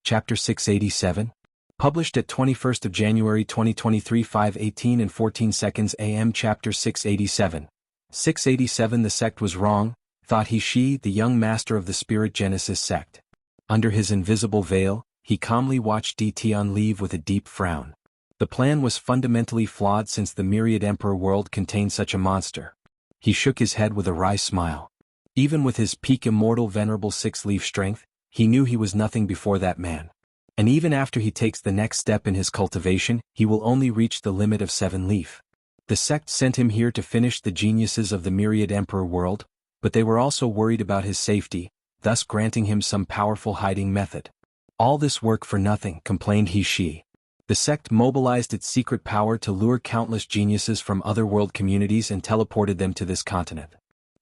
Chapter 687. Published at 21st of January 2023 5:18 and 14 seconds AM. Chapter 687. 687. The sect was wrong, thought he, the young master of the Spirit Genesis sect. Under his invisible veil, he calmly watched Tian leave with a deep frown. The plan was fundamentally flawed since the myriad emperor world contained such a monster. He shook his head with a wry smile. Even with his peak immortal venerable six-leaf strength, he knew he was nothing before that man. And even after he takes the next step in his cultivation, he will only reach the limit of 7-leaf. The sect sent him here to finish the geniuses of the myriad emperor world, but they were also worried about his safety, thus granting him some powerful hiding method. All this work for nothing, complained he. The sect mobilized its secret power to lure countless geniuses from other world communities and teleported them to this continent.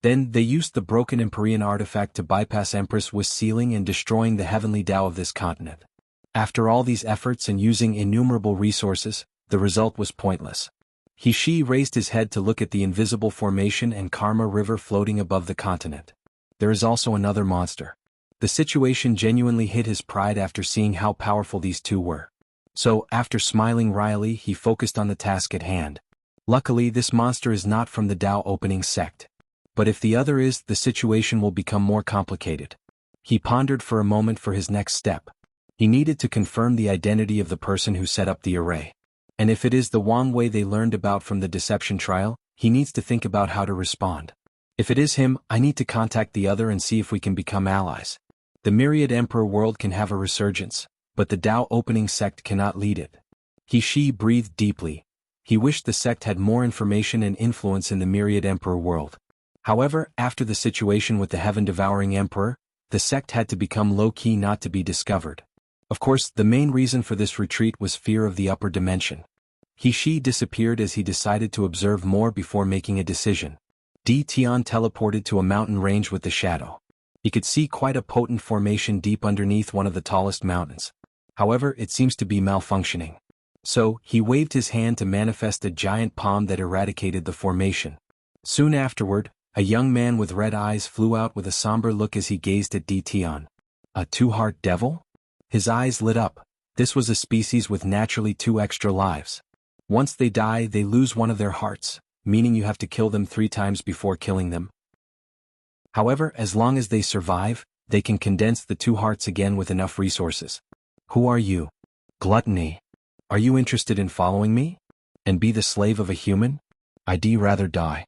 Then, they used the broken Empyrean artifact to bypass Empress Wu's sealing and destroying the heavenly Tao of this continent. After all these efforts and using innumerable resources, the result was pointless. He raised his head to look at the invisible formation and Karma River floating above the continent. There is also another monster. The situation genuinely hit his pride after seeing how powerful these two were. So, after smiling wryly, he focused on the task at hand. Luckily, this monster is not from the Tao opening sect. But if the other is, the situation will become more complicated. He pondered for a moment for his next step. He needed to confirm the identity of the person who set up the array. And if it is the Wang Wei they learned about from the deception trial, he needs to think about how to respond. If it is him, I need to contact the other and see if we can become allies. The myriad emperor world can have a resurgence, but the Tao opening sect cannot lead it. He breathed deeply. He wished the sect had more information and influence in the myriad emperor world. However, after the situation with the heaven-devouring emperor, the sect had to become low-key not to be discovered. Of course, the main reason for this retreat was fear of the upper dimension. He disappeared as he decided to observe more before making a decision. Tian teleported to a mountain range with the shadow. He could see quite a potent formation deep underneath one of the tallest mountains. However, it seems to be malfunctioning. So, he waved his hand to manifest a giant palm that eradicated the formation. Soon afterward, a young man with red eyes flew out with a somber look as he gazed at Tian. A two-heart devil? His eyes lit up. This was a species with naturally 2 extra lives. Once they die, they lose one of their hearts, meaning you have to kill them 3 times before killing them. However, as long as they survive, they can condense the 2 hearts again with enough resources. Who are you? Gluttony. Are you interested in following me? And be the slave of a human? I'd rather die.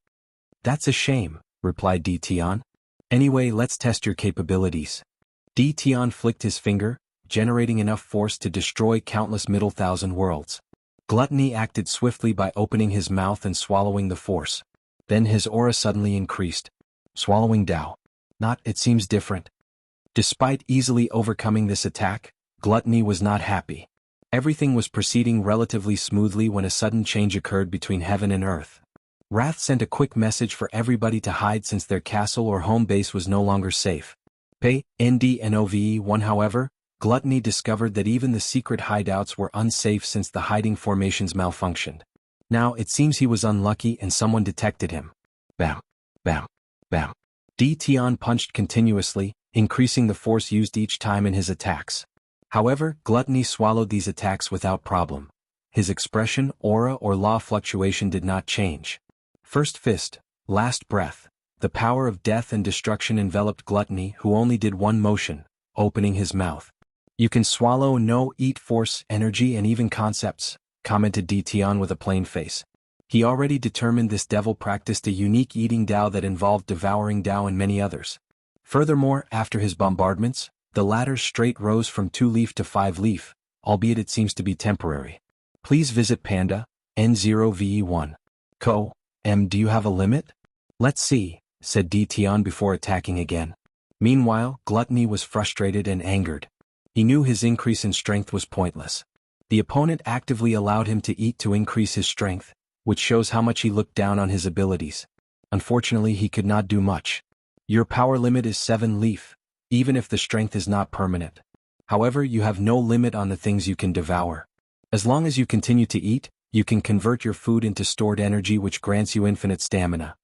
That's a shame, replied Tian. Anyway, let's test your capabilities. Tian flicked his finger, generating enough force to destroy countless middle thousand worlds. Gluttony acted swiftly by opening his mouth and swallowing the force. Then his aura suddenly increased. Swallowing Tao. It seems different. Despite easily overcoming this attack, Gluttony was not happy. Everything was proceeding relatively smoothly when a sudden change occurred between heaven and earth. Wrath sent a quick message for everybody to hide since their castle or home base was no longer safe. NDNOVE1 However, Gluttony discovered that even the secret hideouts were unsafe since the hiding formations malfunctioned. Now it seems he was unlucky and someone detected him. Bam, bam, bam. Tian punched continuously, increasing the force used each time in his attacks. However, Gluttony swallowed these attacks without problem. His expression, aura or law fluctuation did not change. First fist, last breath. The power of death and destruction enveloped Gluttony, who only did one motion, opening his mouth. You can swallow, eat force, energy and even concepts, commented Tian with a plain face. He already determined this devil practiced a unique eating Tao that involved devouring Tao and many others. Furthermore, after his bombardments, the latter's straight rose from 2-leaf to 5-leaf, albeit it seems to be temporary. Please visit Panda, N0VE1. Do you have a limit? Let's see, said Tian before attacking again. Meanwhile, Gluttony was frustrated and angered. He knew his increase in strength was pointless. The opponent actively allowed him to eat to increase his strength, which shows how much he looked down on his abilities. Unfortunately, he could not do much. Your power limit is 7-leaf, even if the strength is not permanent. However, you have no limit on the things you can devour. As long as you continue to eat, you can convert your food into stored energy which grants you infinite stamina.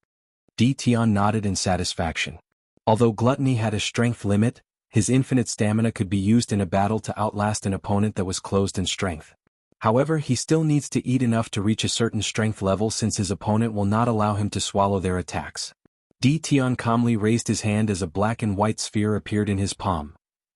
Tian nodded in satisfaction. Although Gluttony had a strength limit, His infinite stamina could be used in a battle to outlast an opponent that was closed in strength. However, he still needs to eat enough to reach a certain strength level since his opponent will not allow him to swallow their attacks. Tian calmly raised his hand as a black and white sphere appeared in his palm.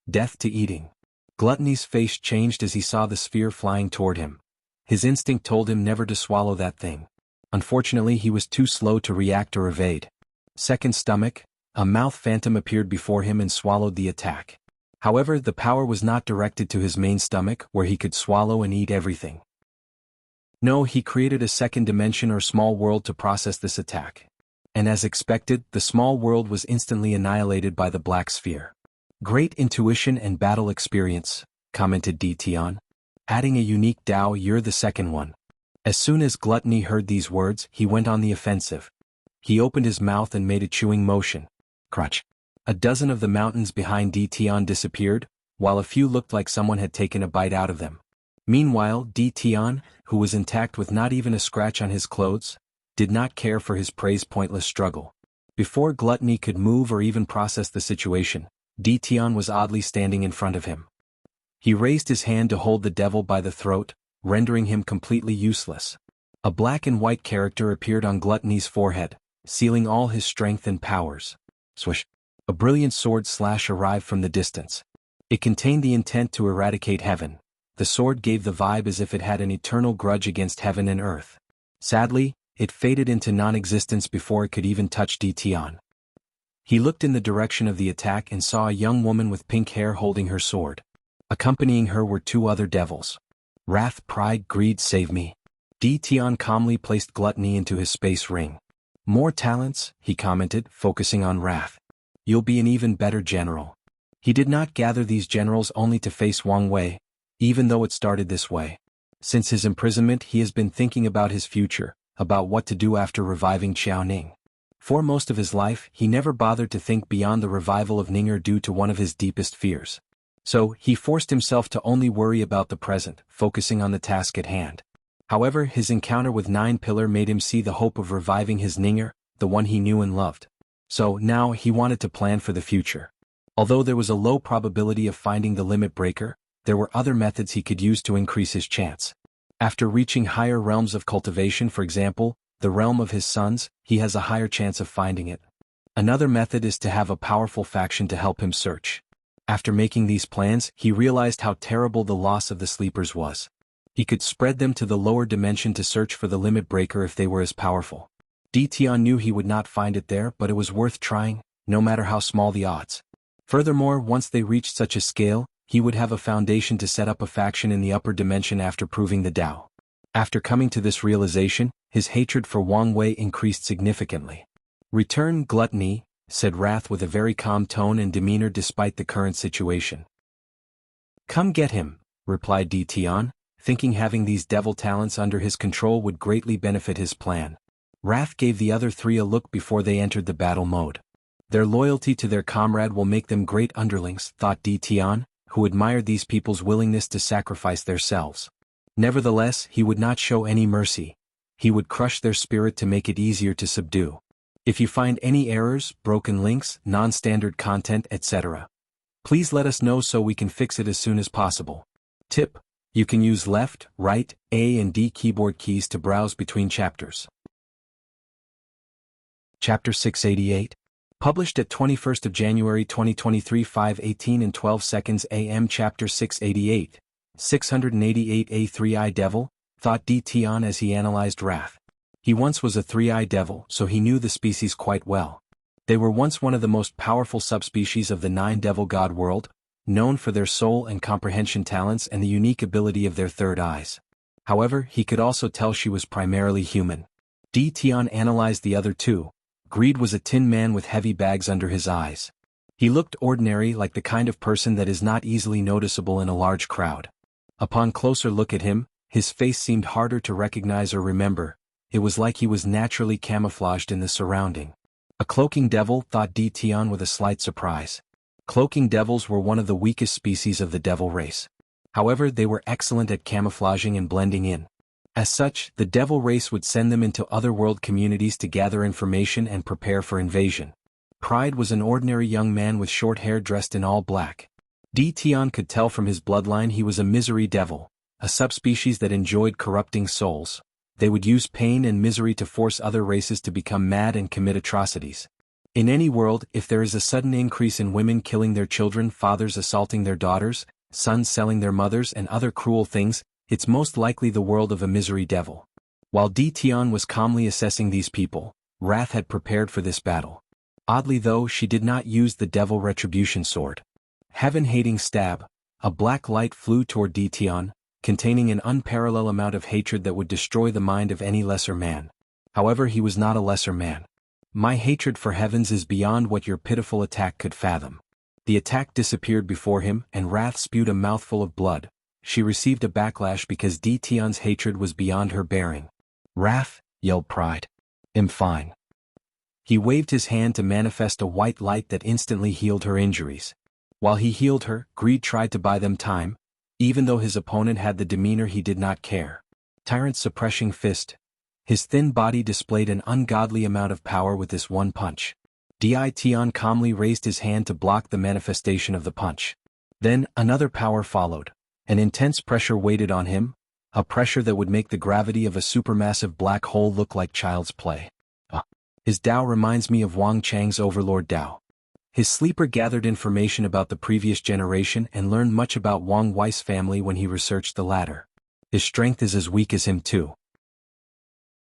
Death to eating. Gluttony's face changed as he saw the sphere flying toward him. His instinct told him never to swallow that thing. Unfortunately, he was too slow to react or evade. Second stomach, a mouth phantom appeared before him and swallowed the attack. However, the power was not directed to his main stomach, where he could swallow and eat everything. No, he created a second dimension or small world to process this attack. And as expected, the small world was instantly annihilated by the black sphere. Great intuition and battle experience, commented Tian. Adding a unique Dao, you're the second one. As soon as Gluttony heard these words, he went on the offensive. He opened his mouth and made a chewing motion. Crunch. A dozen of the mountains behind Tian disappeared, while a few looked like someone had taken a bite out of them. Meanwhile, Tian, who was intact with not even a scratch on his clothes, did not care for his prey's pointless struggle. Before Gluttony could move or even process the situation, Tian was oddly standing in front of him. He raised his hand to hold the devil by the throat, rendering him completely useless. A black and white character appeared on Gluttony's forehead, sealing all his strength and powers. Swish. A brilliant sword slash arrived from the distance. It contained the intent to eradicate heaven. The sword gave the vibe as if it had an eternal grudge against heaven and earth. Sadly, it faded into non-existence before it could even touch Tian. He looked in the direction of the attack and saw a young woman with pink hair holding her sword. Accompanying her were two other devils. Wrath, pride, greed, save me. Tian calmly placed Gluttony into his space ring. More talents, he commented, focusing on wrath. You'll be an even better general. He did not gather these generals only to face Wang Wei, even though it started this way. Since his imprisonment, he has been thinking about his future, about what to do after reviving Xiaoning. For most of his life, he never bothered to think beyond the revival of Ning'er due to one of his deepest fears. So, he forced himself to only worry about the present, focusing on the task at hand. However, his encounter with Nine Pillar made him see the hope of reviving his Ning'er, the one he knew and loved. So, now he wanted to plan for the future. Although there was a low probability of finding the limit breaker, there were other methods he could use to increase his chance. After reaching higher realms of cultivation, for example, the realm of his sons, he has a higher chance of finding it. Another method is to have a powerful faction to help him search. After making these plans, he realized how terrible the loss of the sleepers was. He could spread them to the lower dimension to search for the limit breaker if they were as powerful. Tian knew he would not find it there, but it was worth trying, no matter how small the odds. Furthermore, once they reached such a scale, he would have a foundation to set up a faction in the upper dimension after proving the Tao. After coming to this realization, his hatred for Wang Wei increased significantly. Return, Gluttony, said Wrath with a very calm tone and demeanor despite the current situation. Come get him, replied Tian, thinking having these devil talents under his control would greatly benefit his plan. Wrath gave the other three a look before they entered the battle mode. Their loyalty to their comrade will make them great underlings, thought Tian, who admired these people's willingness to sacrifice themselves. Nevertheless, he would not show any mercy. He would crush their spirit to make it easier to subdue. If you find any errors, broken links, non-standard content, etc., please let us know so we can fix it as soon as possible. Tip: you can use left, right, A and D keyboard keys to browse between chapters. Chapter 688. Published at 21st of January 2023 5:18 and 12 seconds AM. Chapter 688. 688 A 3-Eye Devil, thought Tian as he analyzed Wrath. He once was a 3-Eye Devil, so he knew the species quite well. They were once one of the most powerful subspecies of the 9 Devil God world, known for their soul and comprehension talents and the unique ability of their third eyes. However, he could also tell she was primarily human. Tian analyzed the other two. Greed was a tin man with heavy bags under his eyes. He looked ordinary, like the kind of person that is not easily noticeable in a large crowd. Upon closer look at him, his face seemed harder to recognize or remember. It was like he was naturally camouflaged in the surrounding. A cloaking devil, thought Tian with a slight surprise. Cloaking devils were one of the weakest species of the devil race. However, they were excellent at camouflaging and blending in. As such, the devil race would send them into other world communities to gather information and prepare for invasion. Pride was an ordinary young man with short hair dressed in all black. Di Tian could tell from his bloodline he was a misery devil, a subspecies that enjoyed corrupting souls. They would use pain and misery to force other races to become mad and commit atrocities. In any world, if there is a sudden increase in women killing their children, fathers assaulting their daughters, sons selling their mothers and other cruel things, it's most likely the world of a misery devil. While Di Tian was calmly assessing these people, Wrath had prepared for this battle. Oddly though, she did not use the devil retribution sword. Heaven-hating stab, a black light flew toward Di Tian, containing an unparalleled amount of hatred that would destroy the mind of any lesser man. However, he was not a lesser man. My hatred for heavens is beyond what your pitiful attack could fathom. The attack disappeared before him, and Wrath spewed a mouthful of blood. She received a backlash because Di Tian's hatred was beyond her bearing. Wrath, yelled Pride. I'm fine. He waved his hand to manifest a white light that instantly healed her injuries. While he healed her, Greed tried to buy them time. Even though his opponent had the demeanor, he did not care. Tyrant's suppressing fist. His thin body displayed an ungodly amount of power with this one punch. Di Tian calmly raised his hand to block the manifestation of the punch. Then, another power followed. An intense pressure waited on him, a pressure that would make the gravity of a supermassive black hole look like child's play. His Dao reminds me of Wang Chang's Overlord Dao. His sleeper gathered information about the previous generation and learned much about Wang Wei's family when he researched the latter. His strength is as weak as him too.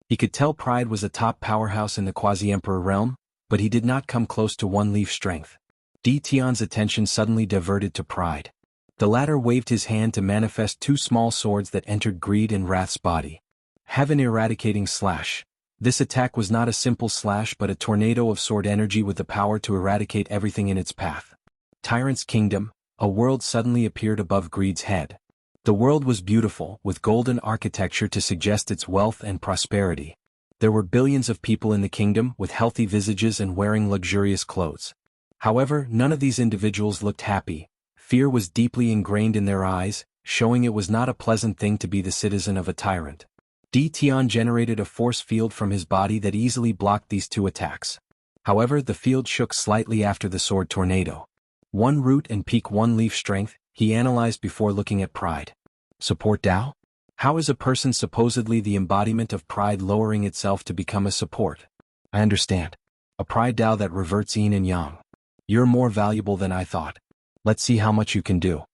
He could tell Pride was a top powerhouse in the Quasi-Emperor realm, but he did not come close to One Leaf strength. Di Tian's attention suddenly diverted to Pride. The latter waved his hand to manifest two small swords that entered Greed and Wrath's body. Heaven eradicating slash. This attack was not a simple slash but a tornado of sword energy with the power to eradicate everything in its path. Tyrant's Kingdom, a world suddenly appeared above Greed's head. The world was beautiful, with golden architecture to suggest its wealth and prosperity. There were billions of people in the kingdom with healthy visages and wearing luxurious clothes. However, none of these individuals looked happy. Fear was deeply ingrained in their eyes, showing it was not a pleasant thing to be the citizen of a tyrant. Di Tian generated a force field from his body that easily blocked these two attacks. However, the field shook slightly after the sword tornado. One root and peak One Leaf strength, he analyzed before looking at Pride. Support Dao? How is a person supposedly the embodiment of pride lowering itself to become a support? I understand. A pride Dao that reverts yin and yang. You're more valuable than I thought. Let's see how much you can do.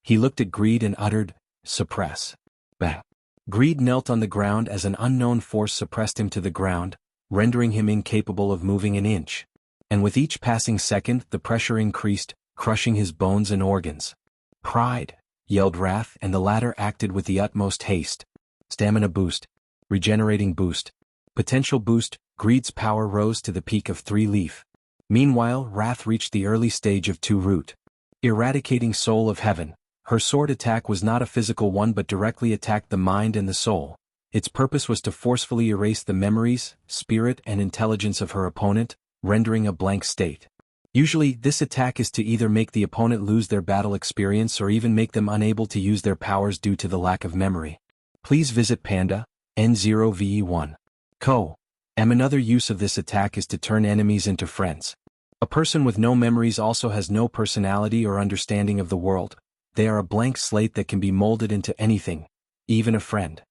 He looked at Greed and uttered, suppress. Bang. Greed knelt on the ground as an unknown force suppressed him to the ground, rendering him incapable of moving an inch. And with each passing second, the pressure increased, crushing his bones and organs. Pride, yelled Wrath, and the latter acted with the utmost haste. Stamina boost. Regenerating boost. Potential boost. Greed's power rose to the peak of 3 leaf. Meanwhile, Wrath reached the early stage of 2 root. Eradicating Soul of Heaven. Her sword attack was not a physical one but directly attacked the mind and the soul. Its purpose was to forcefully erase the memories, spirit and intelligence of her opponent, rendering a blank state. Usually, this attack is to either make the opponent lose their battle experience or even make them unable to use their powers due to the lack of memory. Please visit Panda, N0VE1. Co. Another use of this attack is to turn enemies into friends. A person with no memories also has no personality or understanding of the world. They are a blank slate that can be molded into anything, even a friend.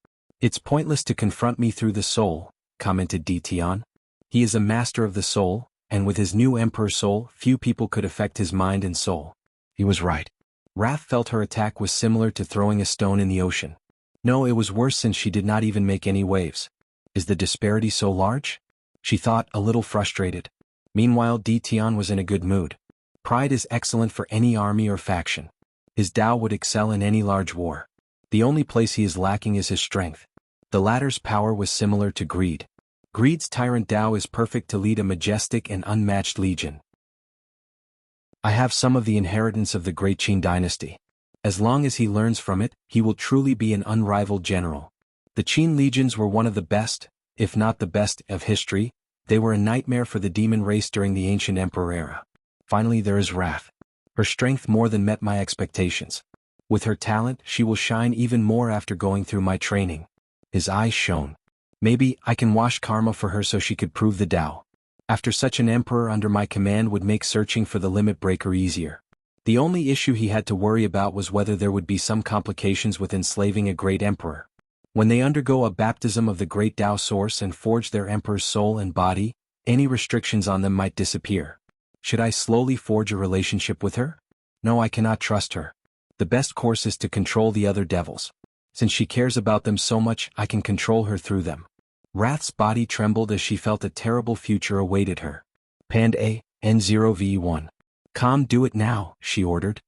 It's pointless to confront me through the soul, commented Di Tian. He is a master of the soul, and with his new Emperor soul, few people could affect his mind and soul. He was right. Wrath felt her attack was similar to throwing a stone in the ocean. No, it was worse since she did not even make any waves. Is the disparity so large? She thought, a little frustrated. Meanwhile, Di Tian was in a good mood. Pride is excellent for any army or faction. His Dao would excel in any large war. The only place he is lacking is his strength. The latter's power was similar to Greed. Greed's tyrant Dao is perfect to lead a majestic and unmatched legion. I have some of the inheritance of the great Qin dynasty. As long as he learns from it, he will truly be an unrivaled general. The Qin legions were one of the best, if not the best, of history. They were a nightmare for the demon race during the ancient emperor era. Finally, there is Wrath. Her strength more than met my expectations. With her talent, she will shine even more after going through my training. His eyes shone. Maybe I can wash karma for her so she could prove the Dao. After such an emperor under my command would make searching for the limit breaker easier. The only issue he had to worry about was whether there would be some complications with enslaving a great emperor. When they undergo a baptism of the great Tao source and forge their emperor's soul and body, any restrictions on them might disappear. Should I slowly forge a relationship with her? No, I cannot trust her. The best course is to control the other devils. Since she cares about them so much, I can control her through them. Wrath's body trembled as she felt a terrible future awaited her. Pand A, N0V1. Calm, do it now, she ordered.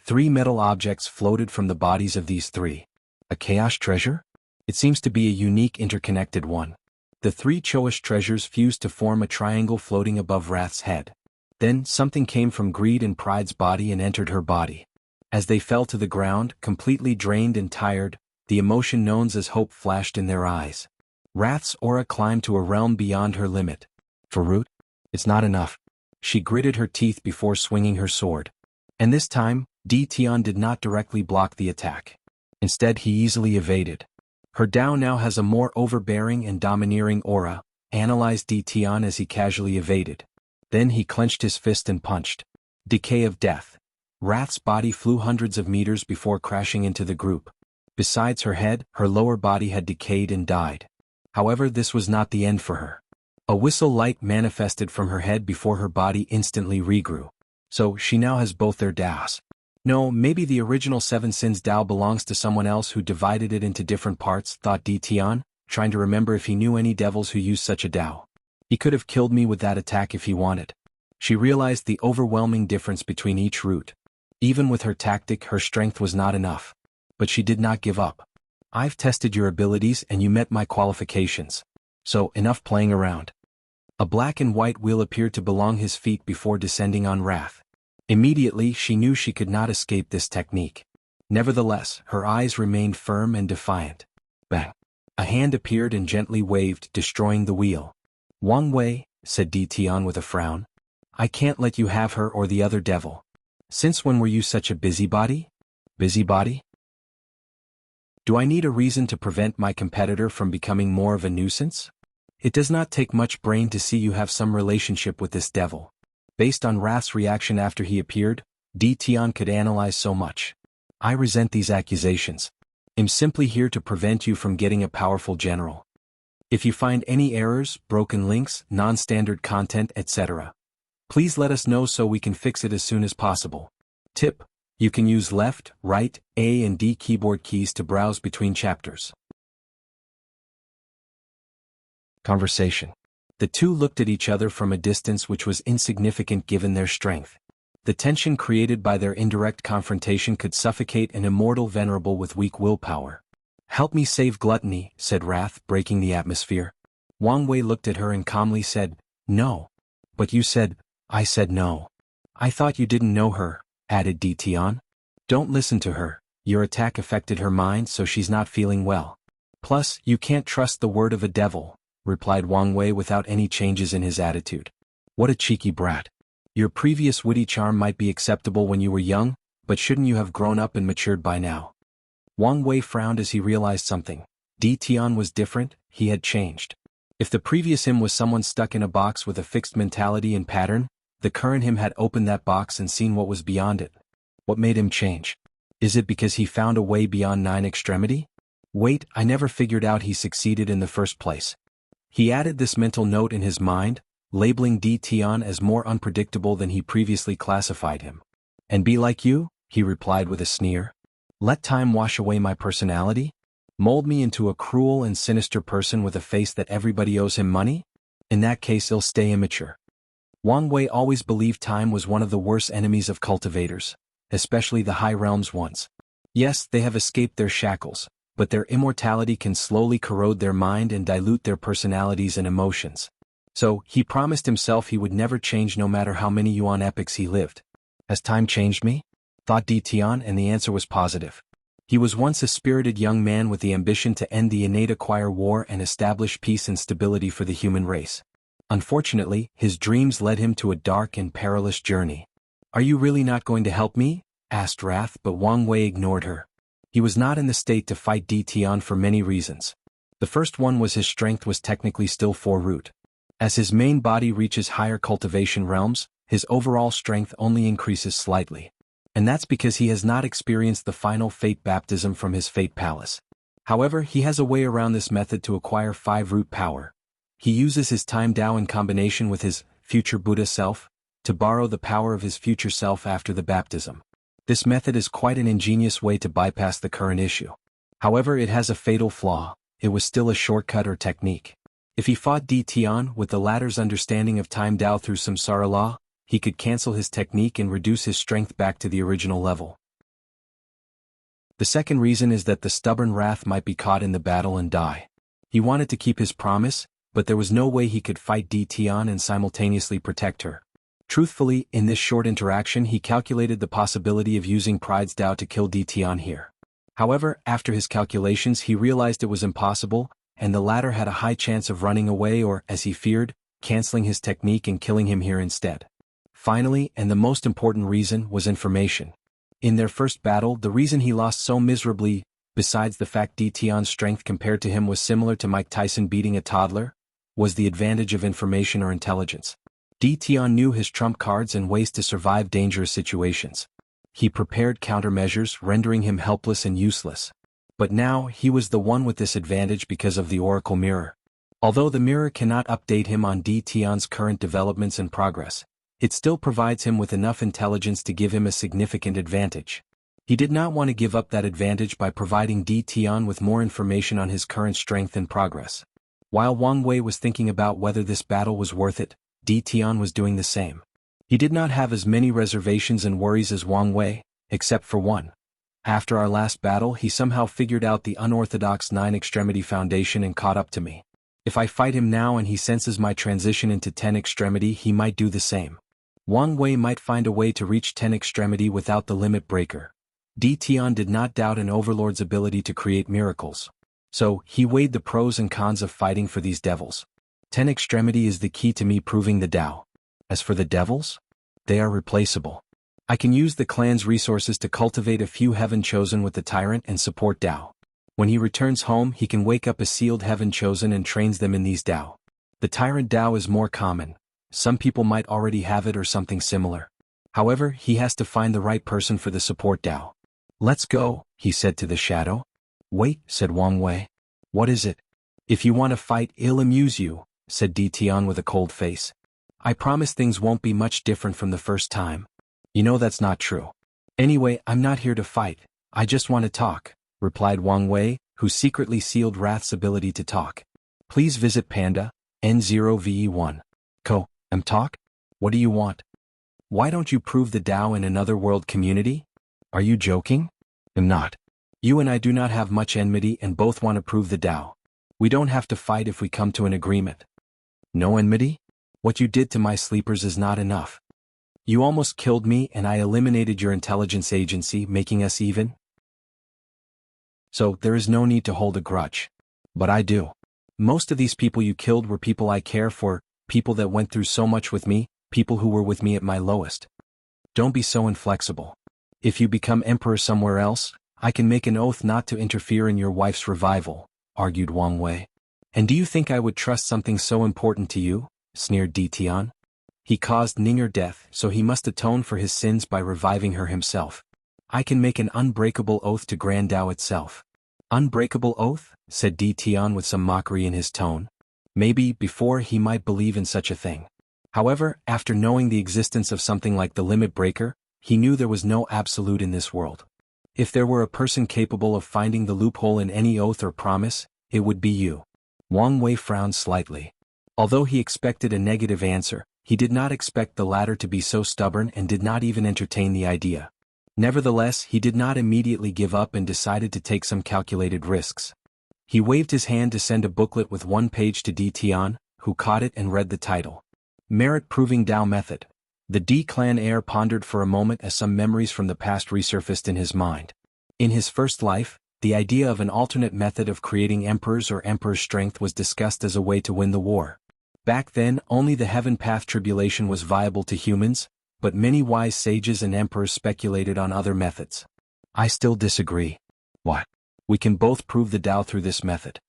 3 metal objects floated from the bodies of these 3. A chaos treasure? It seems to be a unique interconnected one. The 3 Choish treasures fused to form a triangle floating above Wrath's head. Then, something came from Greed and Pride's body and entered her body. As they fell to the ground, completely drained and tired, the emotion known as hope flashed in their eyes. Wrath's aura climbed to a realm beyond her limit. For Root? It's not enough. She gritted her teeth before swinging her sword. And this time, Tian did not directly block the attack. Instead, he easily evaded. Her Tao now has a more overbearing and domineering aura, analyzed Tian as he casually evaded. Then he clenched his fist and punched. Decay of death. Wrath's body flew hundreds of meters before crashing into the group. Besides her head, her lower body had decayed and died. However, this was not the end for her. A whistle light manifested from her head before her body instantly regrew. So, she now has both their Taos. No, maybe the original 7 Sins Tao belongs to someone else who divided it into different parts, thought Tian, trying to remember if he knew any devils who used such a Tao. He could have killed me with that attack if he wanted. She realized the overwhelming difference between each root. Even with her tactic, her strength was not enough. But she did not give up. I've tested your abilities and you met my qualifications. So, enough playing around. A black and white wheel appeared to belong his feet before descending on Wrath. Immediately, she knew she could not escape this technique. Nevertheless, her eyes remained firm and defiant. Bang! A hand appeared and gently waved, destroying the wheel. Wang Wei, said Tian with a frown. I can't let you have her or the other devil. Since when were you such a busybody? Busybody? Do I need a reason to prevent my competitor from becoming more of a nuisance? It does not take much brain to see you have some relationship with this devil. Based on Wrath's reaction after he appeared, Tian could analyze so much. I resent these accusations. I'm simply here to prevent you from getting a powerful general. If you find any errors, broken links, non-standard content, etc., please let us know so we can fix it as soon as possible. Tip: you can use left, right, A and D keyboard keys to browse between chapters. Conversation. The two looked at each other from a distance which was insignificant given their strength. The tension created by their indirect confrontation could suffocate an immortal venerable with weak willpower. Help me save Gluttony, said Wrath, breaking the atmosphere. Wang Wei looked at her and calmly said, No. But you said, I said no. I thought you didn't know her, added Tian. Don't listen to her, your attack affected her mind so she's not feeling well. Plus, you can't trust the word of a devil, replied Wang Wei without any changes in his attitude. What a cheeky brat. Your previous witty charm might be acceptable when you were young, but shouldn't you have grown up and matured by now? Wang Wei frowned as he realized something. Tian was different, he had changed. If the previous him was someone stuck in a box with a fixed mentality and pattern, the current him had opened that box and seen what was beyond it. What made him change? Is it because he found a way beyond 9 extremity? Wait, I never figured out he succeeded in the first place. He added this mental note in his mind, labeling Tian as more unpredictable than he previously classified him. And be like you? He replied with a sneer. Let time wash away my personality? Mold me into a cruel and sinister person with a face that everybody owes him money? In that case he'll stay immature. Wang Wei always believed time was one of the worst enemies of cultivators, especially the high realms ones. Yes, they have escaped their shackles, but their immortality can slowly corrode their mind and dilute their personalities and emotions. So, he promised himself he would never change no matter how many yuan epochs he lived. Has time changed me? Thought Tian, and the answer was positive. He was once a spirited young man with the ambition to end the innate acquire war and establish peace and stability for the human race. Unfortunately, his dreams led him to a dark and perilous journey. Are you really not going to help me? Asked Wrath, but Wang Wei ignored her. He was not in the state to fight Tian for many reasons. The first one was his strength was technically still 4 root. As his main body reaches higher cultivation realms, his overall strength only increases slightly. And that's because he has not experienced the final fate baptism from his fate palace. However, he has a way around this method to acquire 5 root power. He uses his time Tao in combination with his future Buddha self to borrow the power of his future self after the baptism. This method is quite an ingenious way to bypass the current issue. However, it has a fatal flaw: it was still a shortcut or technique. If he fought Di Tian with the latter's understanding of time Tao through samsara law, he could cancel his technique and reduce his strength back to the original level. The second reason is that the stubborn wrath might be caught in the battle and die. He wanted to keep his promise, but there was no way he could fight Di Tian and simultaneously protect her. Truthfully, in this short interaction he calculated the possibility of using Pride's Tao to kill Di Tian here. However, after his calculations he realized it was impossible, and the latter had a high chance of running away or, as he feared, canceling his technique and killing him here instead. Finally, and the most important reason, was information. In their first battle, the reason he lost so miserably, besides the fact Di Tian's strength compared to him was similar to Mike Tyson beating a toddler, was the advantage of information or intelligence. Di Tian knew his trump cards and ways to survive dangerous situations. He prepared countermeasures, rendering him helpless and useless. But now, he was the one with this advantage because of the Oracle Mirror. Although the mirror cannot update him on Di Tian's current developments and progress, it still provides him with enough intelligence to give him a significant advantage. He did not want to give up that advantage by providing Di Tian with more information on his current strength and progress. While Wang Wei was thinking about whether this battle was worth it, Di Tian was doing the same. He did not have as many reservations and worries as Wang Wei, except for one. After our last battle he somehow figured out the unorthodox 9-extremity foundation and caught up to me. If I fight him now and he senses my transition into 10-extremity, he might do the same. Wang Wei might find a way to reach 10-extremity without the limit breaker. Di Tian did not doubt an overlord's ability to create miracles. So, he weighed the pros and cons of fighting for these devils. 10-extremity is the key to me proving the Tao. As for the devils, they are replaceable. I can use the clan's resources to cultivate a few heaven chosen with the tyrant and support Tao. When he returns home he can wake up a sealed heaven chosen and trains them in these Tao. The tyrant Tao is more common. Some people might already have it or something similar. However, he has to find the right person for the support Tao. "Let's go," he said to the shadow. "Wait," said Wang Wei. "What is it?" "If you want to fight, it'll amuse you," said Di Tian with a cold face. "I promise things won't be much different from the first time." "You know that's not true." "Anyway, I'm not here to fight, I just want to talk," replied Wang Wei, who secretly sealed Wrath's ability to talk. Please visit Panda, N0VE1. Talk? What do you want? Why don't you prove the Tao in another world community? Are you joking? I'm not. You and I do not have much enmity and both want to prove the Tao. We don't have to fight if we come to an agreement. No enmity? What you did to my sleepers is not enough. You almost killed me and I eliminated your intelligence agency, making us even? So, there is no need to hold a grudge. But I do. Most of these people you killed were people I care for, people that went through so much with me, people who were with me at my lowest. Don't be so inflexible. If you become emperor somewhere else, I can make an oath not to interfere in your wife's revival, argued Wang Wei. And do you think I would trust something so important to you? Sneered Di Tian. He caused Ninger death, so he must atone for his sins by reviving her himself. I can make an unbreakable oath to Grand Tao itself. Unbreakable oath? Said Di Tian with some mockery in his tone. Maybe, before, he might believe in such a thing. However, after knowing the existence of something like the limit breaker, he knew there was no absolute in this world. If there were a person capable of finding the loophole in any oath or promise, it would be you. Wang Wei frowned slightly. Although he expected a negative answer, he did not expect the latter to be so stubborn and did not even entertain the idea. Nevertheless, he did not immediately give up and decided to take some calculated risks. He waved his hand to send a booklet with one page to Di Tian, who caught it and read the title. Merit Proving Tao Method. The Di clan heir pondered for a moment as some memories from the past resurfaced in his mind. In his first life, the idea of an alternate method of creating emperors or emperor's strength was discussed as a way to win the war. Back then, only the Heaven Path Tribulation was viable to humans, but many wise sages and emperors speculated on other methods. I still disagree. What? We can both prove the Tao through this method.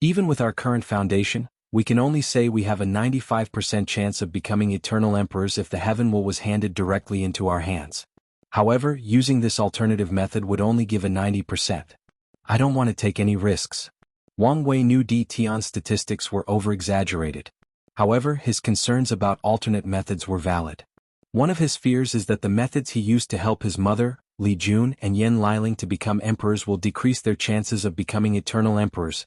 Even with our current foundation, We can only say we have a 95% chance of becoming eternal emperors if the heaven will was handed directly into our hands. However, using this alternative method would only give a 90%. I don't want to take any risks. Wang Wei knew Di Tian's statistics were over-exaggerated. However, his concerns about alternate methods were valid. One of his fears is that the methods he used to help his mother, Li Jun and Yan Liling to become emperors will decrease their chances of becoming eternal emperors,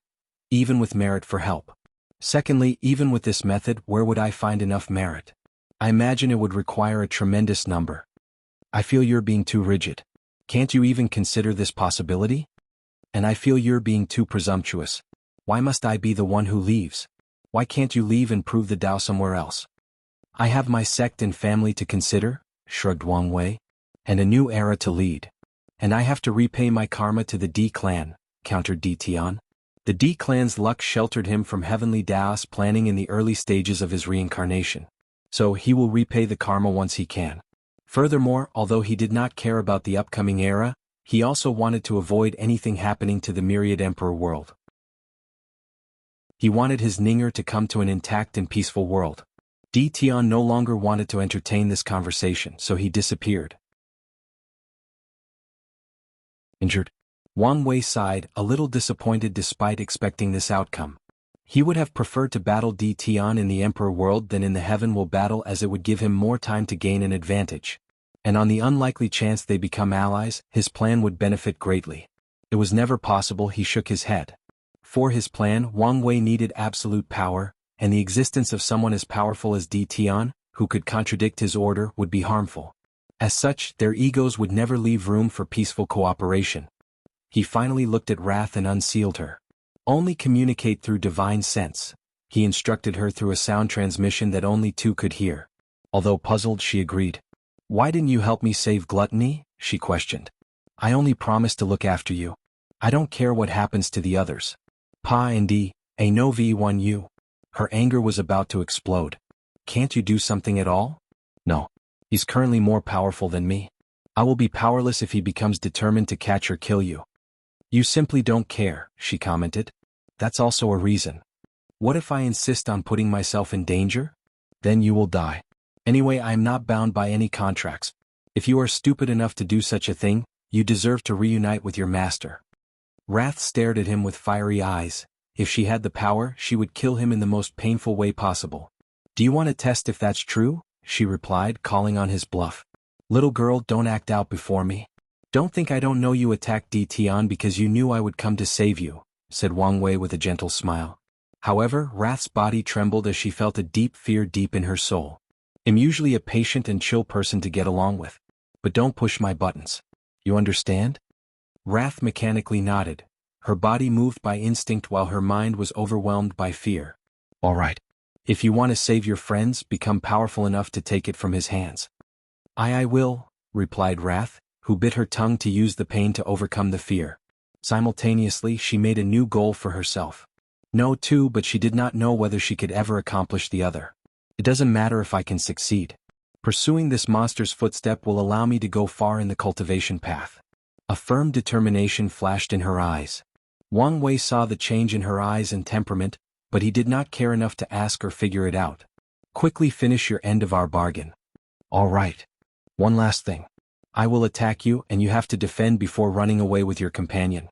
even with merit for help. Secondly, even with this method, where would I find enough merit? I imagine it would require a tremendous number. I feel you're being too rigid. Can't you even consider this possibility? And I feel you're being too presumptuous. Why must I be the one who leaves? Why can't you leave and prove the Tao somewhere else? I have my sect and family to consider, shrugged Wang Wei, and a new era to lead. And I have to repay my karma to the Di clan, countered Di Tian. The Di clan's luck sheltered him from heavenly Daos planning in the early stages of his reincarnation. So he will repay the karma once he can. Furthermore, although he did not care about the upcoming era, he also wanted to avoid anything happening to the myriad emperor world. He wanted his Ninger to come to an intact and peaceful world. Di Tian no longer wanted to entertain this conversation, so he disappeared. Injured. Wang Wei sighed, a little disappointed despite expecting this outcome. He would have preferred to battle Di Tian in the Emperor world than in the Heaven Will battle, as it would give him more time to gain an advantage. And on the unlikely chance they become allies, his plan would benefit greatly. It was never possible. He shook his head. For his plan, Wang Wei needed absolute power, and the existence of someone as powerful as Di Tian, who could contradict his order, would be harmful. As such, their egos would never leave room for peaceful cooperation. He finally looked at Wrath and unsealed her. Only communicate through divine sense. He instructed her through a sound transmission that only two could hear. Although puzzled, she agreed. Why didn't you help me save Gluttony? She questioned. I only promised to look after you. I don't care what happens to the others. Pa and D, a no v1 you. Her anger was about to explode. Can't you do something at all? No. He's currently more powerful than me. I will be powerless if he becomes determined to catch or kill you. You simply don't care, she commented. That's also a reason. What if I insist on putting myself in danger? Then you will die. Anyway, I am not bound by any contracts. If you are stupid enough to do such a thing, you deserve to reunite with your master. Wrath stared at him with fiery eyes. If she had the power, she would kill him in the most painful way possible. Do you want to test if that's true? She replied, calling on his bluff. Little girl, don't act out before me. Don't think I don't know you attacked Di Tian because you knew I would come to save you, said Wang Wei with a gentle smile. However, Wrath's body trembled as she felt a deep fear deep in her soul. I'm usually a patient and chill person to get along with. But don't push my buttons. You understand? Wrath mechanically nodded. Her body moved by instinct while her mind was overwhelmed by fear. All right. If you want to save your friends, become powerful enough to take it from his hands. I will, replied Wrath, who bit her tongue to use the pain to overcome the fear. Simultaneously, she made a new goal for herself. No, too, but she did not know whether she could ever accomplish the other. It doesn't matter if I can succeed. Pursuing this monster's footstep will allow me to go far in the cultivation path. A firm determination flashed in her eyes. Wang Wei saw the change in her eyes and temperament, but he did not care enough to ask or figure it out. Quickly finish your end of our bargain. All right. One last thing. I will attack you and you have to defend before running away with your companion.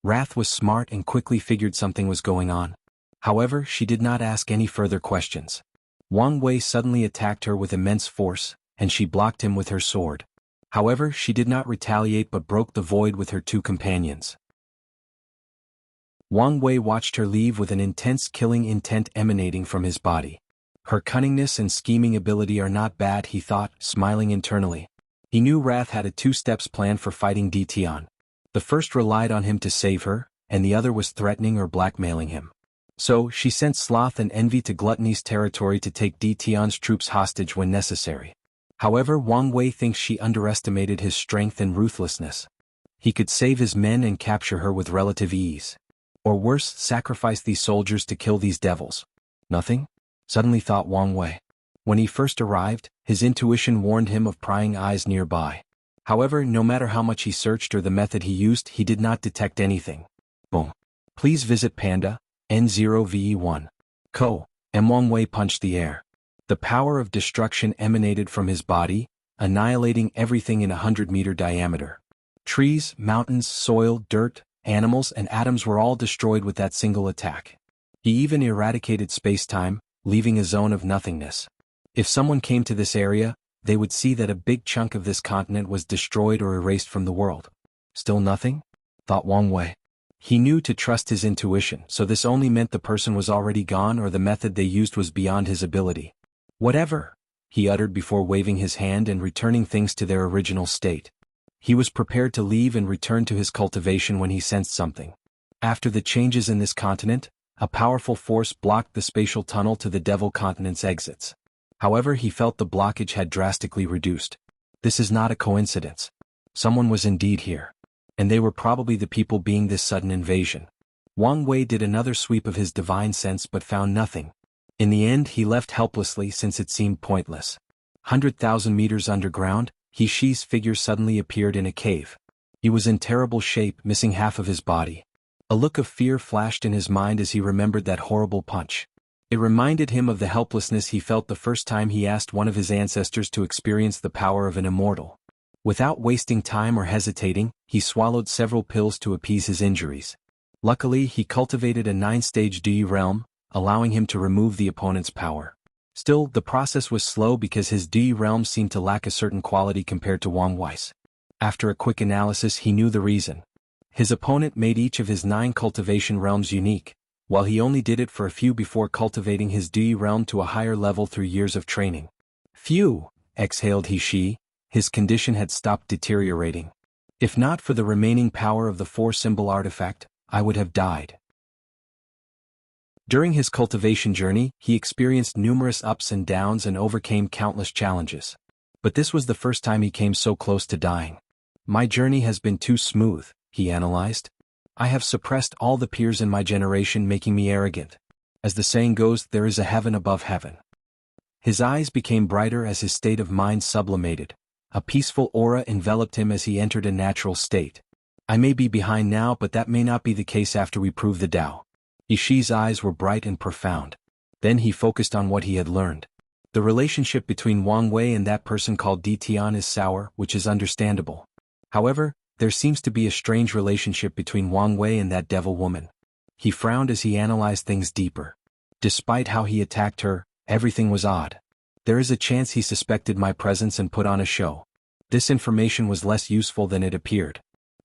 Wrath was smart and quickly figured something was going on. However, she did not ask any further questions. Wang Wei suddenly attacked her with immense force, and she blocked him with her sword. However, she did not retaliate but broke the void with her two companions. Wang Wei watched her leave with an intense killing intent emanating from his body. Her cunningness and scheming ability are not bad, he thought, smiling internally. He knew Wrath had a two-steps plan for fighting Di Tian. The first relied on him to save her, and the other was threatening or blackmailing him. So, she sent Sloth and Envy to Gluttony's territory to take Di Tian's troops hostage when necessary. However, Wang Wei thinks she underestimated his strength and ruthlessness. He could save his men and capture her with relative ease. Or worse, sacrifice these soldiers to kill these devils. Nothing? Suddenly thought Wang Wei. When he first arrived, his intuition warned him of prying eyes nearby. However, no matter how much he searched or the method he used, he did not detect anything. Boom. Please visit Panda, N0VE1. Ko, and Wang Wei punched the air. The power of destruction emanated from his body, annihilating everything in 100-meter diameter. Trees, mountains, soil, dirt, animals, and atoms were all destroyed with that single attack. He even eradicated space-time, leaving a zone of nothingness. If someone came to this area, they would see that a big chunk of this continent was destroyed or erased from the world. Still nothing? Thought Wang Wei. He knew to trust his intuition, so this only meant the person was already gone or the method they used was beyond his ability. Whatever, he uttered before waving his hand and returning things to their original state. He was prepared to leave and return to his cultivation when he sensed something. After the changes in this continent, a powerful force blocked the spatial tunnel to the Devil Continent's exits. However, he felt the blockage had drastically reduced. This is not a coincidence. Someone was indeed here. And they were probably the people being this sudden invasion. Wang Wei did another sweep of his divine sense but found nothing. In the end, he left helplessly since it seemed pointless. 100,000 meters underground, He Shi's figure suddenly appeared in a cave. He was in terrible shape, missing half of his body. A look of fear flashed in his mind as he remembered that horrible punch. It reminded him of the helplessness he felt the first time he asked one of his ancestors to experience the power of an immortal. Without wasting time or hesitating, he swallowed several pills to appease his injuries. Luckily, he cultivated a 9-stage DE realm, allowing him to remove the opponent's power. Still, the process was slow because his DE realm seemed to lack a certain quality compared to Wang Wei's. After a quick analysis, he knew the reason. His opponent made each of his 9 cultivation realms unique, while he only did it for a few before cultivating his DE realm to a higher level through years of training. Phew, exhaled He Shi. His condition had stopped deteriorating. If not for the remaining power of the 4-symbol artifact, I would have died. During his cultivation journey, he experienced numerous ups and downs and overcame countless challenges. But this was the first time he came so close to dying. My journey has been too smooth, he analyzed. I have suppressed all the peers in my generation, making me arrogant. As the saying goes, there is a heaven above heaven. His eyes became brighter as his state of mind sublimated. A peaceful aura enveloped him as he entered a natural state. I may be behind now, but that may not be the case after we prove the Tao. He Shi's eyes were bright and profound. Then he focused on what he had learned. The relationship between Wang Wei and that person called Di Tian is sour, which is understandable. However, there seems to be a strange relationship between Wang Wei and that devil woman. He frowned as he analyzed things deeper. Despite how he attacked her, everything was odd. There is a chance he suspected my presence and put on a show. This information was less useful than it appeared.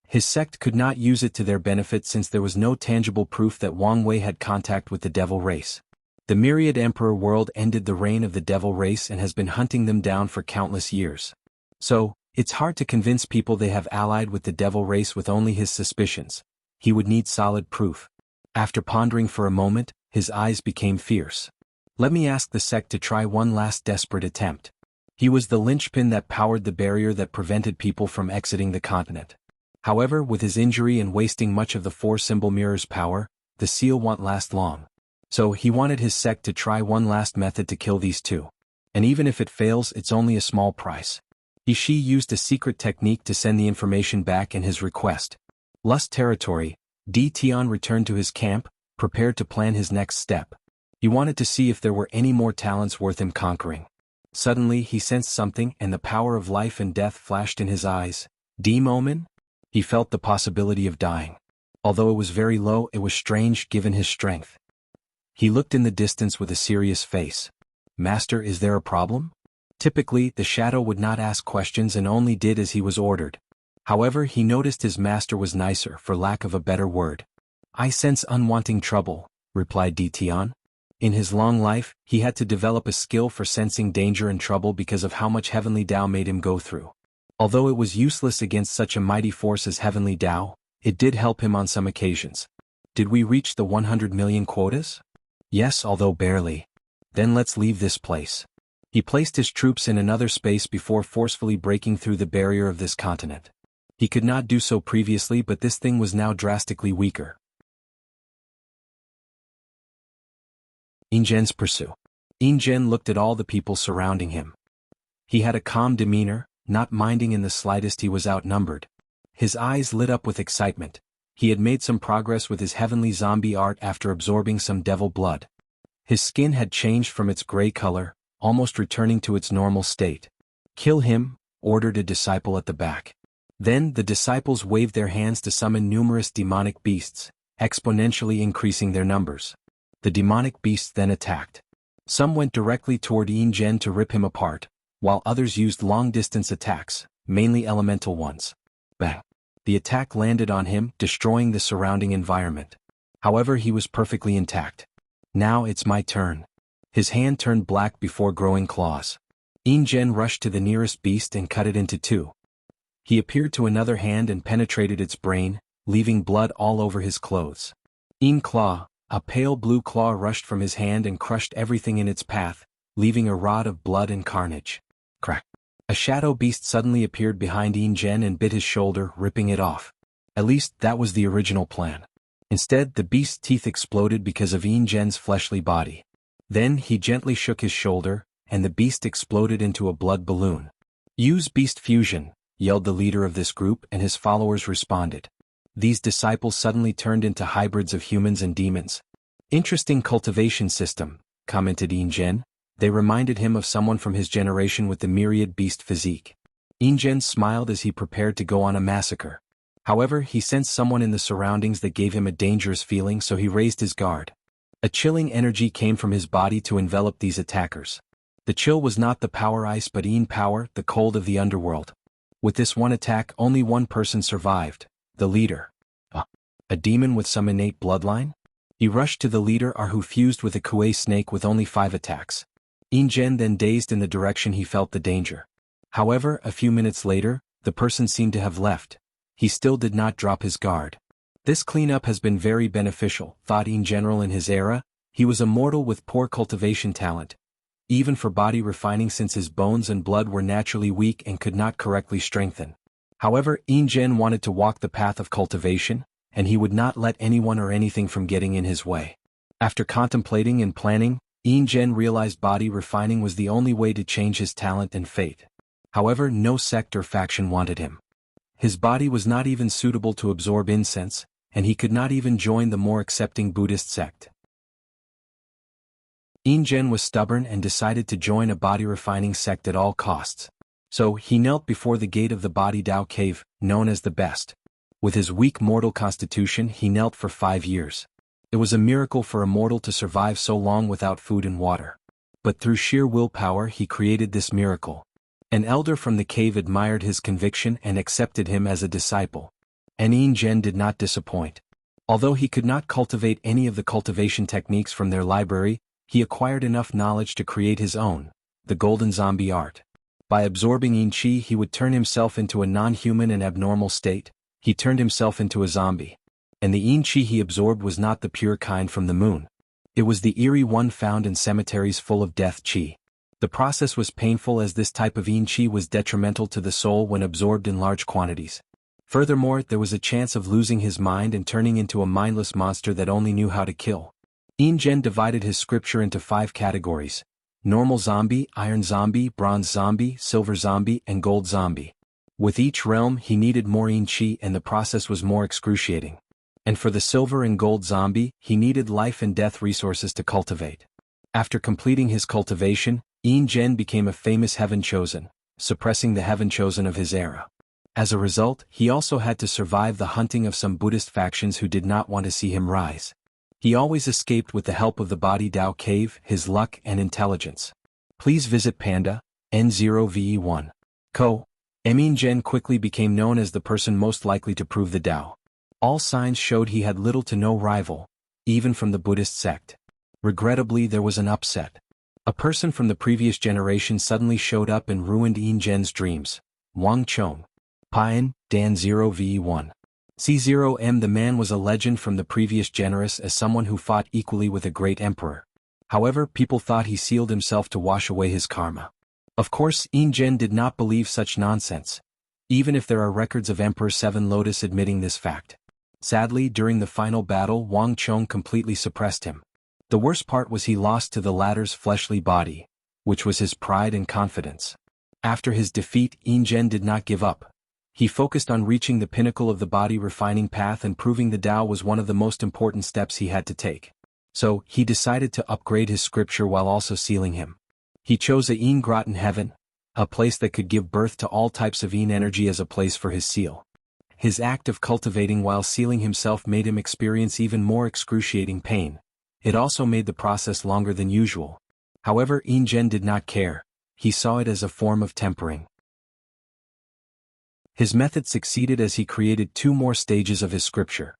His sect could not use it to their benefit since there was no tangible proof that Wang Wei had contact with the devil race. The Myriad Emperor world ended the reign of the devil race and has been hunting them down for countless years. So, it's hard to convince people they have allied with the devil race with only his suspicions. He would need solid proof. After pondering for a moment, his eyes became fierce. Let me ask the sect to try one last desperate attempt. He was the linchpin that powered the barrier that prevented people from exiting the continent. However, with his injury and wasting much of the 4-symbol mirror's power, the seal won't last long. So he wanted his sect to try one last method to kill these two. And even if it fails, it's only a small price. He Shi used a secret technique to send the information back in his request. Lust territory, Di Tian returned to his camp, prepared to plan his next step. He wanted to see if there were any more talents worth him conquering. Suddenly he sensed something and the power of life and death flashed in his eyes. Momen? He felt the possibility of dying. Although it was very low, it was strange given his strength. He looked in the distance with a serious face. Master, is there a problem? Typically, the shadow would not ask questions and only did as he was ordered. However, he noticed his master was nicer, for lack of a better word. I sense unwanted trouble, replied Di Tian. In his long life, he had to develop a skill for sensing danger and trouble because of how much Heavenly Tao made him go through. Although it was useless against such a mighty force as Heavenly Tao, it did help him on some occasions. Did we reach the 100 million quotas? Yes, although barely. Then let's leave this place. He placed his troops in another space before forcefully breaking through the barrier of this continent. He could not do so previously, but this thing was now drastically weaker. Ingen's pursuit. Ingen looked at all the people surrounding him. He had a calm demeanor, not minding in the slightest he was outnumbered. His eyes lit up with excitement. He had made some progress with his heavenly zombie art after absorbing some devil blood. His skin had changed from its gray color, almost returning to its normal state. "Kill him," ordered a disciple at the back. Then the disciples waved their hands to summon numerous demonic beasts, exponentially increasing their numbers. The demonic beasts then attacked. Some went directly toward Yin Zhen to rip him apart, while others used long-distance attacks, mainly elemental ones. Bang! The attack landed on him, destroying the surrounding environment. However, he was perfectly intact. "Now it's my turn." His hand turned black before growing claws. Yin Zhen rushed to the nearest beast and cut it into two. He appeared to another hand and penetrated its brain, leaving blood all over his clothes. Yin Claw, a pale blue claw, rushed from his hand and crushed everything in its path, leaving a rod of blood and carnage. Crack! A shadow beast suddenly appeared behind Yin Zhen and bit his shoulder, ripping it off. At least that was the original plan. Instead, the beast's teeth exploded because of Yin Zhen's fleshly body. Then he gently shook his shoulder, and the beast exploded into a blood balloon. "Use beast fusion," yelled the leader of this group, and his followers responded. These disciples suddenly turned into hybrids of humans and demons. "Interesting cultivation system," commented Yin Zhen. They reminded him of someone from his generation with the myriad beast physique. Yin Zhen smiled as he prepared to go on a massacre. However, he sensed someone in the surroundings that gave him a dangerous feeling, so he raised his guard. A chilling energy came from his body to envelop these attackers. The chill was not the power ice but Yin power, the cold of the underworld. With this one attack, only one person survived, the leader. A demon with some innate bloodline? He rushed to the leader, who fused with a Kuei snake with only 5 attacks. Yin Zhen then dazed in the direction he felt the danger. However, a few minutes later, the person seemed to have left. He still did not drop his guard. "This cleanup has been very beneficial," thought Yin General in his era. He was a mortal with poor cultivation talent, even for body refining, since his bones and blood were naturally weak and could not correctly strengthen. However, Yin Zhen wanted to walk the path of cultivation, and he would not let anyone or anything from getting in his way. After contemplating and planning, Yin Zhen realized body refining was the only way to change his talent and fate. However, no sect or faction wanted him. His body was not even suitable to absorb incense, and he could not even join the more accepting Buddhist sect. Yin Zhen was stubborn and decided to join a body-refining sect at all costs. So, he knelt before the gate of the Body Dao cave, known as the Best. With his weak mortal constitution, he knelt for 5 years. It was a miracle for a mortal to survive so long without food and water. But through sheer willpower he created this miracle. An elder from the cave admired his conviction and accepted him as a disciple. And Yin Zhen did not disappoint. Although he could not cultivate any of the cultivation techniques from their library, he acquired enough knowledge to create his own, the Golden Zombie art. By absorbing Yin Qi, he would turn himself into a non-human and abnormal state. He turned himself into a zombie. And the Yin Qi he absorbed was not the pure kind from the moon. It was the eerie one found in cemeteries full of death Qi. The process was painful as this type of Yin Qi was detrimental to the soul when absorbed in large quantities. Furthermore, there was a chance of losing his mind and turning into a mindless monster that only knew how to kill. Yin Zhen divided his scripture into 5 categories: normal zombie, iron zombie, bronze zombie, silver zombie, and gold zombie. With each realm he needed more Yin Qi and the process was more excruciating. And for the silver and gold zombie, he needed life and death resources to cultivate. After completing his cultivation, Yin Zhen became a famous Heaven Chosen, suppressing the Heaven Chosen of his era. As a result, he also had to survive the hunting of some Buddhist factions who did not want to see him rise. He always escaped with the help of the Body Dao cave, his luck and intelligence. Please visit Panda, N0VE1. Co. Yin Zhen quickly became known as the person most likely to prove the Dao. All signs showed he had little to no rival, even from the Buddhist sect. Regrettably, there was an upset. A person from the previous generation suddenly showed up and ruined Yin Zhen's dreams. Wang Chong. Pian, Dan 0VE1. C0M. The man was a legend from the previous generation as someone who fought equally with a great emperor. However, people thought he sealed himself to wash away his karma. Of course, Yin Zhen did not believe such nonsense, even if there are records of Emperor 7 Lotus admitting this fact. Sadly, during the final battle, Wang Chong completely suppressed him. The worst part was he lost to the latter's fleshly body, which was his pride and confidence. After his defeat, Yin Zhen did not give up. He focused on reaching the pinnacle of the body refining path, and proving the Tao was one of the most important steps he had to take. So, he decided to upgrade his scripture while also sealing him. He chose a Yin grot in heaven, a place that could give birth to all types of Yin energy as a place for his seal. His act of cultivating while sealing himself made him experience even more excruciating pain. It also made the process longer than usual. However, Yin Zhen did not care. He saw it as a form of tempering. His method succeeded as he created 2 more stages of his scripture: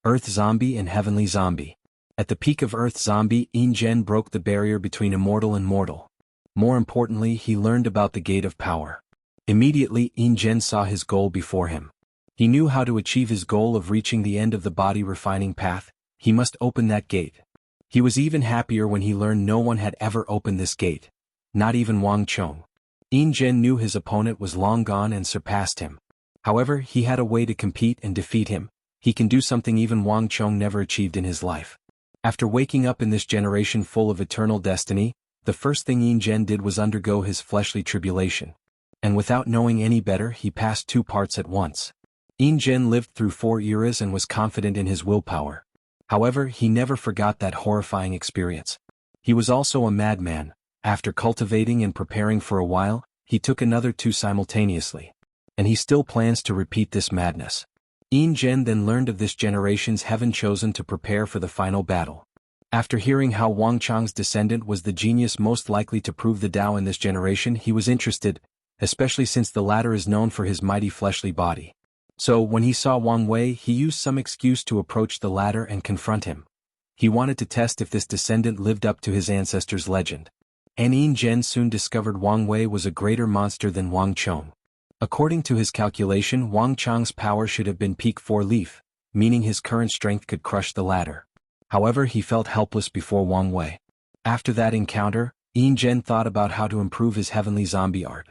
Earth Zombie and Heavenly Zombie. At the peak of Earth Zombie, Yin Zhen broke the barrier between immortal and mortal. More importantly, he learned about the Gate of Power. Immediately, Yin Zhen saw his goal before him. He knew how to achieve his goal of reaching the end of the body refining path. He must open that gate. He was even happier when he learned no one had ever opened this gate. Not even Wang Chong. Yin Zhen knew his opponent was long gone and surpassed him. However, he had a way to compete and defeat him. He can do something even Wang Chong never achieved in his life. After waking up in this generation full of eternal destiny, the first thing Yin Zhen did was undergo his fleshly tribulation. And without knowing any better, he passed 2 parts at once. Yin Zhen lived through 4 eras and was confident in his willpower. However, he never forgot that horrifying experience. He was also a madman. After cultivating and preparing for a while, he took another 2 simultaneously. And he still plans to repeat this madness. Yin Zhen then learned of this generation's heaven chosen to prepare for the final battle. After hearing how Wang Chang's descendant was the genius most likely to prove the Tao in this generation, he was interested, especially since the latter is known for his mighty fleshly body. So, when he saw Wang Wei, he used some excuse to approach the latter and confront him. He wanted to test if this descendant lived up to his ancestor's legend. And Yin Zhen soon discovered Wang Wei was a greater monster than Wang Chong. According to his calculation, Wang Chang's power should have been peak 4 leaf, meaning his current strength could crush the latter. However, he felt helpless before Wang Wei. After that encounter, Yin Zhen thought about how to improve his heavenly zombie art.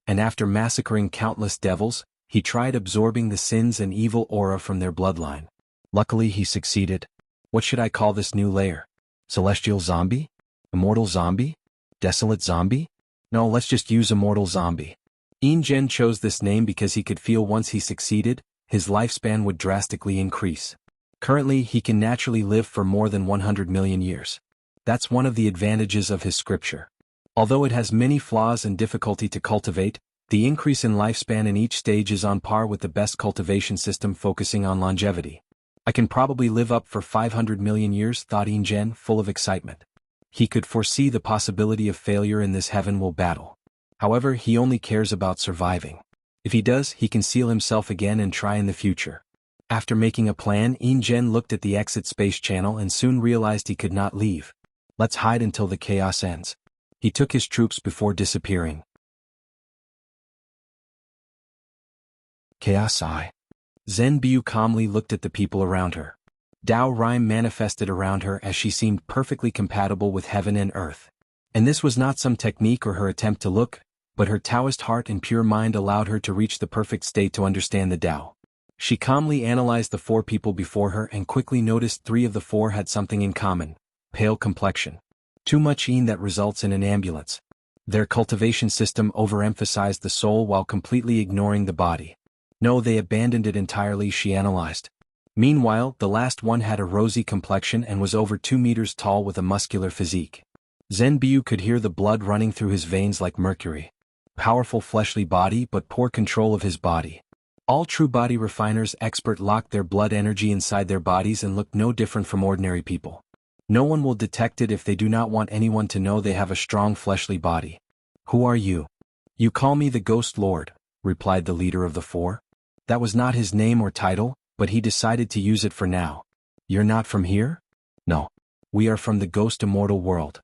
And after massacring countless devils, he tried absorbing the sins and evil aura from their bloodline. Luckily, he succeeded. What should I call this new layer? Celestial Zombie? Immortal Zombie? Desolate Zombie? No, let's just use Immortal Zombie. Yin Zhen chose this name because he could feel once he succeeded, his lifespan would drastically increase. Currently, he can naturally live for more than 100 million years. That's one of the advantages of his scripture. Although it has many flaws and difficulty to cultivate, the increase in lifespan in each stage is on par with the best cultivation system focusing on longevity. I can probably live up for 500 million years, thought Yin Zhen, full of excitement. He could foresee the possibility of failure in this heaven-will battle. However, he only cares about surviving. If he does, he can seal himself again and try in the future. After making a plan, Yin Zhen looked at the exit space channel and soon realized he could not leave. Let's hide until the chaos ends. He took his troops before disappearing. Chaos Eye. Zhen Biu calmly looked at the people around her. Dao Rime manifested around her as she seemed perfectly compatible with heaven and earth. And this was not some technique or her attempt to look, but her Taoist heart and pure mind allowed her to reach the perfect state to understand the Tao. She calmly analyzed the 4 people before her and quickly noticed 3 of the 4 had something in common: pale complexion. Too much yin that results in an ambulance. Their cultivation system overemphasized the soul while completely ignoring the body. No, they abandoned it entirely, she analyzed. Meanwhile, the last one had a rosy complexion and was over 2 meters tall with a muscular physique. Zhen Biu could hear the blood running through his veins like mercury. Powerful fleshly body but poor control of his body. All true body refiners expert lock their blood energy inside their bodies and look no different from ordinary people. No one will detect it if they do not want anyone to know they have a strong fleshly body. Who are you? You call me the Ghost Lord, replied the leader of the 4. That was not his name or title, but he decided to use it for now. You're not from here? No. We are from the Ghost Immortal world.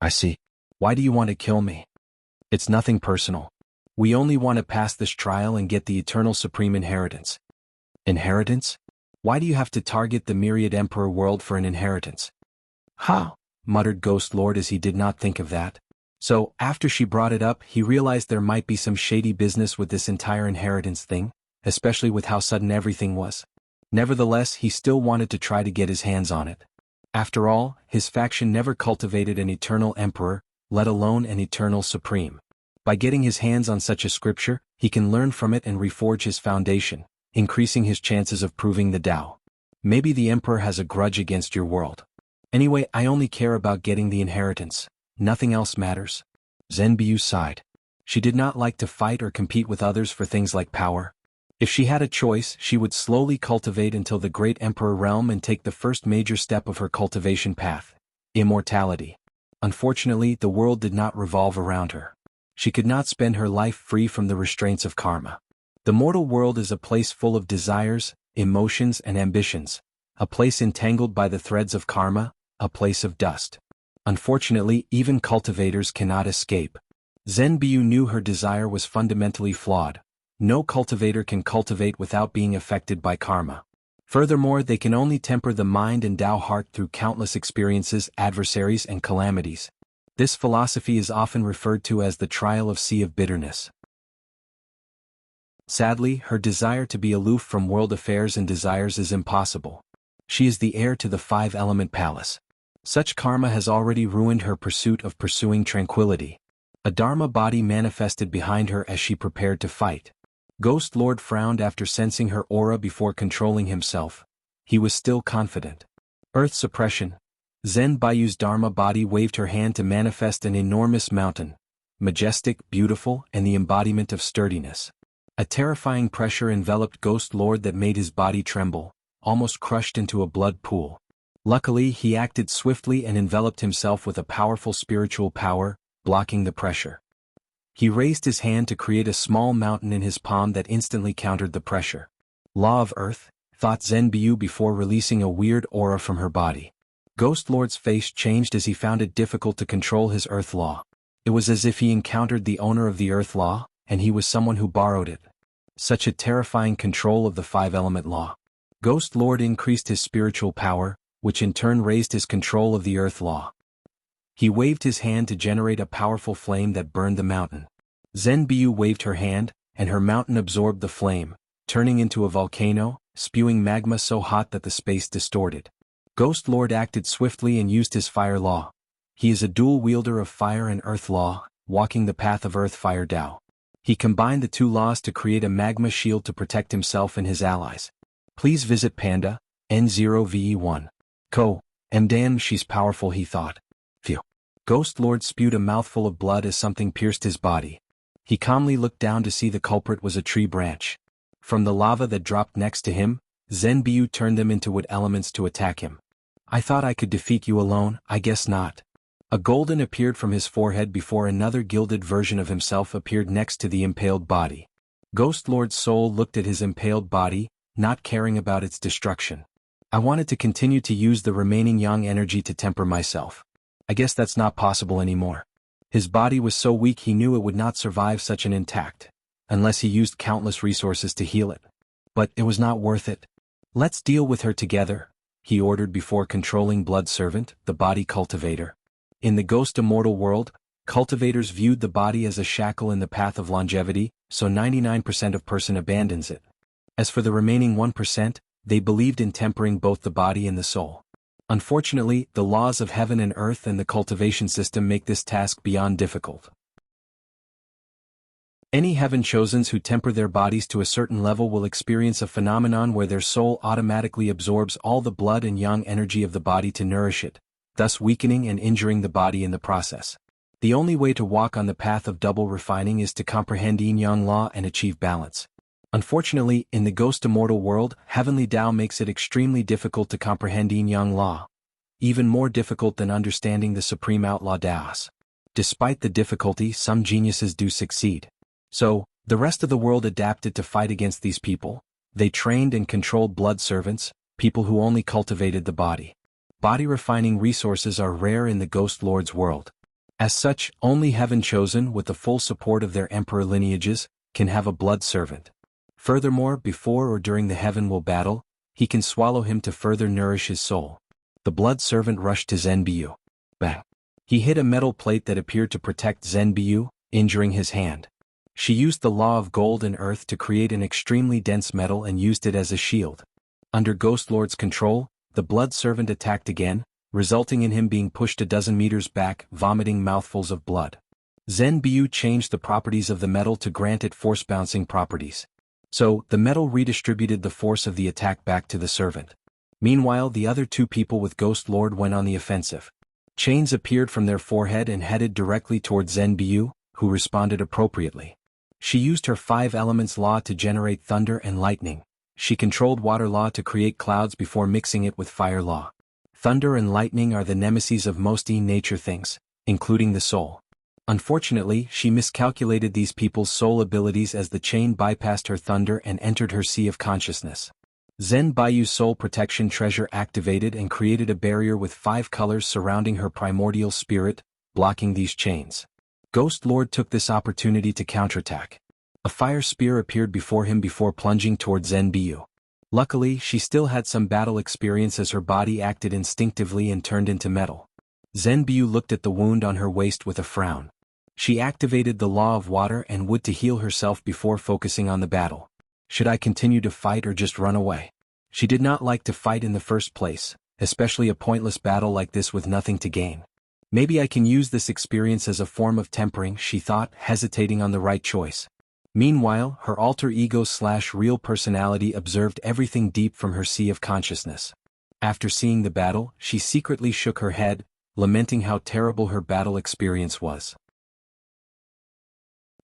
I see. Why do you want to kill me? It's nothing personal. We only want to pass this trial and get the eternal supreme inheritance. Inheritance? Why do you have to target the myriad emperor world for an inheritance? Ha! Muttered Ghost Lord as he did not think of that. So, after she brought it up, he realized there might be some shady business with this entire inheritance thing, especially with how sudden everything was. Nevertheless, he still wanted to try to get his hands on it. After all, his faction never cultivated an eternal emperor, let alone an eternal supreme. By getting his hands on such a scripture, he can learn from it and reforge his foundation, increasing his chances of proving the Tao. Maybe the emperor has a grudge against your world. Anyway, I only care about getting the inheritance. Nothing else matters. Zenbiu sighed. She did not like to fight or compete with others for things like power. If she had a choice, she would slowly cultivate until the great emperor realm and take the first major step of her cultivation path: immortality. Unfortunately, the world did not revolve around her. She could not spend her life free from the restraints of karma. The mortal world is a place full of desires, emotions and ambitions, a place entangled by the threads of karma, a place of dust. Unfortunately, even cultivators cannot escape. Zenbiu knew her desire was fundamentally flawed. No cultivator can cultivate without being affected by karma. Furthermore, they can only temper the mind and Tao heart through countless experiences, adversaries and calamities. This philosophy is often referred to as the trial of sea of bitterness. Sadly, her desire to be aloof from world affairs and desires is impossible. She is the heir to the five-element palace. Such karma has already ruined her pursuit of pursuing tranquility. A Dharma body manifested behind her as she prepared to fight. Ghost Lord frowned after sensing her aura before controlling himself. He was still confident. Earth suppression. Zen Bayu's Dharma body waved her hand to manifest an enormous mountain. Majestic, beautiful, and the embodiment of sturdiness. A terrifying pressure enveloped Ghost Lord that made his body tremble, almost crushed into a blood pool. Luckily, he acted swiftly and enveloped himself with a powerful spiritual power, blocking the pressure. He raised his hand to create a small mountain in his palm that instantly countered the pressure. Law of Earth, thought Zenbiu before releasing a weird aura from her body. Ghost Lord's face changed as he found it difficult to control his Earth Law. It was as if he encountered the owner of the Earth Law, and he was someone who borrowed it. Such a terrifying control of the five-element law. Ghost Lord increased his spiritual power, which in turn raised his control of the Earth Law. He waved his hand to generate a powerful flame that burned the mountain. Zenbiu waved her hand, and her mountain absorbed the flame, turning into a volcano, spewing magma so hot that the space distorted. Ghost Lord acted swiftly and used his fire law. He is a dual wielder of fire and earth law, walking the path of earth fire Tao. He combined the two laws to create a magma shield to protect himself and his allies. Please visit Panda, N0VE1. Damn, she's powerful, he thought. Phew. Ghost Lord spewed a mouthful of blood as something pierced his body. He calmly looked down to see the culprit was a tree branch. From the lava that dropped next to him, Zenbiu turned them into wood elements to attack him. I thought I could defeat you alone, I guess not. A golden appeared from his forehead before another gilded version of himself appeared next to the impaled body. Ghost Lord's soul looked at his impaled body, not caring about its destruction. I wanted to continue to use the remaining yang energy to temper myself. I guess that's not possible anymore. His body was so weak he knew it would not survive such an intact, unless he used countless resources to heal it. But it was not worth it. Let's deal with her together, he ordered before controlling Blood Servant, the body cultivator. In the Ghost Immortal world, cultivators viewed the body as a shackle in the path of longevity, so 99% of person abandons it. As for the remaining 1%, they believed in tempering both the body and the soul. Unfortunately, the laws of heaven and earth and the cultivation system make this task beyond difficult. Any heaven chosens who temper their bodies to a certain level will experience a phenomenon where their soul automatically absorbs all the blood and yang energy of the body to nourish it, thus weakening and injuring the body in the process. The only way to walk on the path of double refining is to comprehend yin-yang law and achieve balance. Unfortunately, in the Ghost Immortal world, Heavenly Tao makes it extremely difficult to comprehend yin-yang law. Even more difficult than understanding the Supreme Outlaw Taos. Despite the difficulty, some geniuses do succeed. So, the rest of the world adapted to fight against these people. They trained and controlled blood servants, people who only cultivated the body. Body refining resources are rare in the Ghost Lord's world. As such, only Heaven Chosen, with the full support of their emperor lineages, can have a blood servant. Furthermore, before or during the Heaven will battle, he can swallow him to further nourish his soul. The blood servant rushed to Zenbiu. Bang! He hit a metal plate that appeared to protect Zenbiu, injuring his hand. She used the law of gold and earth to create an extremely dense metal and used it as a shield. Under Ghost Lord's control, the blood servant attacked again, resulting in him being pushed a dozen meters back, vomiting mouthfuls of blood. Zenbiu changed the properties of the metal to grant it force-bouncing properties. So, the metal redistributed the force of the attack back to the servant. Meanwhile, the other two people with Ghost Lord went on the offensive. Chains appeared from their forehead and headed directly towards Zenbiu, who responded appropriately. She used her 5 elements law to generate thunder and lightning. She controlled water law to create clouds before mixing it with fire law. Thunder and lightning are the nemesis of most nature things, including the soul. Unfortunately, she miscalculated these people's soul abilities as the chain bypassed her thunder and entered her sea of consciousness. Zen Bayu's soul protection treasure activated and created a barrier with 5 colors surrounding her primordial spirit, blocking these chains. Ghost Lord took this opportunity to counterattack. A fire spear appeared before him before plunging toward Zenbiu. Luckily, she still had some battle experience as her body acted instinctively and turned into metal. Zenbiu looked at the wound on her waist with a frown. She activated the law of water and wood to heal herself before focusing on the battle. Should I continue to fight or just run away? She did not like to fight in the first place, especially a pointless battle like this with nothing to gain. Maybe I can use this experience as a form of tempering, she thought, hesitating on the right choice. Meanwhile, her alter ego/real personality observed everything deep from her sea of consciousness. After seeing the battle, she secretly shook her head, lamenting how terrible her battle experience was.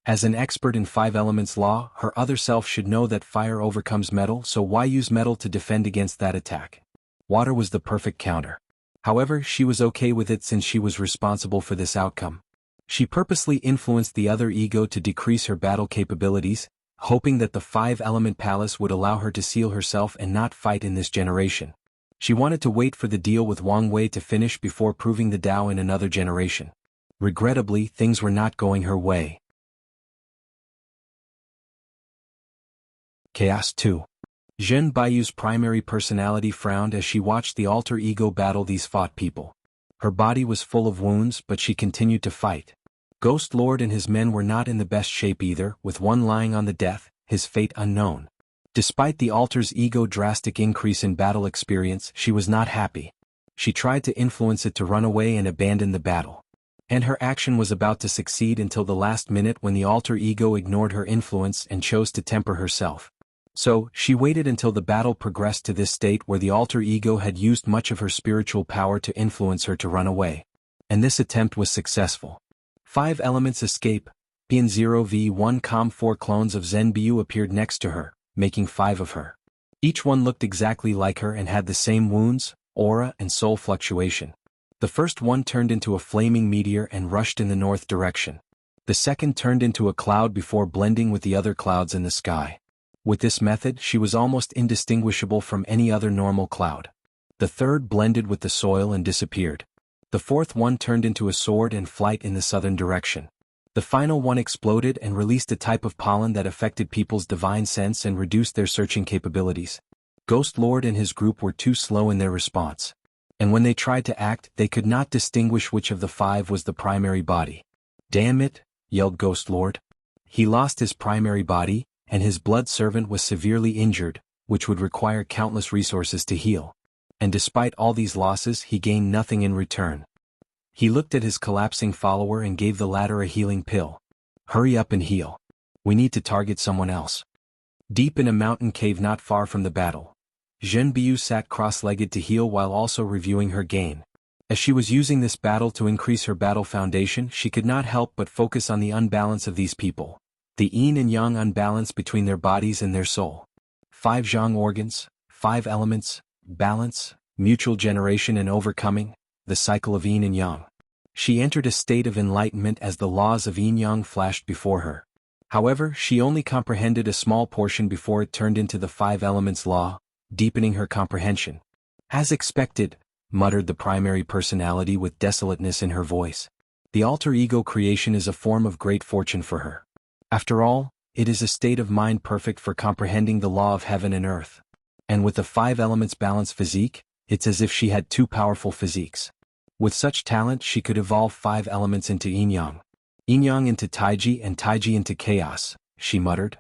As an expert in 5 elements law, her other self should know that fire overcomes metal, so why use metal to defend against that attack? Water was the perfect counter. However, she was okay with it since she was responsible for this outcome. She purposely influenced the other ego to decrease her battle capabilities, hoping that the 5-element palace would allow her to seal herself and not fight in this generation. She wanted to wait for the deal with Wang Wei to finish before proving the Tao in another generation. Regrettably, things were not going her way. Chaos 2. Zhen Baiyu's primary personality frowned as she watched the alter ego battle these fought people. Her body was full of wounds, but she continued to fight. Ghost Lord and his men were not in the best shape either, with one lying on the death, his fate unknown. Despite the alter's ego's drastic increase in battle experience, she was not happy. She tried to influence it to run away and abandon the battle. And her action was about to succeed until the last minute when the alter ego ignored her influence and chose to temper herself. So, she waited until the battle progressed to this state where the alter ego had used much of her spiritual power to influence her to run away. And this attempt was successful. 5 elements escape, PN0V1 4 clones of Zenbiu appeared next to her, making 5 of her. Each one looked exactly like her and had the same wounds, aura and soul fluctuation. The first one turned into a flaming meteor and rushed in the north direction. The second turned into a cloud before blending with the other clouds in the sky. With this method, she was almost indistinguishable from any other normal cloud. The third blended with the soil and disappeared. The fourth one turned into a sword and flight in the southern direction. The final one exploded and released a type of pollen that affected people's divine sense and reduced their searching capabilities. Ghost Lord and his group were too slow in their response. And when they tried to act, they could not distinguish which of the 5 was the primary body. "Damn it," yelled Ghost Lord. He lost his primary body, and his blood servant was severely injured, which would require countless resources to heal. And despite all these losses, he gained nothing in return. He looked at his collapsing follower and gave the latter a healing pill. "Hurry up and heal. We need to target someone else." Deep in a mountain cave not far from the battle, Zhenbiu sat cross-legged to heal while also reviewing her gain. As she was using this battle to increase her battle foundation, she could not help but focus on the unbalance of these people. The yin and yang unbalance between their bodies and their soul. 5 Zhang organs, 5 elements, balance, mutual generation and overcoming, the cycle of yin and yang. She entered a state of enlightenment as the laws of yin-yang flashed before her. However, she only comprehended a small portion before it turned into the 5 elements law, deepening her comprehension. "As expected," muttered the primary personality with desolateness in her voice. The alter ego creation is a form of great fortune for her. After all, it is a state of mind perfect for comprehending the law of heaven and earth. And with the 5 elements balanced physique, it's as if she had 2 powerful physiques. With such talent she could evolve 5 elements into yin-yang. Yin-yang into taiji and taiji into chaos, she muttered.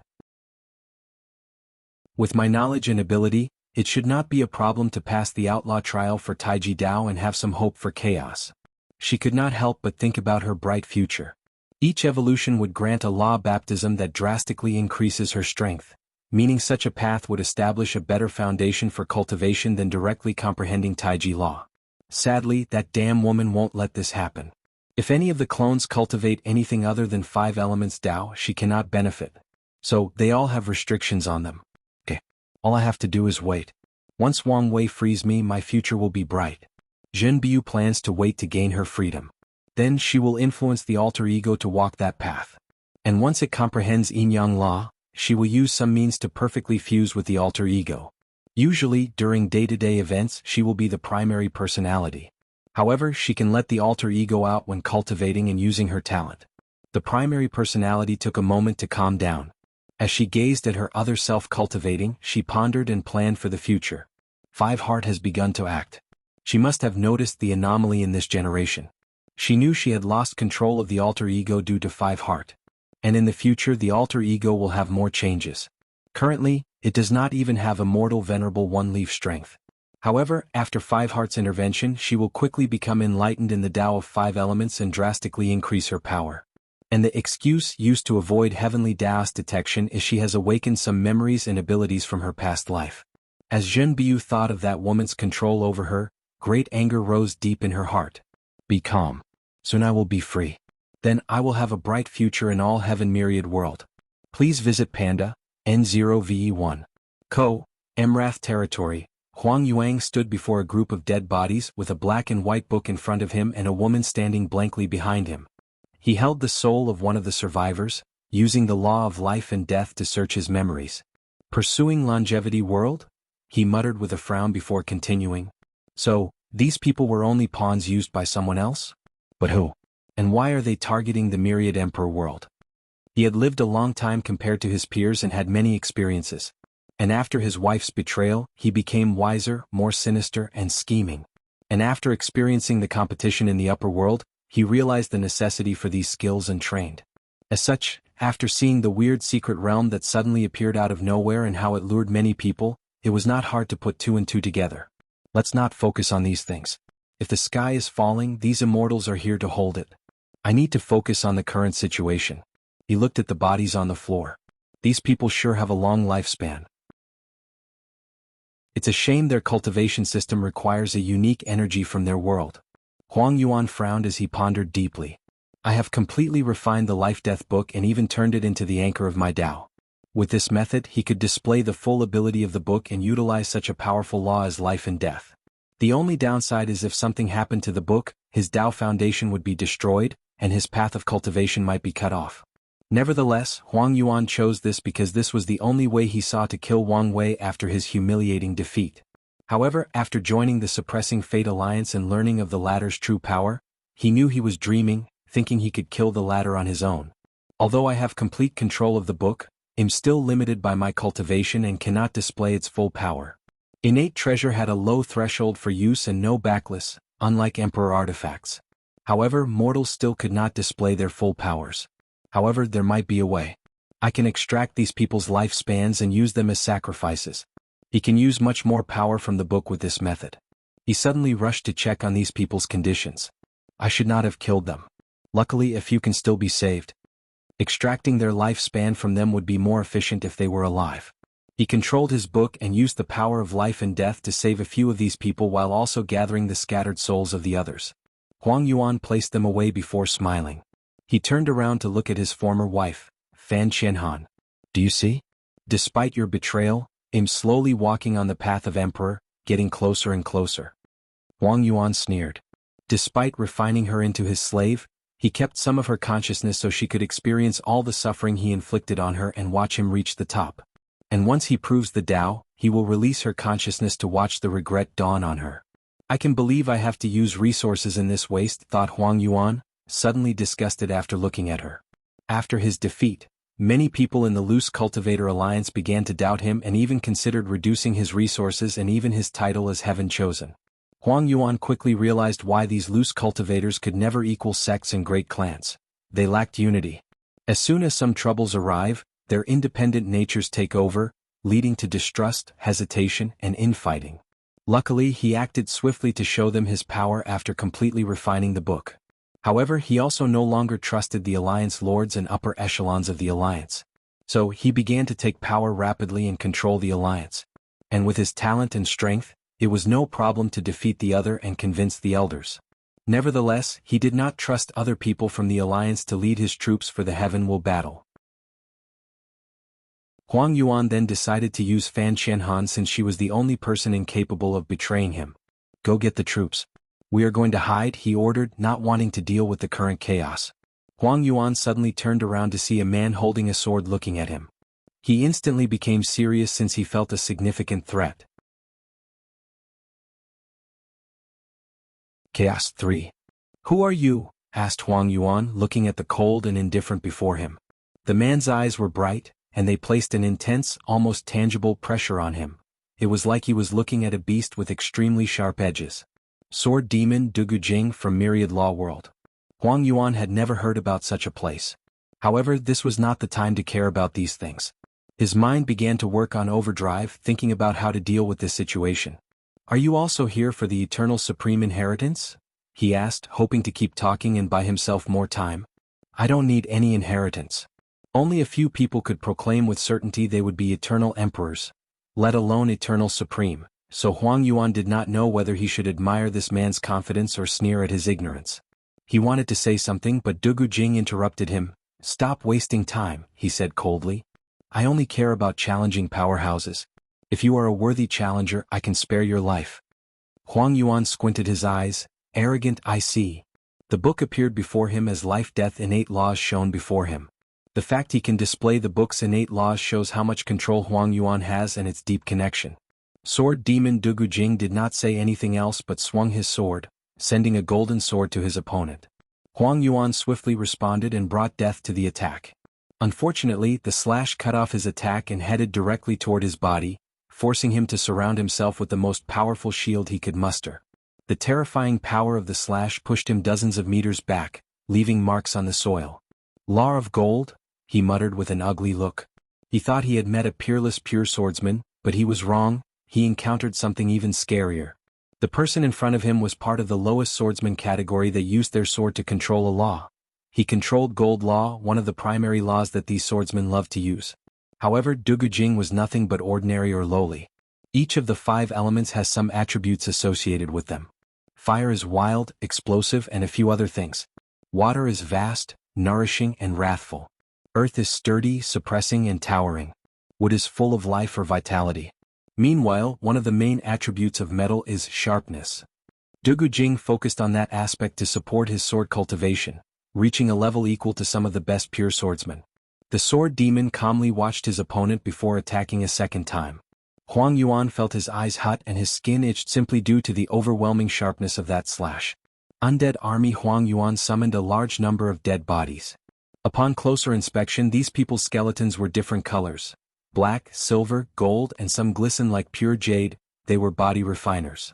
"With my knowledge and ability, it should not be a problem to pass the outlaw trial for taiji Dao and have some hope for chaos." She could not help but think about her bright future. Each evolution would grant a law baptism that drastically increases her strength. meaning such a path would establish a better foundation for cultivation than directly comprehending Taiji law. Sadly, that damn woman won't let this happen. If any of the clones cultivate anything other than 5 elements Dao, she cannot benefit. So, they all have restrictions on them. Okay. All I have to do is wait. Once Wang Wei frees me, my future will be bright. Zhen Biu plans to wait to gain her freedom. Then she will influence the alter ego to walk that path. And once it comprehends Yin Yang law, she will use some means to perfectly fuse with the alter ego. Usually, during day-to-day events, she will be the primary personality. However, she can let the alter ego out when cultivating and using her talent. The primary personality took a moment to calm down. As she gazed at her other self cultivating, she pondered and planned for the future. 5 Heart has begun to act. She must have noticed the anomaly in this generation. She knew she had lost control of the alter ego due to 5 Heart. And in the future the alter ego will have more changes. Currently, it does not even have Immortal Venerable One-Leaf strength. However, after 5 Heart's intervention she will quickly become enlightened in the Tao of 5 elements and drastically increase her power. And the excuse used to avoid heavenly Taoist detection is she has awakened some memories and abilities from her past life. As Zhen Biu thought of that woman's control over her, great anger rose deep in her heart. Be calm. Soon I will be free. Then I will have a bright future in all heaven myriad world. Please visit Panda, N0VE1. Ko, Emrath territory. Huang Yuang stood before a group of dead bodies with a black and white book in front of him and a woman standing blankly behind him. He held the soul of one of the survivors, using the law of life and death to search his memories. Pursuing longevity world? He muttered with a frown before continuing. So, these people were only pawns used by someone else? But who? And why are they targeting the myriad emperor world? He had lived a long time compared to his peers and had many experiences. And after his wife's betrayal, he became wiser, more sinister, and scheming. And after experiencing the competition in the upper world, he realized the necessity for these skills and trained. As such, after seeing the weird secret realm that suddenly appeared out of nowhere and how it lured many people, it was not hard to put 2 and 2 together. Let's not focus on these things. If the sky is falling, these immortals are here to hold it. I need to focus on the current situation. He looked at the bodies on the floor. These people sure have a long lifespan. It's a shame their cultivation system requires a unique energy from their world. Huang Yuan frowned as he pondered deeply. I have completely refined the life-death book and even turned it into the anchor of my Tao. With this method he could display the full ability of the book and utilize such a powerful law as life and death. The only downside is if something happened to the book, his Tao foundation would be destroyed, and his path of cultivation might be cut off. Nevertheless, Huang Yuan chose this because this was the only way he saw to kill Wang Wei after his humiliating defeat. However, after joining the Suppressing Fate Alliance and learning of the latter's true power, he knew he was dreaming, thinking he could kill the latter on his own. Although I have complete control of the book, I'm still limited by my cultivation and cannot display its full power. Innate treasure had a low threshold for use and no backless, unlike Emperor artifacts. However, mortals still could not display their full powers. However, there might be a way. I can extract these people's lifespans and use them as sacrifices. He can use much more power from the book with this method. He suddenly rushed to check on these people's conditions. I should not have killed them. Luckily, a few can still be saved. Extracting their lifespan from them would be more efficient if they were alive. He controlled his book and used the power of life and death to save a few of these people while also gathering the scattered souls of the others. Huang Yuan placed them away before smiling. He turned around to look at his former wife, Fan Qianhan. Do you see? Despite your betrayal, I'm slowly walking on the path of Emperor, getting closer and closer. Huang Yuan sneered. Despite refining her into his slave, he kept some of her consciousness so she could experience all the suffering he inflicted on her and watch him reach the top. And once he proves the Tao, he will release her consciousness to watch the regret dawn on her. I can believe I have to use resources in this waste, thought Huang Yuan, suddenly disgusted after looking at her. After his defeat, many people in the Loose Cultivator Alliance began to doubt him and even considered reducing his resources and even his title as Heaven Chosen. Huang Yuan quickly realized why these loose cultivators could never equal sects and great clans. They lacked unity. As soon as some troubles arrive, their independent natures take over, leading to distrust, hesitation, and infighting. Luckily, he acted swiftly to show them his power after completely refining the book. However, he also no longer trusted the Alliance lords and upper echelons of the Alliance. So he began to take power rapidly and control the alliance. And with his talent and strength, it was no problem to defeat the other and convince the elders. Nevertheless, he did not trust other people from the alliance to lead his troops for the Heavenwell battle. Huang Yuan then decided to use Fan Qianhan since she was the only person incapable of betraying him. Go get the troops. We are going to hide, he ordered, not wanting to deal with the current chaos. Huang Yuan suddenly turned around to see a man holding a sword looking at him. He instantly became serious since he felt a significant threat. Chaos 3. Who are you? Asked Huang Yuan, looking at the cold and indifferent before him. The man's eyes were bright, and they placed an intense, almost tangible pressure on him. It was like he was looking at a beast with extremely sharp edges. Sword Demon Dugu Jing from Myriad Law World. Huang Yuan had never heard about such a place. However, this was not the time to care about these things. His mind began to work on overdrive, thinking about how to deal with this situation. Are you also here for the eternal supreme inheritance? He asked, hoping to keep talking and buy himself more time. I don't need any inheritance. Only a few people could proclaim with certainty they would be eternal emperors, let alone eternal supreme, so Huang Yuan did not know whether he should admire this man's confidence or sneer at his ignorance. He wanted to say something but Dugu Jing interrupted him. Stop wasting time, he said coldly. I only care about challenging powerhouses. If you are a worthy challenger, I can spare your life. Huang Yuan squinted his eyes. Arrogant, I see. The book appeared before him as life-death innate laws shown before him. The fact he can display the book's innate laws shows how much control Huang Yuan has and its deep connection. Sword Demon Dugu Jing did not say anything else but swung his sword, sending a golden sword to his opponent. Huang Yuan swiftly responded and brought death to the attack. Unfortunately, the slash cut off his attack and headed directly toward his body, forcing him to surround himself with the most powerful shield he could muster. The terrifying power of the slash pushed him dozens of meters back, leaving marks on the soil. Law of Gold? He muttered with an ugly look. He thought he had met a peerless pure swordsman, but he was wrong. He encountered something even scarier. The person in front of him was part of the lowest swordsman category that used their sword to control a law. He controlled Gold Law, one of the primary laws that these swordsmen love to use. However, Dugu Jing was nothing but ordinary or lowly. Each of the 5 elements has some attributes associated with them. Fire is wild, explosive, and a few other things. Water is vast, nourishing, and wrathful. Earth is sturdy, suppressing, and towering. Wood is full of life or vitality. Meanwhile, one of the main attributes of metal is sharpness. Dugu Jing focused on that aspect to support his sword cultivation, reaching a level equal to some of the best pure swordsmen. The sword demon calmly watched his opponent before attacking a second time. Huang Yuan felt his eyes hot and his skin itched simply due to the overwhelming sharpness of that slash. Undead army. Huang Yuan summoned a large number of dead bodies. Upon closer inspection, these people's skeletons were different colors. Black, silver, gold, and some glisten like pure jade. They were body refiners.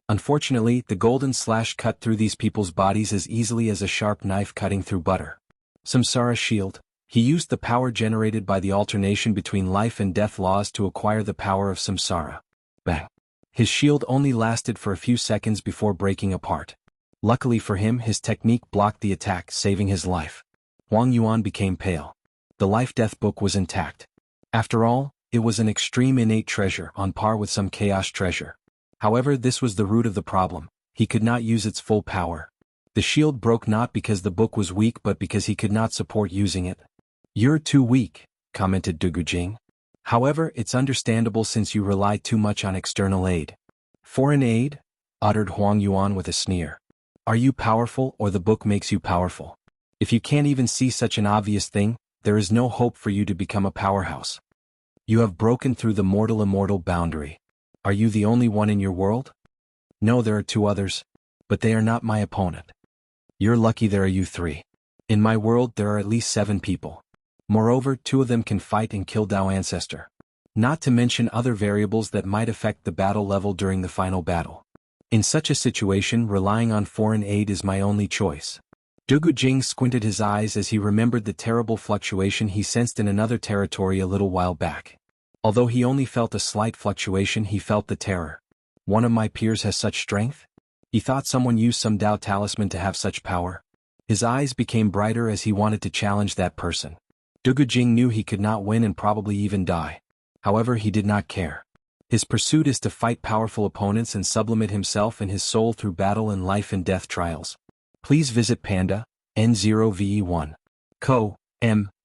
Unfortunately, the golden slash cut through these people's bodies as easily as a sharp knife cutting through butter. Samsara Shield. He used the power generated by the alternation between life and death laws to acquire the power of samsara. Bang! His shield only lasted for a few seconds before breaking apart. Luckily for him, his technique blocked the attack, saving his life. Huang Yuan became pale. The life-death book was intact. After all, it was an extreme innate treasure on par with some chaos treasure. However, this was the root of the problem. He could not use its full power. The shield broke not because the book was weak but because he could not support using it. You're too weak, commented Dugu Jing. However, it's understandable since you rely too much on external aid. Foreign aid? Uttered Huang Yuan with a sneer. Are you powerful or the book makes you powerful? If you can't even see such an obvious thing, there is no hope for you to become a powerhouse. You have broken through the mortal-immortal boundary. Are you the only one in your world? No, there are 2 others, but they are not my opponent. You're lucky there are you 3. In my world there are at least 7 people. Moreover, 2 of them can fight and kill Dao Ancestor. Not to mention other variables that might affect the battle level during the final battle. In such a situation, relying on foreign aid is my only choice. Dugu Jing squinted his eyes as he remembered the terrible fluctuation he sensed in another territory a little while back. Although he only felt a slight fluctuation, he felt the terror. One of my peers has such strength? He thought someone used some Dao talisman to have such power. His eyes became brighter as he wanted to challenge that person. Dugu Jing knew he could not win and probably even die. However, he did not care. His pursuit is to fight powerful opponents and sublimate himself and his soul through battle and life and death trials. Please visit Panda, N0VE1.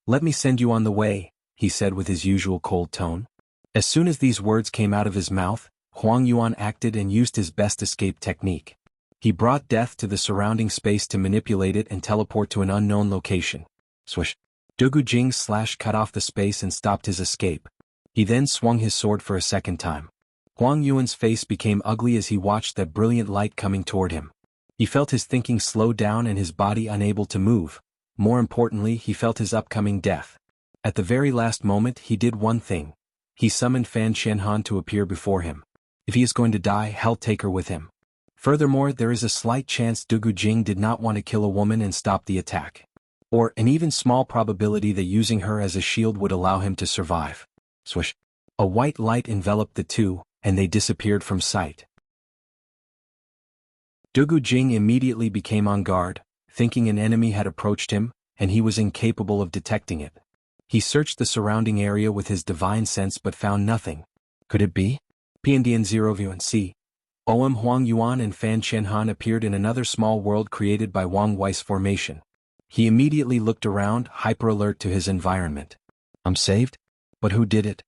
Let me send you on the way, he said with his usual cold tone. As soon as these words came out of his mouth, Huang Yuan acted and used his best escape technique. He brought death to the surrounding space to manipulate it and teleport to an unknown location. Swish. Dugu Jing cut off the space and stopped his escape. He then swung his sword for a second time. Huang Yuan's face became ugly as he watched that brilliant light coming toward him. He felt his thinking slow down and his body unable to move. More importantly, he felt his upcoming death. At the very last moment, he did one thing. He summoned Fan Qianhan to appear before him. If he is going to die, hell take her with him. Furthermore, there is a slight chance Dugu Jing did not want to kill a woman and stop the attack. Or an even small probability that using her as a shield would allow him to survive. Swish. A white light enveloped the two, and they disappeared from sight. Dugu Jing immediately became on guard, thinking an enemy had approached him, and he was incapable of detecting it. He searched the surrounding area with his divine sense but found nothing. Could it be? Piandian 0VNC. Huang Yuan and Fan Qianhan appeared in another small world created by Wang Wei's formation. He immediately looked around, hyper-alert to his environment. I'm saved? But who did it?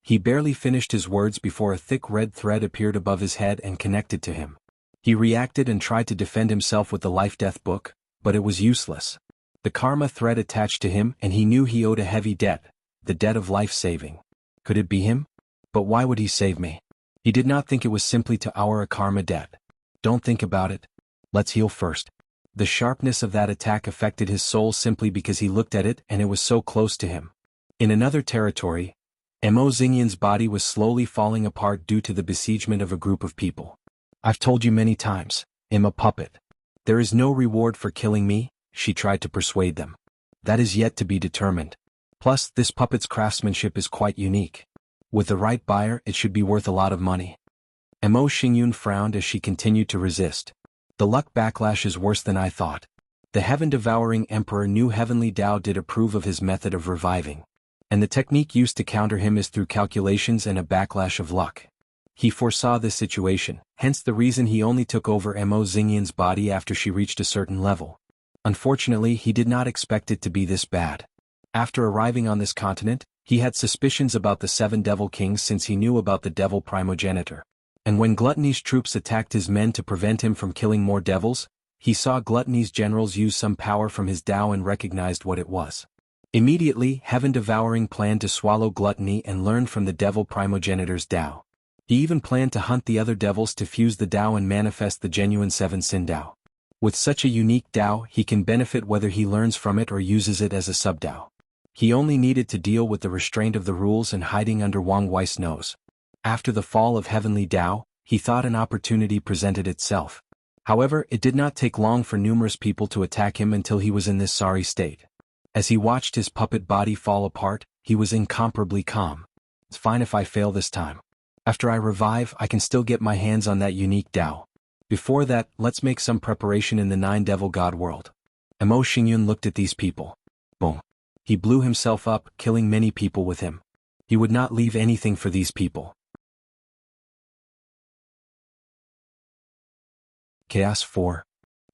He barely finished his words before a thick red thread appeared above his head and connected to him. He reacted and tried to defend himself with the life-death book, but it was useless. The karma thread attached to him and he knew he owed a heavy debt, the debt of life-saving. Could it be him? But why would he save me? He did not think it was simply to our a karma debt. Don't think about it. Let's heal first. The sharpness of that attack affected his soul simply because he looked at it and it was so close to him. In another territory, Mo Xingyan's body was slowly falling apart due to the besiegement of a group of people. I've told you many times, I'm a puppet. There is no reward for killing me, she tried to persuade them. That is yet to be determined. Plus, this puppet's craftsmanship is quite unique. With the right buyer, it should be worth a lot of money. Mo Xingyun frowned as she continued to resist. The luck backlash is worse than I thought. The heaven-devouring emperor knew Heavenly Tao did approve of his method of reviving. And the technique used to counter him is through calculations and a backlash of luck. He foresaw this situation, hence the reason he only took over Mo Xingyan's body after she reached a certain level. Unfortunately, he did not expect it to be this bad. After arriving on this continent, he had suspicions about the 7 devil kings since he knew about the devil primogenitor. And when Gluttony's troops attacked his men to prevent him from killing more devils, he saw Gluttony's generals use some power from his Tao and recognized what it was. Immediately, Heaven-Devouring planned to swallow Gluttony and learn from the devil primogenitor's Tao. He even planned to hunt the other devils to fuse the Tao and manifest the genuine 7 Sin Tao. With such a unique Tao, he can benefit whether he learns from it or uses it as a sub-Tao. He only needed to deal with the restraint of the rules and hiding under Wang Wei's nose. After the fall of Heavenly Tao, he thought an opportunity presented itself. However, it did not take long for numerous people to attack him until he was in this sorry state. As he watched his puppet body fall apart, he was incomparably calm. It's fine if I fail this time. After I revive, I can still get my hands on that unique Tao. Before that, let's make some preparation in the 9 devil god world. Mo Xingyun looked at these people. Boom. He blew himself up, killing many people with him. He would not leave anything for these people. Chaos 4.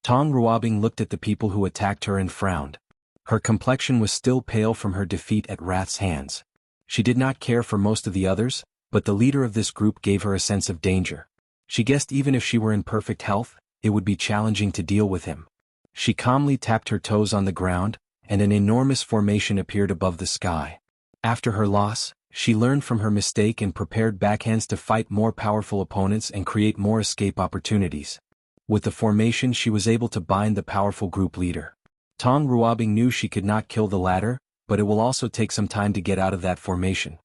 Tong Ruobing looked at the people who attacked her and frowned. Her complexion was still pale from her defeat at Rat's hands. She did not care for most of the others, but the leader of this group gave her a sense of danger. She guessed even if she were in perfect health, it would be challenging to deal with him. She calmly tapped her toes on the ground, and an enormous formation appeared above the sky. After her loss, she learned from her mistake and prepared backhands to fight more powerful opponents and create more escape opportunities. With the formation, she was able to bind the powerful group leader. Tong Ruobing knew she could not kill the latter, but it will also take some time to get out of that formation.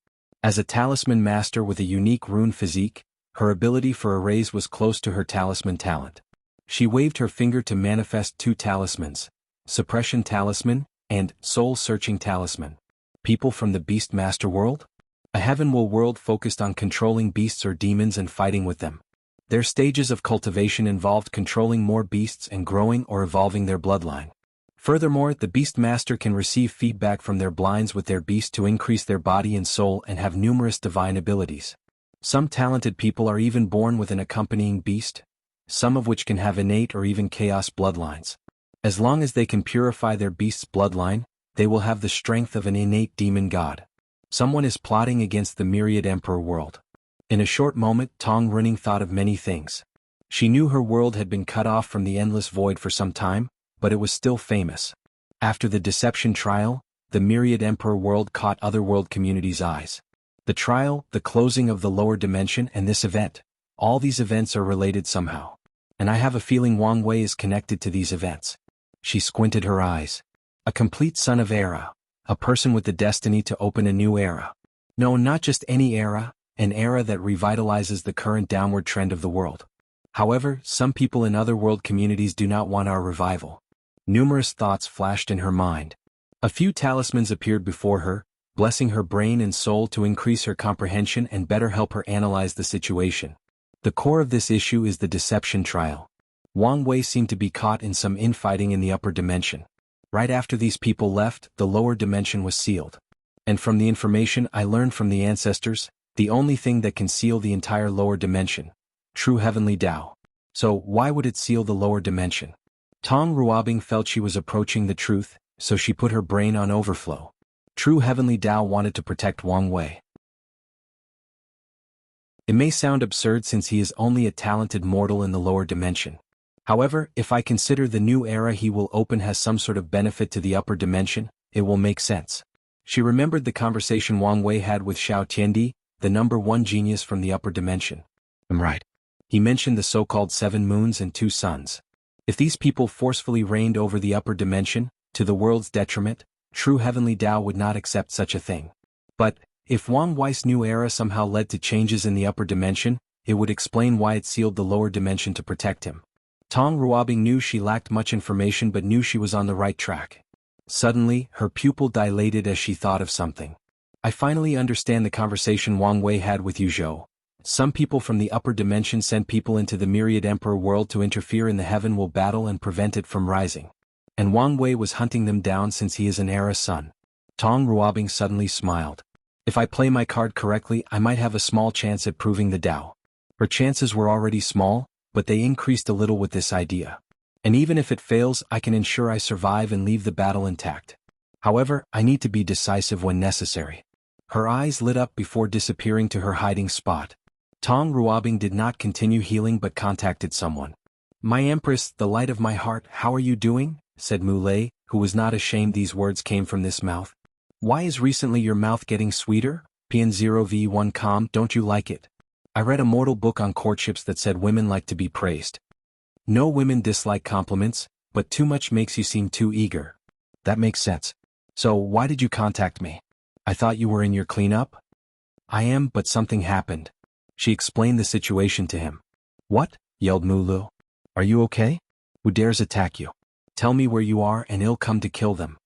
As a talisman master with a unique rune physique, her ability for a raise was close to her talisman talent. She waved her finger to manifest 2 talismans, Suppression Talisman, and Soul-Searching Talisman. People from the Beast Master world? A heavenward world focused on controlling beasts or demons and fighting with them. Their stages of cultivation involved controlling more beasts and growing or evolving their bloodline. Furthermore, the beast master can receive feedback from their blinds with their beast to increase their body and soul and have numerous divine abilities. Some talented people are even born with an accompanying beast, some of which can have innate or even chaos bloodlines. As long as they can purify their beast's bloodline, they will have the strength of an innate demon god. Someone is plotting against the myriad emperor world. In a short moment, Tong Running thought of many things. She knew her world had been cut off from the endless void for some time, but it was still famous. After the deception trial, the myriad emperor world caught other world communities' eyes. The trial, the closing of the lower dimension, and this event. All these events are related somehow. And I have a feeling Wang Wei is connected to these events. She squinted her eyes. A complete son of era. A person with the destiny to open a new era. No, not just any era, an era that revitalizes the current downward trend of the world. However, some people in other world communities do not want our revival. Numerous thoughts flashed in her mind. A few talismans appeared before her, blessing her brain and soul to increase her comprehension and better help her analyze the situation. The core of this issue is the deception trial. Wang Wei seemed to be caught in some infighting in the upper dimension. Right after these people left, the lower dimension was sealed. And from the information I learned from the ancestors, the only thing that can seal the entire lower dimension, true heavenly Tao. So why would it seal the lower dimension? Tong Ruobing felt she was approaching the truth, so she put her brain on overflow. True heavenly Tao wanted to protect Wang Wei. It may sound absurd since he is only a talented mortal in the lower dimension. However, if I consider the new era he will open has some sort of benefit to the upper dimension, it will make sense. She remembered the conversation Wang Wei had with Xiao Tiandi, the number 1 genius from the upper dimension. I'm right. He mentioned the so-called 7 moons and 2 suns. If these people forcefully reigned over the upper dimension, to the world's detriment, true heavenly Tao would not accept such a thing. But, if Wang Wei's new era somehow led to changes in the upper dimension, it would explain why it sealed the lower dimension to protect him. Tong Ruobing knew she lacked much information but knew she was on the right track. Suddenly, her pupil dilated as she thought of something. I finally understand the conversation Wang Wei had with Yu Zhou. Some people from the upper dimension send people into the myriad emperor world to interfere in the heaven will battle and prevent it from rising. And Wang Wei was hunting them down since he is an era son. Tong Ruobing suddenly smiled. If I play my card correctly, I might have a small chance at proving the Tao. Her chances were already small, but they increased a little with this idea. And even if it fails, I can ensure I survive and leave the battle intact. However, I need to be decisive when necessary. Her eyes lit up before disappearing to her hiding spot. Tong Ruobing did not continue healing but contacted someone. My Empress, the light of my heart, how are you doing? Said Mu Lei, who was not ashamed these words came from this mouth. Why is recently your mouth getting sweeter? PN0V1 calm, don't you like it? I read a mortal book on courtships that said women like to be praised. No women dislike compliments, but too much makes you seem too eager. That makes sense. So why did you contact me? I thought you were in your cleanup? I am, but something happened. She explained the situation to him. What? Yelled Mu Lu. Are you okay? Who dares attack you? Tell me where you are and I'll come to kill them.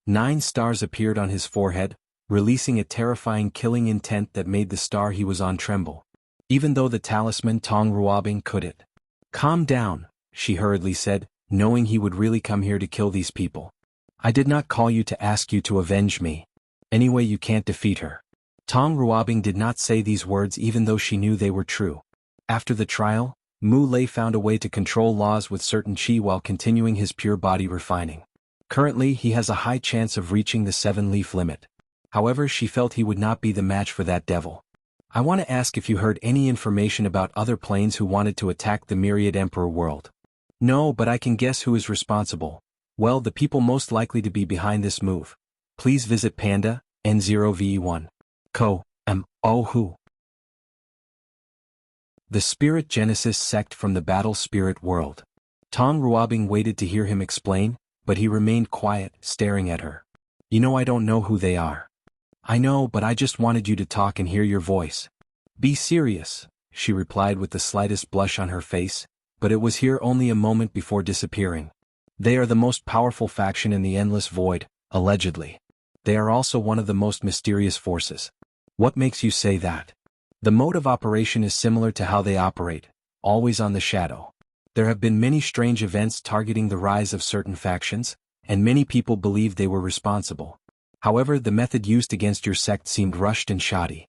9 stars appeared on his forehead, releasing a terrifying killing intent that made the star he was on tremble. Even though the talisman Tong Ruobing couldn't. Calm down, she hurriedly said, knowing he would really come here to kill these people. I did not call you to ask you to avenge me. Anyway, you can't defeat her. Tong Ruobing did not say these words even though she knew they were true. After the trial, Mu Lei found a way to control laws with certain qi while continuing his pure body refining. Currently, he has a high chance of reaching the 7-leaf limit. However, she felt he would not be the match for that devil. I want to ask if you heard any information about other planes who wanted to attack the Myriad Emperor world. No, but I can guess who is responsible. Well, the people most likely to be behind this move. Please visit Panda, N0V1. Who? The Spirit Genesis sect from the Battle Spirit world. Tong Ruobing waited to hear him explain, but he remained quiet, staring at her. You know I don't know who they are. I know, but I just wanted you to talk and hear your voice. Be serious, she replied with the slightest blush on her face, but it was here only a moment before disappearing. They are the most powerful faction in the Endless Void, allegedly. They are also one of the most mysterious forces. What makes you say that? The mode of operation is similar to how they operate, always on the shadow. There have been many strange events targeting the rise of certain factions, and many people believe they were responsible. However, the method used against your sect seemed rushed and shoddy.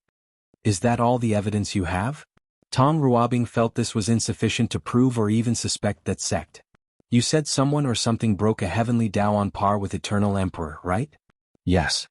Is that all the evidence you have? Tong Ruobing felt this was insufficient to prove or even suspect that sect. You said someone or something broke a heavenly Tao on par with Eternal Emperor, right? Yes.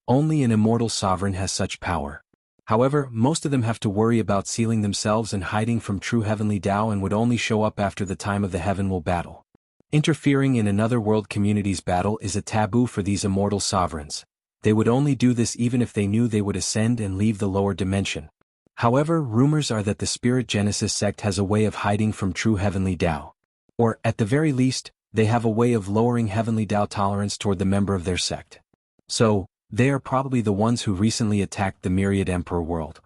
Only an immortal sovereign has such power. However, most of them have to worry about sealing themselves and hiding from true heavenly Tao and would only show up after the time of the heavenly battle. Interfering in another world community's battle is a taboo for these immortal sovereigns. They would only do this even if they knew they would ascend and leave the lower dimension. However, rumors are that the Spirit Genesis sect has a way of hiding from true heavenly Tao. Or, at the very least, they have a way of lowering heavenly Tao tolerance toward the member of their sect. So, they are probably the ones who recently attacked the Myriad Emperor world.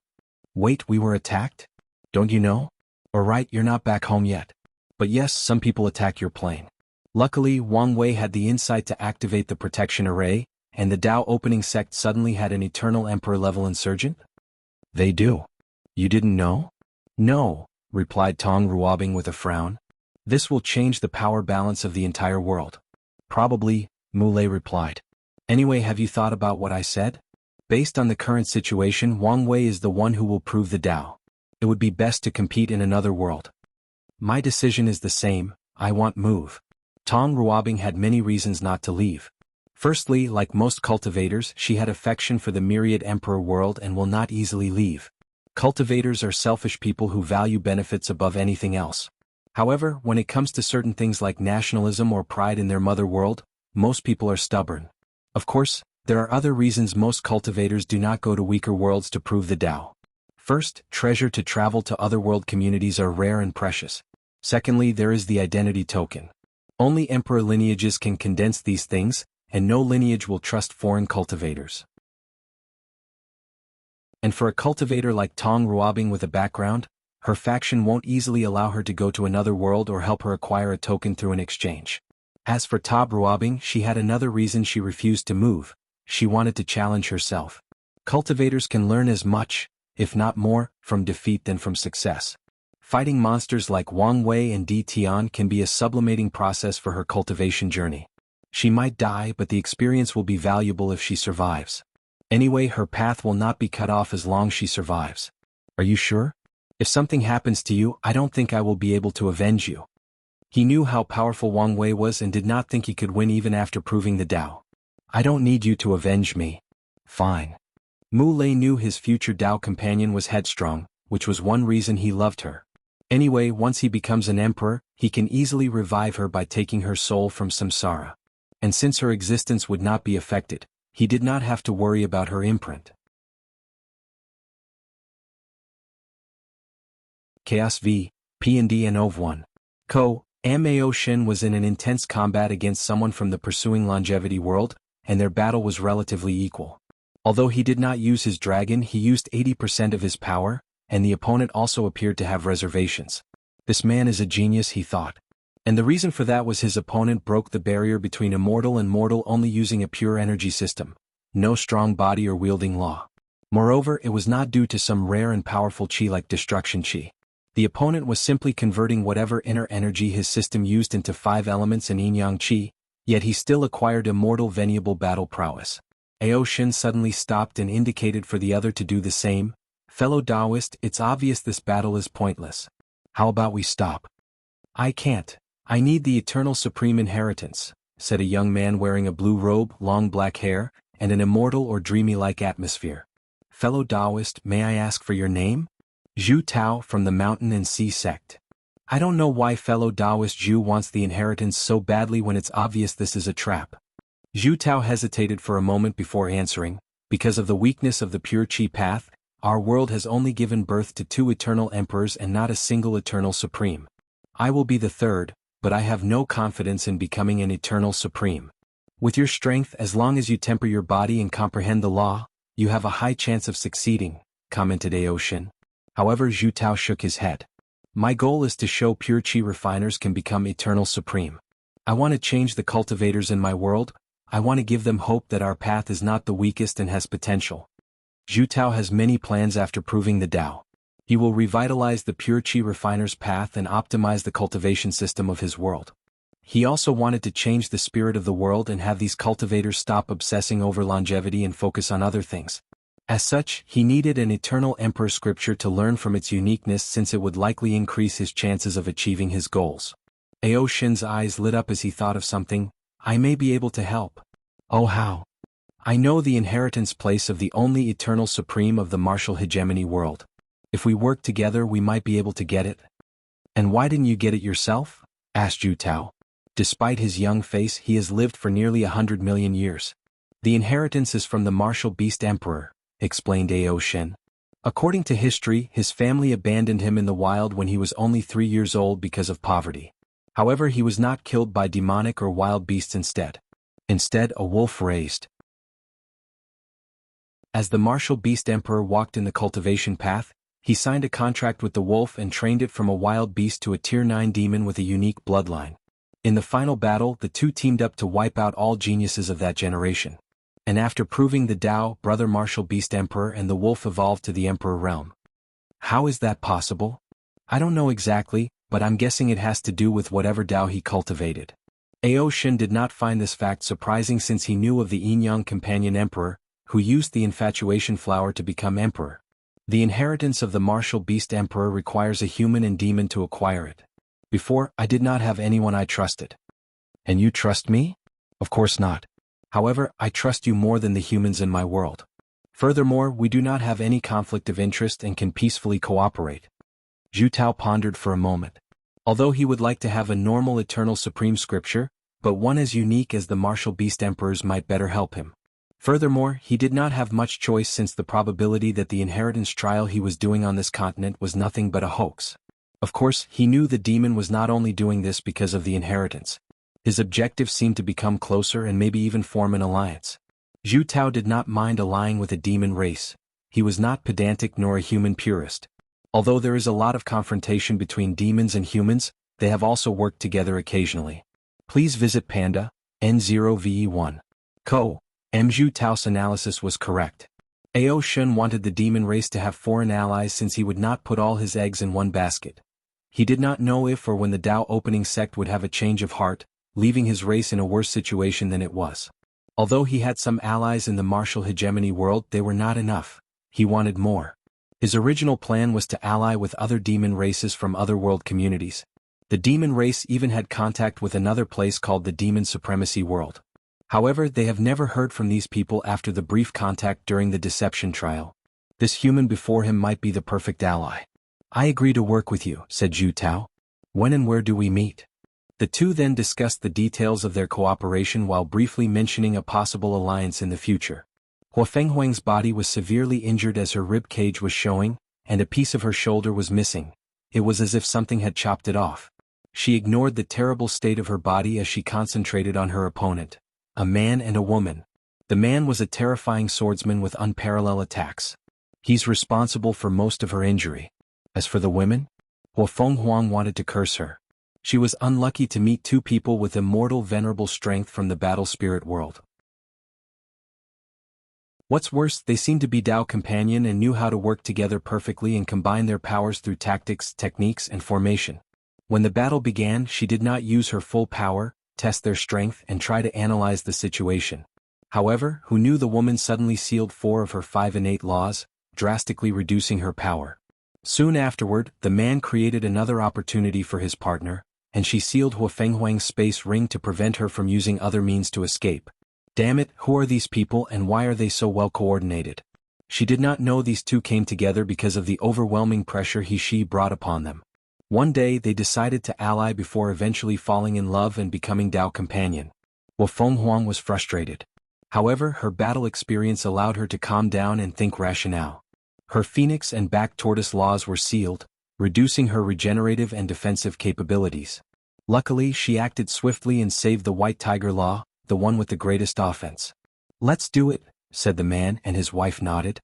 Wait, we were attacked? Don't you know? Or right, you're not back home yet. But yes, some people attack your plane. Luckily, Wang Wei had the insight to activate the protection array, and the Tao opening sect suddenly had an Eternal Emperor level insurgent? They do. You didn't know? No, replied Tong Ruobing with a frown. This will change the power balance of the entire world. Probably, Mulei replied. Anyway, have you thought about what I said? Based on the current situation, Wang Wei is the one who will prove the Tao. It would be best to compete in another world. My decision is the same, I want move. Tong Ruobing had many reasons not to leave. Firstly, like most cultivators, she had affection for the Myriad Emperor world and will not easily leave. Cultivators are selfish people who value benefits above anything else. However, when it comes to certain things like nationalism or pride in their mother world, most people are stubborn. Of course, there are other reasons most cultivators do not go to weaker worlds to prove the Tao. First, treasure to travel to other world communities are rare and precious. Secondly, there is the identity token. Only emperor lineages can condense these things, and no lineage will trust foreign cultivators. And for a cultivator like Tong Ruobing with a background, her faction won't easily allow her to go to another world or help her acquire a token through an exchange. As for Tab Ruobing, she had another reason she refused to move. She wanted to challenge herself. Cultivators can learn as much, if not more, from defeat than from success. Fighting monsters like Wang Wei and Di Tian can be a sublimating process for her cultivation journey. She might die, but the experience will be valuable if she survives. Anyway, her path will not be cut off as long as she survives. Are you sure? If something happens to you, I don't think I will be able to avenge you. He knew how powerful Wang Wei was and did not think he could win even after proving the Tao. I don't need you to avenge me. Fine. Mu Lei knew his future Tao companion was headstrong, which was one reason he loved her. Anyway, once he becomes an emperor, he can easily revive her by taking her soul from samsara. And since her existence would not be affected, he did not have to worry about her imprint. Chaos v. P&D and Ov 1. Ko. Mao Shin was in an intense combat against someone from the pursuing longevity world, and their battle was relatively equal. Although he did not use his dragon, he used 80% of his power, and the opponent also appeared to have reservations. This man is a genius, he thought. And the reason for that was his opponent broke the barrier between immortal and mortal only using a pure energy system, no strong body or wielding law. Moreover, it was not due to some rare and powerful chi like destruction chi. The opponent was simply converting whatever inner energy his system used into 5 elements in yin-yang chi, yet he still acquired immortal venerable battle prowess. Ao Shin suddenly stopped and indicated for the other to do the same. Fellow Taoist, it's obvious this battle is pointless. How about we stop? I can't. I need the eternal supreme inheritance, said a young man wearing a blue robe, long black hair, and an immortal or dreamy-like atmosphere. Fellow Taoist, may I ask for your name? Zhu Tao from the Mountain and Sea sect. I don't know why fellow Taoist Zhu wants the inheritance so badly when it's obvious this is a trap. Zhu Tao hesitated for a moment before answering. Because of the weakness of the pure chi path, our world has only given birth to 2 eternal emperors and not a single eternal supreme. I will be the third, but I have no confidence in becoming an eternal supreme. With your strength, as long as you temper your body and comprehend the law, you have a high chance of succeeding, commented Ao Shin. However, Zhu Tao shook his head. My goal is to show pure chi refiners can become eternal supreme. I want to change the cultivators in my world. I want to give them hope that our path is not the weakest and has potential. Zhu Tao has many plans after proving the Tao. He will revitalize the pure qi refiner's path and optimize the cultivation system of his world. He also wanted to change the spirit of the world and have these cultivators stop obsessing over longevity and focus on other things. As such, he needed an eternal emperor scripture to learn from its uniqueness, since it would likely increase his chances of achieving his goals. Ao Shin's eyes lit up as he thought of something. I may be able to help. Oh, how? I know the inheritance place of the only eternal supreme of the martial hegemony world. If we work together, we might be able to get it. And why didn't you get it yourself? Asked Zhu Tao. Despite his young face, he has lived for nearly 100 million years. The inheritance is from the martial beast emperor, explained Ao Shin. According to history, his family abandoned him in the wild when he was only 3 years old because of poverty. However, he was not killed by demonic or wild beasts instead. Instead, a wolf raised. As the martial beast emperor walked in the cultivation path, he signed a contract with the wolf and trained it from a wild beast to a tier 9 demon with a unique bloodline. In the final battle, the two teamed up to wipe out all geniuses of that generation. And after proving the Tao, brother martial beast emperor and the wolf evolved to the emperor realm. How is that possible? I don't know exactly, but I'm guessing it has to do with whatever Tao he cultivated. Ao Shin did not find this fact surprising, since he knew of the Yin-Yang companion emperor, who used the infatuation flower to become emperor. The inheritance of the martial beast emperor requires a human and demon to acquire it. Before, I did not have anyone I trusted. And you trust me? Of course not. However, I trust you more than the humans in my world. Furthermore, we do not have any conflict of interest and can peacefully cooperate. Zhu Tao pondered for a moment. Although he would like to have a normal eternal supreme scripture, but one as unique as the martial beast emperors might better help him. Furthermore, he did not have much choice, since the probability that the inheritance trial he was doing on this continent was nothing but a hoax. Of course, he knew the demon was not only doing this because of the inheritance. His objective seemed to become closer and maybe even form an alliance. Zhu Tao did not mind allying with a demon race. He was not pedantic nor a human purist. Although there is a lot of confrontation between demons and humans, they have also worked together occasionally. Please visit Panda, N0VE1. Zhu Tao's analysis was correct. Ao Shin wanted the demon race to have foreign allies, since he would not put all his eggs in one basket. He did not know if or when the Tao opening sect would have a change of heart, leaving his race in a worse situation than it was. Although he had some allies in the martial hegemony world, they were not enough. He wanted more. His original plan was to ally with other demon races from other world communities. The demon race even had contact with another place called the Demon Supremacy World. However, they have never heard from these people after the brief contact during the deception trial. This human before him might be the perfect ally. I agree to work with you, said Zhu Tao. When and where do we meet? The two then discussed the details of their cooperation while briefly mentioning a possible alliance in the future. Hua Fenghuang's body was severely injured, as her rib cage was showing, and a piece of her shoulder was missing. It was as if something had chopped it off. She ignored the terrible state of her body as she concentrated on her opponent, a man and a woman. The man was a terrifying swordsman with unparalleled attacks. He's responsible for most of her injury. As for the women, Hua Fenghuang wanted to curse her. She was unlucky to meet two people with immortal venerable strength from the battle spirit world. What's worse, they seemed to be Tao companion and knew how to work together perfectly and combine their powers through tactics, techniques, and formation. When the battle began, she did not use her full power, test their strength, and try to analyze the situation. However, who knew the woman suddenly sealed 4 of her 5 innate laws, drastically reducing her power. Soon afterward, the man created another opportunity for his partner, and she sealed Hua Fenghuang's space ring to prevent her from using other means to escape. Damn it, who are these people and why are they so well coordinated? She did not know these two came together because of the overwhelming pressure she brought upon them. One day they decided to ally before eventually falling in love and becoming Tao companion. Hua Fenghuang was frustrated. However, her battle experience allowed her to calm down and think rationale. Her phoenix and back tortoise laws were sealed, reducing her regenerative and defensive capabilities. Luckily, she acted swiftly and saved the white tiger law, the one with the greatest offense. Let's do it, said the man, and his wife nodded.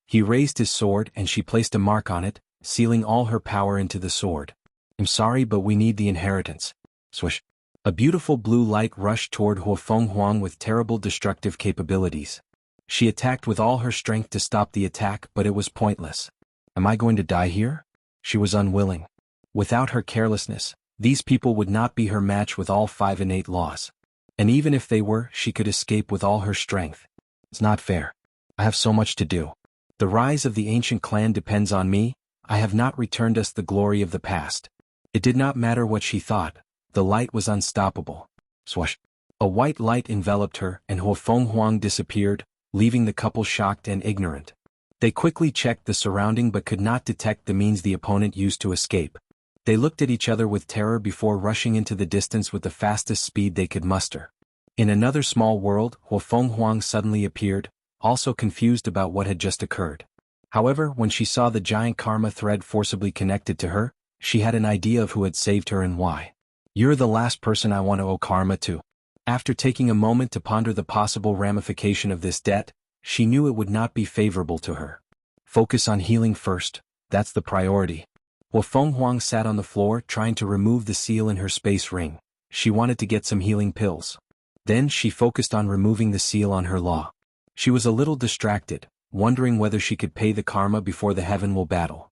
He raised his sword and she placed a mark on it, sealing all her power into the sword. I'm sorry, but we need the inheritance. Swish. A beautiful blue light rushed toward Hua Fenghuang with terrible destructive capabilities. She attacked with all her strength to stop the attack, but it was pointless. Am I going to die here? She was unwilling. Without her carelessness, these people would not be her match with all 5 innate laws. And even if they were, she could escape with all her strength. It's not fair. I have so much to do. The rise of the ancient clan depends on me. I have not returned us the glory of the past. It did not matter what she thought. The light was unstoppable. Swash. A white light enveloped her, and Huo Fenghuang disappeared, leaving the couple shocked and ignorant. They quickly checked the surrounding but could not detect the means the opponent used to escape. They looked at each other with terror before rushing into the distance with the fastest speed they could muster. In another small world, Huo Fenghuang suddenly appeared, also confused about what had just occurred. However, when she saw the giant karma thread forcibly connected to her, she had an idea of who had saved her and why. You're the last person I want to owe karma to. After taking a moment to ponder the possible ramification of this debt, she knew it would not be favorable to her. Focus on healing first, that's the priority. While Fenghuang sat on the floor trying to remove the seal in her space ring, she wanted to get some healing pills. Then she focused on removing the seal on her law. She was a little distracted, wondering whether she could pay the karma before the heaven will battle.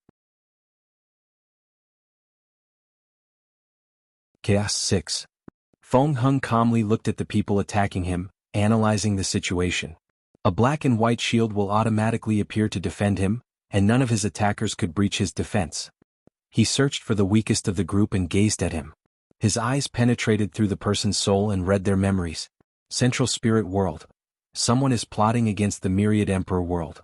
Chaos 6. Feng Hung calmly looked at the people attacking him, analyzing the situation. A black and white shield will automatically appear to defend him, and none of his attackers could breach his defense. He searched for the weakest of the group and gazed at him. His eyes penetrated through the person's soul and read their memories. Central Spirit World. Someone is plotting against the Myriad Emperor World.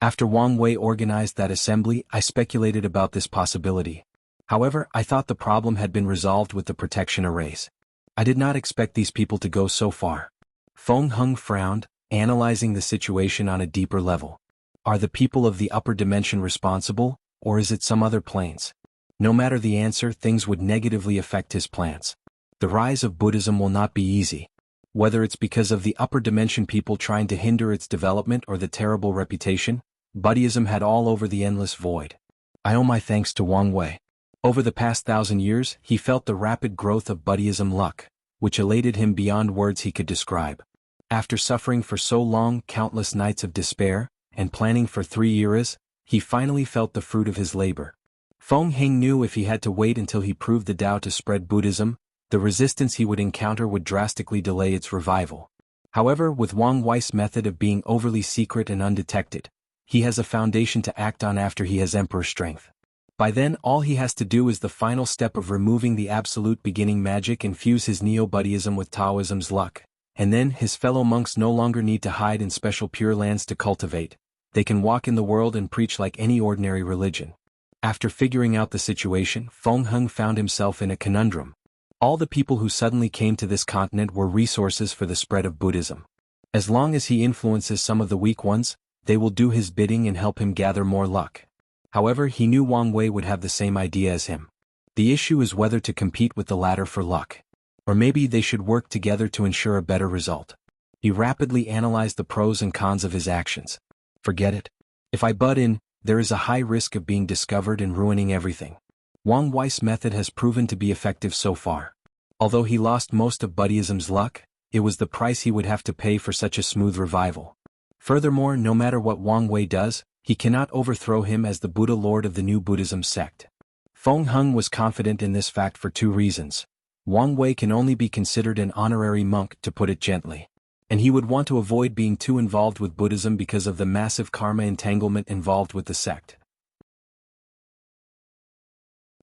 After Wang Wei organized that assembly, I speculated about this possibility. However, I thought the problem had been resolved with the protection arrays. I did not expect these people to go so far. Feng Hung frowned, analyzing the situation on a deeper level. Are the people of the upper dimension responsible, or is it some other planes? No matter the answer, things would negatively affect his plans. The rise of Buddhism will not be easy. Whether it's because of the upper dimension people trying to hinder its development or the terrible reputation, Buddhism had all over the endless void. I owe my thanks to Wang Wei. Over the past 1,000 years, he felt the rapid growth of Buddhism luck, which elated him beyond words he could describe. After suffering for so long, countless nights of despair, and planning for 3 eras, he finally felt the fruit of his labor. Feng Heng knew if he had to wait until he proved the Tao to spread Buddhism, the resistance he would encounter would drastically delay its revival. However, with Wang Wei's method of being overly secret and undetected, he has a foundation to act on after he has Emperor strength. By then, all he has to do is the final step of removing the absolute beginning magic and fuse his Neo-Buddhism with Taoism's luck. And then, his fellow monks no longer need to hide in special pure lands to cultivate. They can walk in the world and preach like any ordinary religion. After figuring out the situation, Feng Hung found himself in a conundrum. All the people who suddenly came to this continent were resources for the spread of Buddhism. As long as he influences some of the weak ones, they will do his bidding and help him gather more luck. However, he knew Wang Wei would have the same idea as him. The issue is whether to compete with the latter for luck. Or maybe they should work together to ensure a better result. He rapidly analyzed the pros and cons of his actions. Forget it. If I butt in, there is a high risk of being discovered and ruining everything. Wang Wei's method has proven to be effective so far. Although he lost most of Buddhism's luck, it was the price he would have to pay for such a smooth revival. Furthermore, no matter what Wang Wei does, he cannot overthrow him as the Buddha Lord of the new Buddhism sect. Feng Hung was confident in this fact for 2 reasons. Wang Wei can only be considered an honorary monk, to put it gently. And he would want to avoid being too involved with Buddhism because of the massive karma entanglement involved with the sect.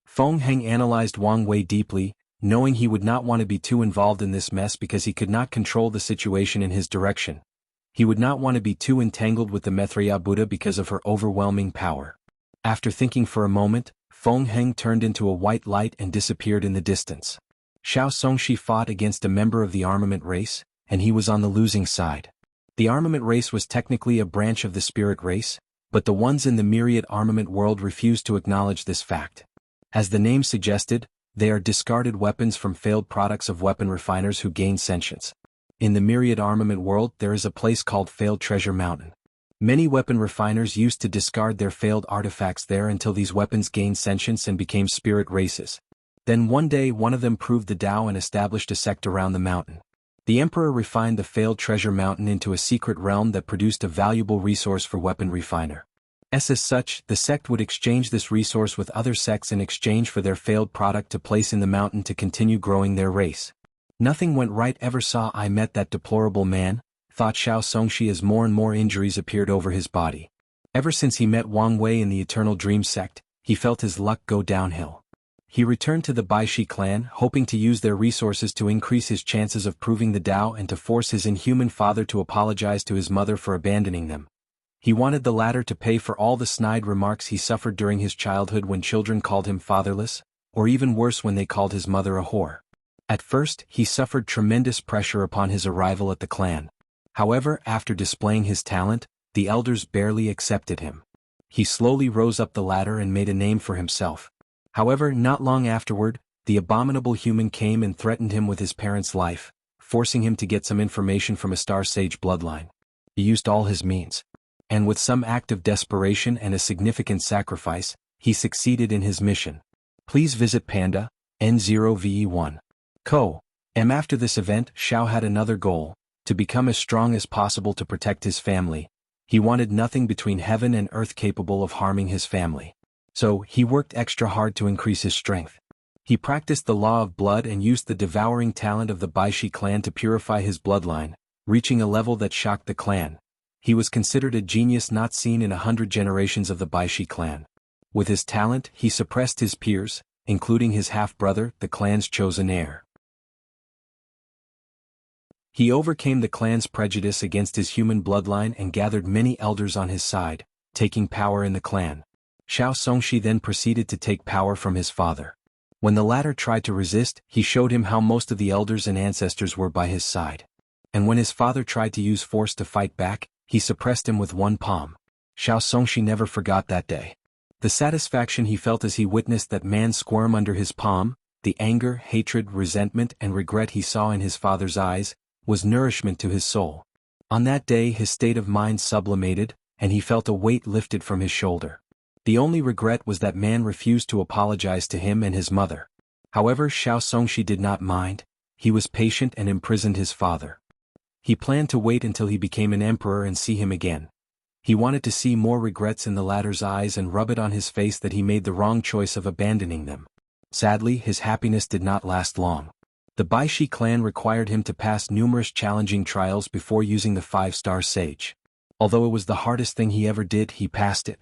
Feng Heng analyzed Wang Wei deeply, knowing he would not want to be too involved in this mess because he could not control the situation in his direction. He would not want to be too entangled with the Maitreya Buddha because of her overwhelming power. After thinking for a moment, Feng Heng turned into a white light and disappeared in the distance. Xiao Songshi fought against a member of the armament race, and he was on the losing side. The armament race was technically a branch of the spirit race, but the ones in the myriad armament world refused to acknowledge this fact. As the name suggested, they are discarded weapons from failed products of weapon refiners who gain sentience. In the myriad armament world, there is a place called Failed Treasure Mountain. Many weapon refiners used to discard their failed artifacts there until these weapons gained sentience and became spirit races. Then one day one of them proved the Tao and established a sect around the mountain. The Emperor refined the Failed Treasure Mountain into a secret realm that produced a valuable resource for weapon refiner. As such, the sect would exchange this resource with other sects in exchange for their failed product to place in the mountain to continue growing their race. Nothing went right ever saw I met that deplorable man, thought Xianxia as more and more injuries appeared over his body. Ever since he met Wang Wei in the Eternal Dream sect, he felt his luck go downhill. He returned to the Baishi clan, hoping to use their resources to increase his chances of proving the Tao and to force his inhuman father to apologize to his mother for abandoning them. He wanted the latter to pay for all the snide remarks he suffered during his childhood when children called him fatherless, or even worse when they called his mother a whore. At first, he suffered tremendous pressure upon his arrival at the clan. However, after displaying his talent, the elders barely accepted him. He slowly rose up the ladder and made a name for himself. However, not long afterward, the abominable human came and threatened him with his parents' life, forcing him to get some information from a Star Sage bloodline. He used all his means. And with some act of desperation and a significant sacrifice, he succeeded in his mission. Please visit Panda, N0VE1. Co. After this event, Xiao had another goal, to become as strong as possible to protect his family. He wanted nothing between heaven and earth capable of harming his family. So, he worked extra hard to increase his strength. He practiced the law of blood and used the devouring talent of the Baishi clan to purify his bloodline, reaching a level that shocked the clan. He was considered a genius not seen in 100 generations of the Baishi clan. With his talent, he suppressed his peers, including his half-brother, the clan's chosen heir. He overcame the clan's prejudice against his human bloodline and gathered many elders on his side, taking power in the clan. Xianxia then proceeded to take power from his father. When the latter tried to resist, he showed him how most of the elders and ancestors were by his side. And when his father tried to use force to fight back, he suppressed him with one palm. Xianxia never forgot that day. The satisfaction he felt as he witnessed that man squirm under his palm, the anger, hatred, resentment and regret he saw in his father's eyes, was nourishment to his soul. On that day his state of mind sublimated, and he felt a weight lifted from his shoulder. The only regret was that man refused to apologize to him and his mother. However, Xianxia did not mind. He was patient and imprisoned his father. He planned to wait until he became an emperor and see him again. He wanted to see more regrets in the latter's eyes and rub it on his face that he made the wrong choice of abandoning them. Sadly, his happiness did not last long. The Baishi clan required him to pass numerous challenging trials before using the 5-star sage. Although it was the hardest thing he ever did, he passed it.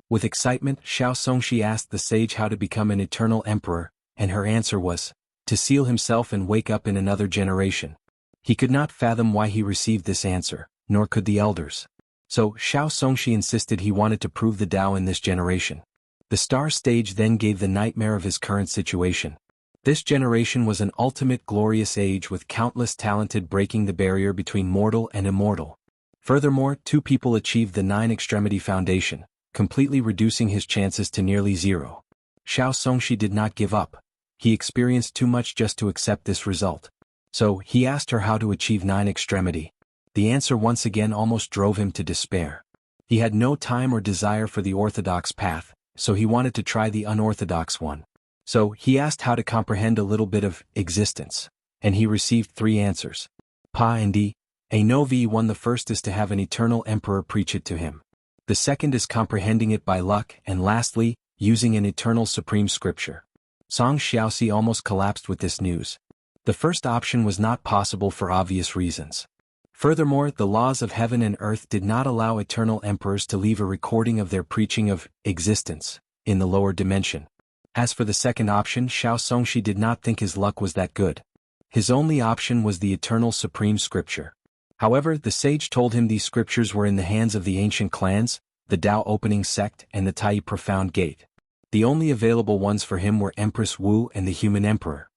With excitement, Xianxia asked the sage how to become an eternal emperor, and her answer was, to seal himself and wake up in another generation. He could not fathom why he received this answer, nor could the elders. So, Xianxia insisted he wanted to prove the Tao in this generation. The star stage then gave the nightmare of his current situation. This generation was an ultimate glorious age with countless talented breaking the barrier between mortal and immortal. Furthermore, 2 people achieved the 9-extremity foundation, completely reducing his chances to nearly zero. Xianxia did not give up. He experienced too much just to accept this result. So, he asked her how to achieve 9-extremity. The answer once again almost drove him to despair. He had no time or desire for the orthodox path, so he wanted to try the unorthodox one. So, he asked how to comprehend a little bit of existence, and he received 3 answers. Pa and D. A no V1. The first is to have an eternal emperor preach it to him. The second is comprehending it by luck, and lastly, using an eternal supreme scripture. Song Xiaoxi almost collapsed with this news. The first option was not possible for obvious reasons. Furthermore, the laws of heaven and earth did not allow eternal emperors to leave a recording of their preaching of existence in the lower dimension. As for the second option, Xianxia did not think his luck was that good. His only option was the eternal supreme scripture. However, the sage told him these scriptures were in the hands of the ancient clans, the Tao opening sect and the Tai profound gate. The only available ones for him were Empress Wu and the human emperor.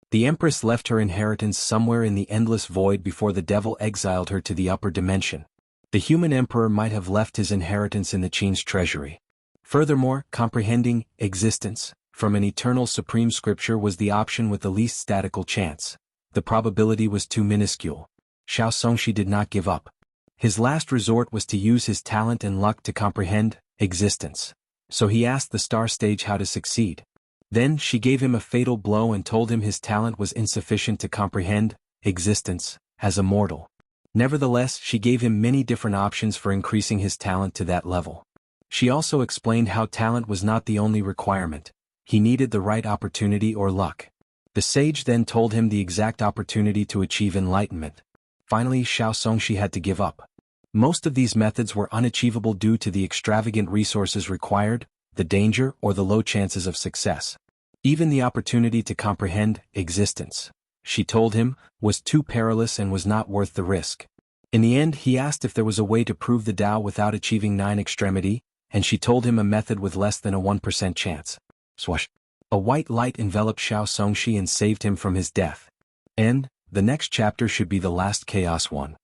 The Empress left her inheritance somewhere in the endless void before the devil exiled her to the upper dimension. The human emperor might have left his inheritance in the Qin's treasury. Furthermore, comprehending existence from an eternal supreme scripture was the option with the least statistical chance. The probability was too minuscule. Xianxia did not give up. His last resort was to use his talent and luck to comprehend existence. So he asked the star stage how to succeed. Then she gave him a fatal blow and told him his talent was insufficient to comprehend existence as a mortal. Nevertheless, she gave him many different options for increasing his talent to that level. She also explained how talent was not the only requirement. He needed the right opportunity or luck. The sage then told him the exact opportunity to achieve enlightenment. Finally, Xianxia had to give up. Most of these methods were unachievable due to the extravagant resources required, the danger, or the low chances of success. Even the opportunity to comprehend existence, she told him, was too perilous and was not worth the risk. In the end, he asked if there was a way to prove the Tao without achieving nine extremity, and she told him a method with less than a 1% chance. Swash! A white light enveloped Xianxia and saved him from his death. And the next chapter should be the last chaos one.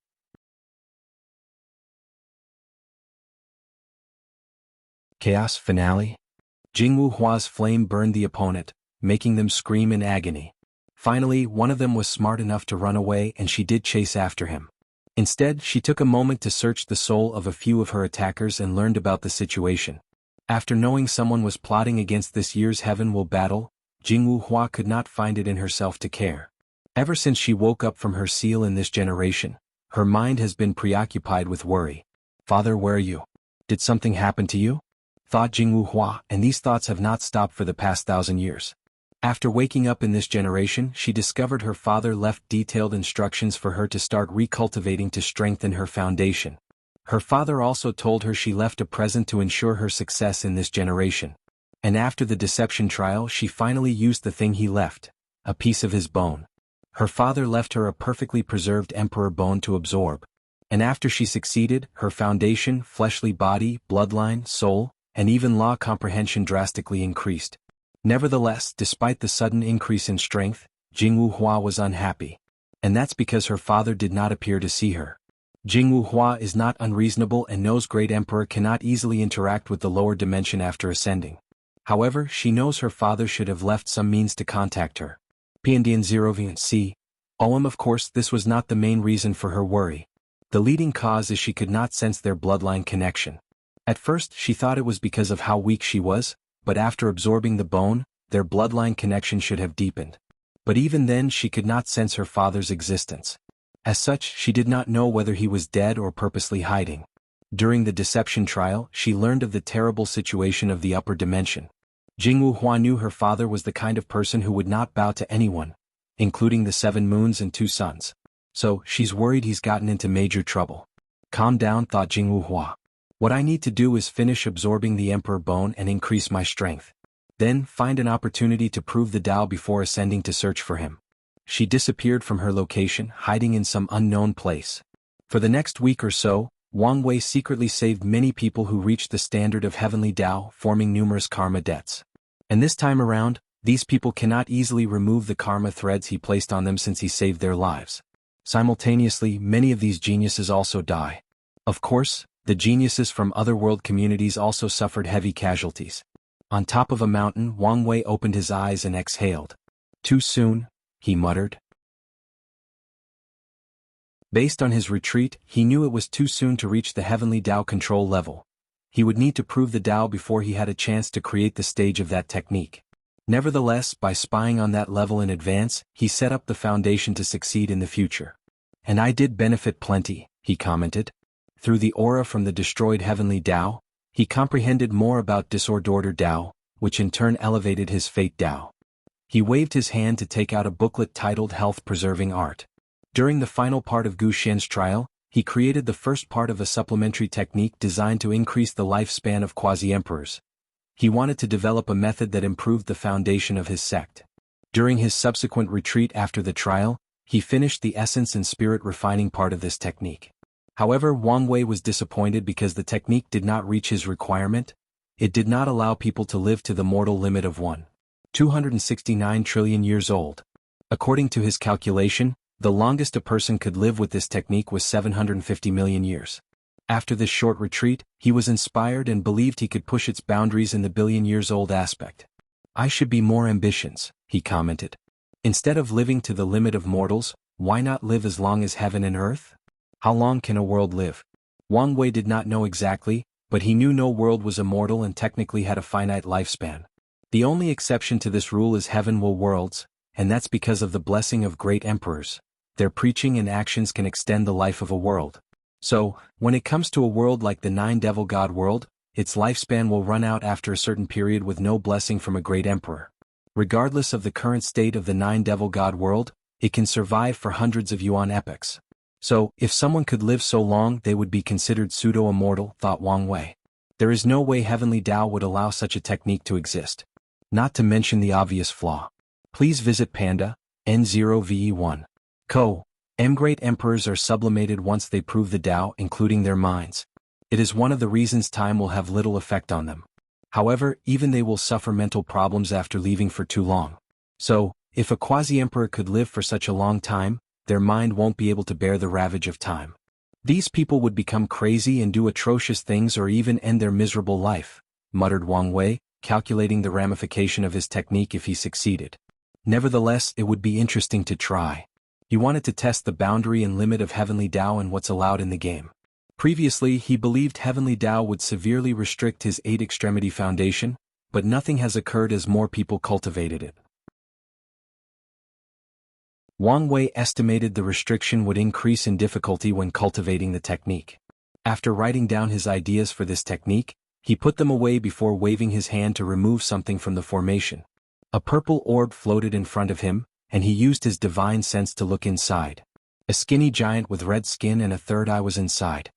Chaos finale? Jianghu Hua's flame burned the opponent, making them scream in agony. Finally, one of them was smart enough to run away and she did chase after him. Instead, she took a moment to search the soul of a few of her attackers and learned about the situation. After knowing someone was plotting against this year's Heaven Will battle, Jianghu Hua could not find it in herself to care. Ever since she woke up from her seal in this generation, her mind has been preoccupied with worry. Father, where are you? Did something happen to you? Thought Jianghu Hua, and these thoughts have not stopped for the past 1,000 years. After waking up in this generation, she discovered her father left detailed instructions for her to start recultivating to strengthen her foundation. Her father also told her she left a present to ensure her success in this generation. And after the deception trial, she finally used the thing he left, a piece of his bone. Her father left her a perfectly preserved emperor bone to absorb. And after she succeeded, her foundation, fleshly body, bloodline, soul, and even law comprehension drastically increased. Nevertheless, despite the sudden increase in strength, Jianghu Hua was unhappy. And that's because her father did not appear to see her. Jianghu Hua is not unreasonable and knows Great Emperor cannot easily interact with the lower dimension after ascending. However, she knows her father should have left some means to contact her. Piandian 0 of course, this was not the main reason for her worry. The leading cause is she could not sense their bloodline connection. At first, she thought it was because of how weak she was, but after absorbing the bone, their bloodline connection should have deepened. But even then she could not sense her father's existence. As such, she did not know whether he was dead or purposely hiding. During the deception trial, she learned of the terrible situation of the upper dimension. Jianghu Hua knew her father was the kind of person who would not bow to anyone, including the 7 moons and 2 suns. So, she's worried he's gotten into major trouble. Calm down, thought Jianghu Hua. What I need to do is finish absorbing the emperor bone and increase my strength. Then, find an opportunity to prove the Tao before ascending to search for him. She disappeared from her location, hiding in some unknown place. For the next week or so, Wang Wei secretly saved many people who reached the standard of heavenly Tao, forming numerous karma debts. And this time around, these people cannot easily remove the karma threads he placed on them since he saved their lives. Simultaneously, many of these geniuses also die. Of course, the geniuses from other world communities also suffered heavy casualties. On top of a mountain, Wang Wei opened his eyes and exhaled. Too soon, he muttered. Based on his retreat, he knew it was too soon to reach the heavenly Tao control level. He would need to prove the Tao before he had a chance to create the stage of that technique. Nevertheless, by spying on that level in advance, he set up the foundation to succeed in the future. And I did benefit plenty, he commented. Through the aura from the destroyed heavenly Tao, he comprehended more about disordered Tao, which in turn elevated his fate Tao. He waved his hand to take out a booklet titled Health Preserving Art. During the final part of Gu Xian's trial, he created the first part of a supplementary technique designed to increase the lifespan of quasi-emperors. He wanted to develop a method that improved the foundation of his sect. During his subsequent retreat after the trial, he finished the essence and spirit refining part of this technique. However, Wang Wei was disappointed because the technique did not reach his requirement. It did not allow people to live to the mortal limit of 269 trillion years old. According to his calculation, the longest a person could live with this technique was 750 million years. After this short retreat, he was inspired and believed he could push its boundaries in the billion-years-old aspect. I should be more ambitious, he commented. Instead of living to the limit of mortals, why not live as long as heaven and earth? How long can a world live? Wang Wei did not know exactly, but he knew no world was immortal and technically had a finite lifespan. The only exception to this rule is heaven will worlds, and that's because of the blessing of great emperors. Their preaching and actions can extend the life of a world. So, when it comes to a world like the Nine Devil God world, its lifespan will run out after a certain period with no blessing from a great emperor. Regardless of the current state of the Nine Devil God world, it can survive for hundreds of yuan epochs. So, if someone could live so long, they would be considered pseudo-immortal, thought Wang Wei. There is no way Heavenly Tao would allow such a technique to exist. Not to mention the obvious flaw. Please visit Panda, N0VE1. Co. Great emperors are sublimated once they prove the Tao, including their minds. It is one of the reasons time will have little effect on them. However, even they will suffer mental problems after leaving for too long. So, if a quasi-emperor could live for such a long time, their mind won't be able to bear the ravage of time. These people would become crazy and do atrocious things or even end their miserable life, muttered Wang Wei, calculating the ramification of his technique if he succeeded. Nevertheless, it would be interesting to try. He wanted to test the boundary and limit of Heavenly Tao and what's allowed in the game. Previously, he believed Heavenly Tao would severely restrict his 8-extremity foundation, but nothing has occurred as more people cultivated it. Wang Wei estimated the restriction would increase in difficulty when cultivating the technique. After writing down his ideas for this technique, he put them away before waving his hand to remove something from the formation. A purple orb floated in front of him, and he used his divine sense to look inside. A skinny giant with red skin and a third eye was inside.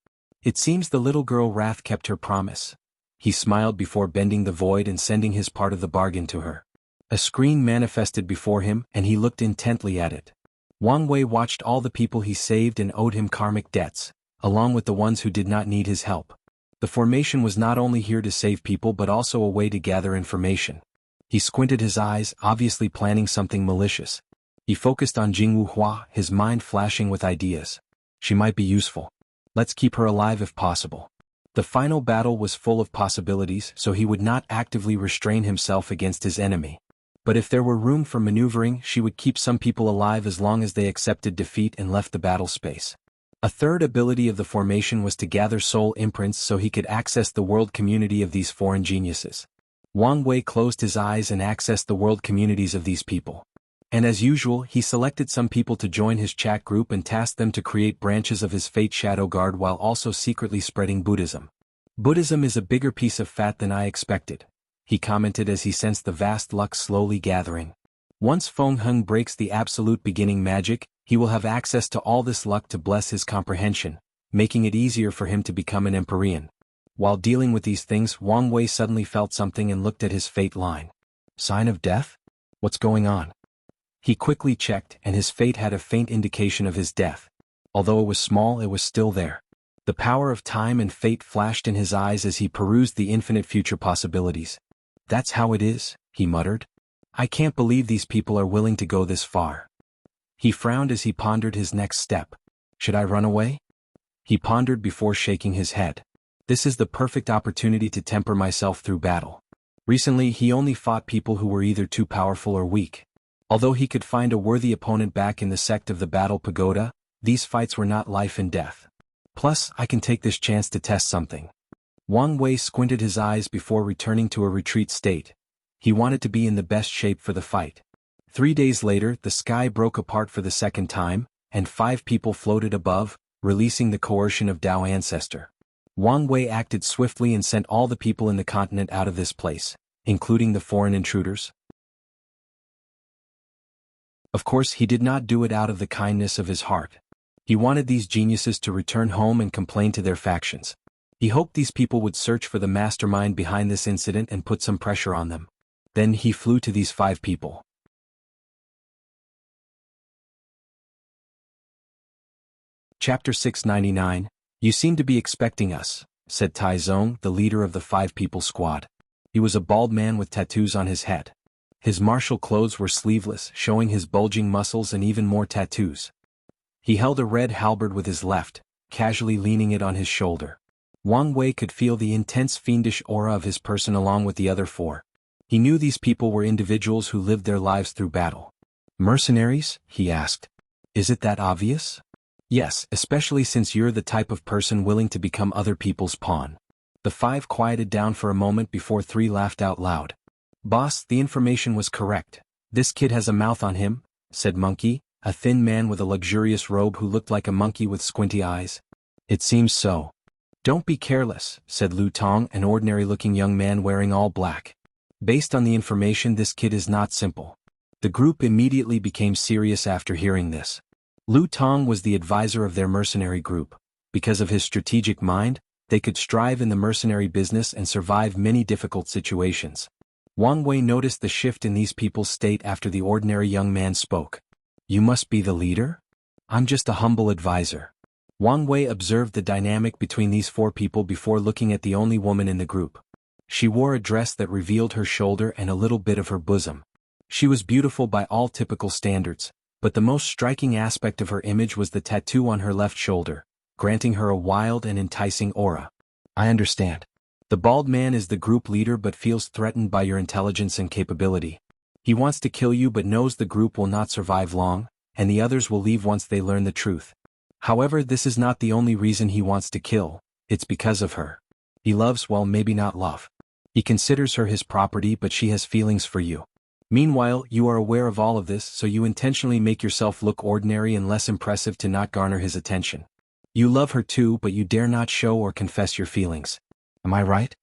It seems the little girl Wrath kept her promise. He smiled before bending the void and sending his part of the bargain to her. A screen manifested before him, and he looked intently at it. Wang Wei watched all the people he saved and owed him karmic debts, along with the ones who did not need his help. The formation was not only here to save people but also a way to gather information. He squinted his eyes, obviously planning something malicious. He focused on Jianghu, his mind flashing with ideas. She might be useful. Let's keep her alive if possible. The final battle was full of possibilities, so he would not actively restrain himself against his enemy. But if there were room for maneuvering, she would keep some people alive as long as they accepted defeat and left the battle space. A third ability of the formation was to gather soul imprints so he could access the world community of these foreign geniuses. Wang Wei closed his eyes and accessed the world communities of these people. And as usual, he selected some people to join his chat group and tasked them to create branches of his Fate Shadow Guard while also secretly spreading Buddhism. Buddhism is a bigger piece of fat than I expected, he commented as he sensed the vast luck slowly gathering. Once Feng Heng breaks the absolute beginning magic, he will have access to all this luck to bless his comprehension, making it easier for him to become an Empyrean. While dealing with these things, Wang Wei suddenly felt something and looked at his fate line. Sign of death? What's going on? He quickly checked, and his fate had a faint indication of his death. Although it was small, it was still there. The power of time and fate flashed in his eyes as he perused the infinite future possibilities. That's how it is, he muttered. I can't believe these people are willing to go this far. He frowned as he pondered his next step. Should I run away? He pondered before shaking his head. This is the perfect opportunity to temper myself through battle. Recently, he only fought people who were either too powerful or weak. Although he could find a worthy opponent back in the sect of the Battle Pagoda, these fights were not life and death. Plus, I can take this chance to test something. Wang Wei squinted his eyes before returning to a retreat state. He wanted to be in the best shape for the fight. 3 days later, the sky broke apart for the second time, and 5 people floated above, releasing the coercion of Tao Ancestor. Wang Wei acted swiftly and sent all the people in the continent out of this place, including the foreign intruders. Of course, he did not do it out of the kindness of his heart. He wanted these geniuses to return home and complain to their factions. He hoped these people would search for the mastermind behind this incident and put some pressure on them. Then he flew to these 5 people. Chapter 699, You seem to be expecting us, said Tai Zong, the leader of the 5 people squad. He was a bald man with tattoos on his head. His martial clothes were sleeveless, showing his bulging muscles and even more tattoos. He held a red halberd with his left, casually leaning it on his shoulder. Wang Wei could feel the intense fiendish aura of his person along with the other 4. He knew these people were individuals who lived their lives through battle. Mercenaries? He asked. Is it that obvious? Yes, especially since you're the type of person willing to become other people's pawn. The 5 quieted down for a moment before 3 laughed out loud. Boss, the information was correct. This kid has a mouth on him, said Monkey, A thin man with a luxurious robe who looked like a monkey with squinty eyes? It seems so. Don't be careless, said Lu Tong, an ordinary-looking young man wearing all black. Based on the information, this kid is not simple. The group immediately became serious after hearing this. Lu Tong was the advisor of their mercenary group. Because of his strategic mind, they could strive in the mercenary business and survive many difficult situations. Wang Wei noticed the shift in these people's state after the ordinary young man spoke. You must be the leader? I'm just a humble advisor. Wang Wei observed the dynamic between these four people before looking at the only woman in the group. She wore a dress that revealed her shoulder and a little bit of her bosom. She was beautiful by all typical standards, but the most striking aspect of her image was the tattoo on her left shoulder, granting her a wild and enticing aura. I understand. The bald man is the group leader but feels threatened by your intelligence and capability. He wants to kill you but knows the group will not survive long, and the others will leave once they learn the truth. However, this is not the only reason he wants to kill, it's because of her. He loves, well, maybe not love. He considers her his property, but she has feelings for you. Meanwhile, you are aware of all of this, so you intentionally make yourself look ordinary and less impressive to not garner his attention. You love her too, but you dare not show or confess your feelings. Am I right?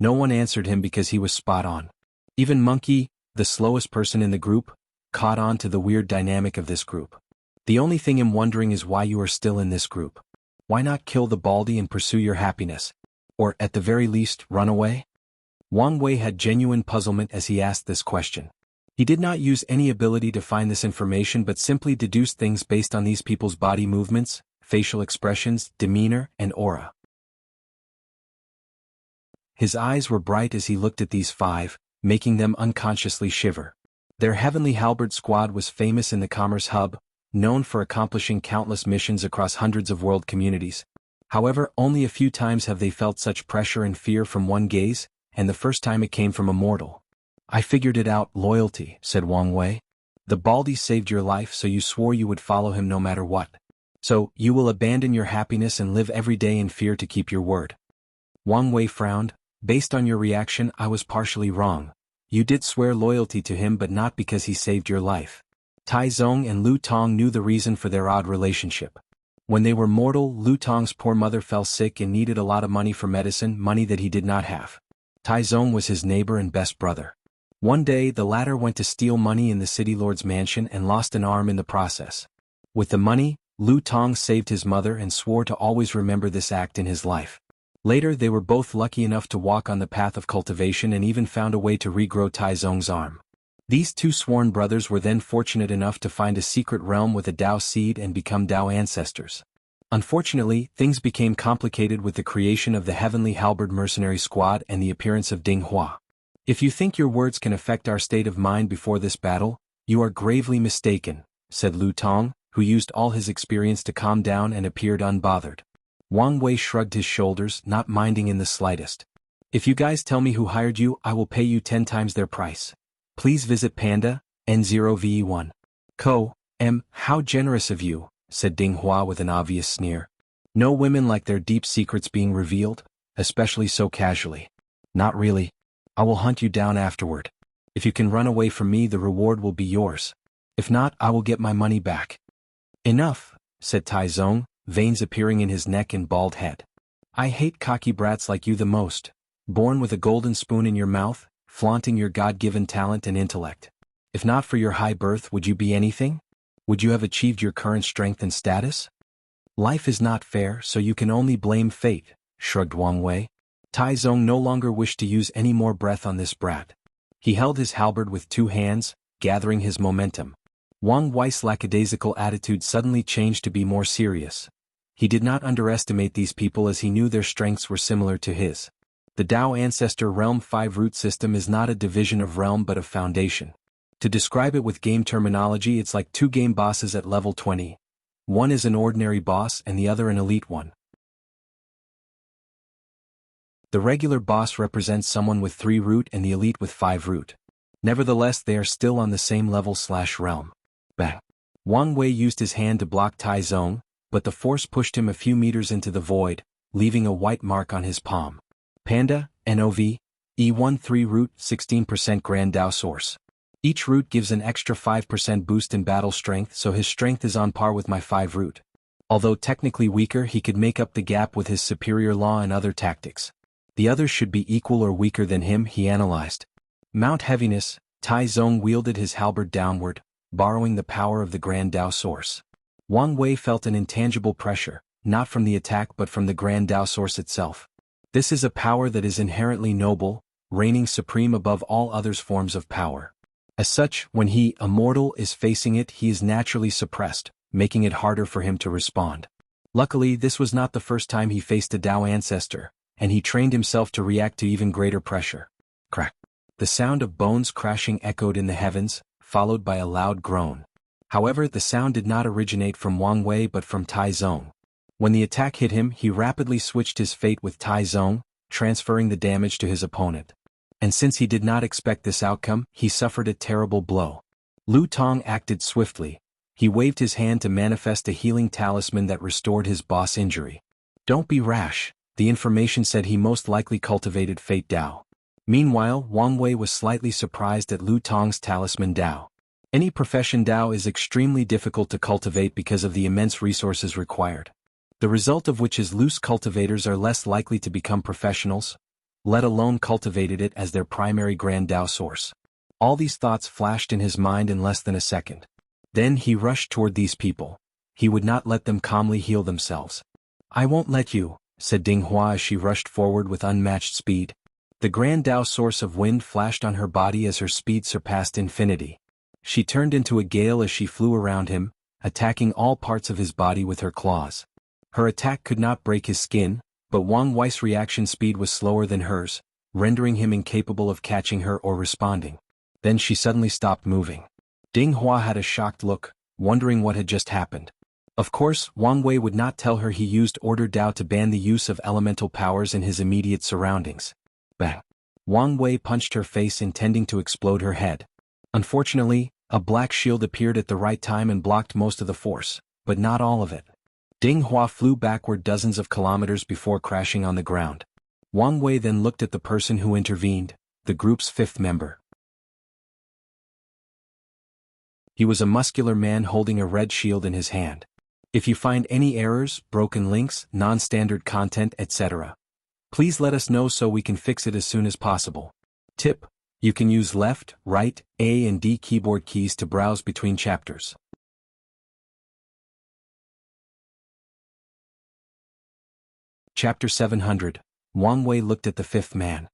No one answered him because he was spot on. Even Monkey, the slowest person in the group, caught on to the weird dynamic of this group. The only thing I'm wondering is why you are still in this group. Why not kill the Baldy and pursue your happiness? Or, at the very least, run away? Wang Wei had genuine puzzlement as he asked this question. He did not use any ability to find this information but simply deduced things based on these people's body movements, facial expressions, demeanor, and aura. His eyes were bright as he looked at these five, making them unconsciously shiver. Their heavenly halberd squad was famous in the commerce hub, known for accomplishing countless missions across hundreds of world communities. However, only a few times have they felt such pressure and fear from one gaze, and the first time it came from Immortal. I figured it out, loyalty, said Wang Wei. The Baldy saved your life, so you swore you would follow him no matter what. So, you will abandon your happiness and live every day in fear to keep your word. Wang Wei frowned. Based on your reaction, I was partially wrong. You did swear loyalty to him but not because he saved your life. Tai Zong and Lu Tong knew the reason for their odd relationship. When they were mortal, Lu Tong's poor mother fell sick and needed a lot of money for medicine, money that he did not have. Tai Zong was his neighbor and best brother. One day, the latter went to steal money in the city lord's mansion and lost an arm in the process. With the money, Lu Tong saved his mother and swore to always remember this act in his life. Later, they were both lucky enough to walk on the path of cultivation and even found a way to regrow Tai Zong's arm. These two sworn brothers were then fortunate enough to find a secret realm with a Dao seed and become Dao ancestors. Unfortunately, things became complicated with the creation of the Heavenly Halberd Mercenary Squad and the appearance of Ding Hua. If you think your words can affect our state of mind before this battle, you are gravely mistaken, said Lu Tong, who used all his experience to calm down and appeared unbothered. Wang Wei shrugged his shoulders, not minding in the slightest. If you guys tell me who hired you, I will pay you 10 times their price. Please visit Panda, N0VE1. How generous of you, said Ding Hua with an obvious sneer. No women like their deep secrets being revealed, especially so casually. Not really. I will hunt you down afterward. If you can run away from me, the reward will be yours. If not, I will get my money back. Enough, said Tai Zong, veins appearing in his neck and bald head. I hate cocky brats like you the most, born with a golden spoon in your mouth, flaunting your God-given talent and intellect. If not for your high birth, would you be anything? Would you have achieved your current strength and status? Life is not fair, so you can only blame fate, shrugged Wang Wei. Tai Zong no longer wished to use any more breath on this brat. He held his halberd with 2 hands, gathering his momentum. Wang Wei's lackadaisical attitude suddenly changed to be more serious. He did not underestimate these people as he knew their strengths were similar to his. The Dao Ancestor Realm 5 root system is not a division of realm but a foundation. To describe it with game terminology, it's like 2 game bosses at level 20. One is an ordinary boss and the other an elite one. The regular boss represents someone with 3 root and the elite with 5 root. Nevertheless, they are still on the same level/realm. Bang. Wang Wei used his hand to block Tai Zong, but the force pushed him a few meters into the void, leaving a white mark on his palm. Panda, NOV, E1 3 root, 16% Grand Dao Source. Each root gives an extra 5% boost in battle strength, so his strength is on par with my 5 root. Although technically weaker, he could make up the gap with his superior law and other tactics. The others should be equal or weaker than him, he analyzed. Mount Heaviness, Tai Zong wielded his halberd downward, borrowing the power of the Grand Tao source. Wang Wei felt an intangible pressure, not from the attack but from the Grand Tao source itself. This is a power that is inherently noble, reigning supreme above all others forms of power. As such, when he, Immortal, is facing it, he is naturally suppressed, making it harder for him to respond. Luckily, this was not the first time he faced a Tao ancestor, and he trained himself to react to even greater pressure. Crack. The sound of bones crashing echoed in the heavens, followed by a loud groan. However, the sound did not originate from Wang Wei but from Tai Zong. When the attack hit him, he rapidly switched his fate with Tai Zong, transferring the damage to his opponent. And since he did not expect this outcome, he suffered a terrible blow. Lu Tong acted swiftly. He waved his hand to manifest a healing talisman that restored his boss injury. Don't be rash, the information said he most likely cultivated Fate Dao. Meanwhile, Wang Wei was slightly surprised at Lu Tong's talisman Dao. Any profession Dao is extremely difficult to cultivate because of the immense resources required. The result of which is loose cultivators are less likely to become professionals, let alone cultivated it as their primary Grand Tao source. All these thoughts flashed in his mind in less than a second. Then he rushed toward these people. He would not let them calmly heal themselves. I won't let you, said Ding Hua as she rushed forward with unmatched speed. The Grand Tao source of wind flashed on her body as her speed surpassed infinity. She turned into a gale as she flew around him, attacking all parts of his body with her claws. Her attack could not break his skin, but Wang Wei's reaction speed was slower than hers, rendering him incapable of catching her or responding. Then she suddenly stopped moving. Ding Hua had a shocked look, wondering what had just happened. Of course, Wang Wei would not tell her he used Order Dao to ban the use of elemental powers in his immediate surroundings. Bang! Wang Wei punched her face, intending to explode her head. Unfortunately, a black shield appeared at the right time and blocked most of the force, but not all of it. Ding Hua flew backward dozens of kilometers before crashing on the ground. Wang Wei then looked at the person who intervened, the group's 5th member. He was a muscular man holding a red shield in his hand. If you find any errors, broken links, non-standard content, etc., please let us know so we can fix it as soon as possible. Tip: you can use left, right, A and D keyboard keys to browse between chapters. Chapter 700. Wang Wei looked at the 5th man.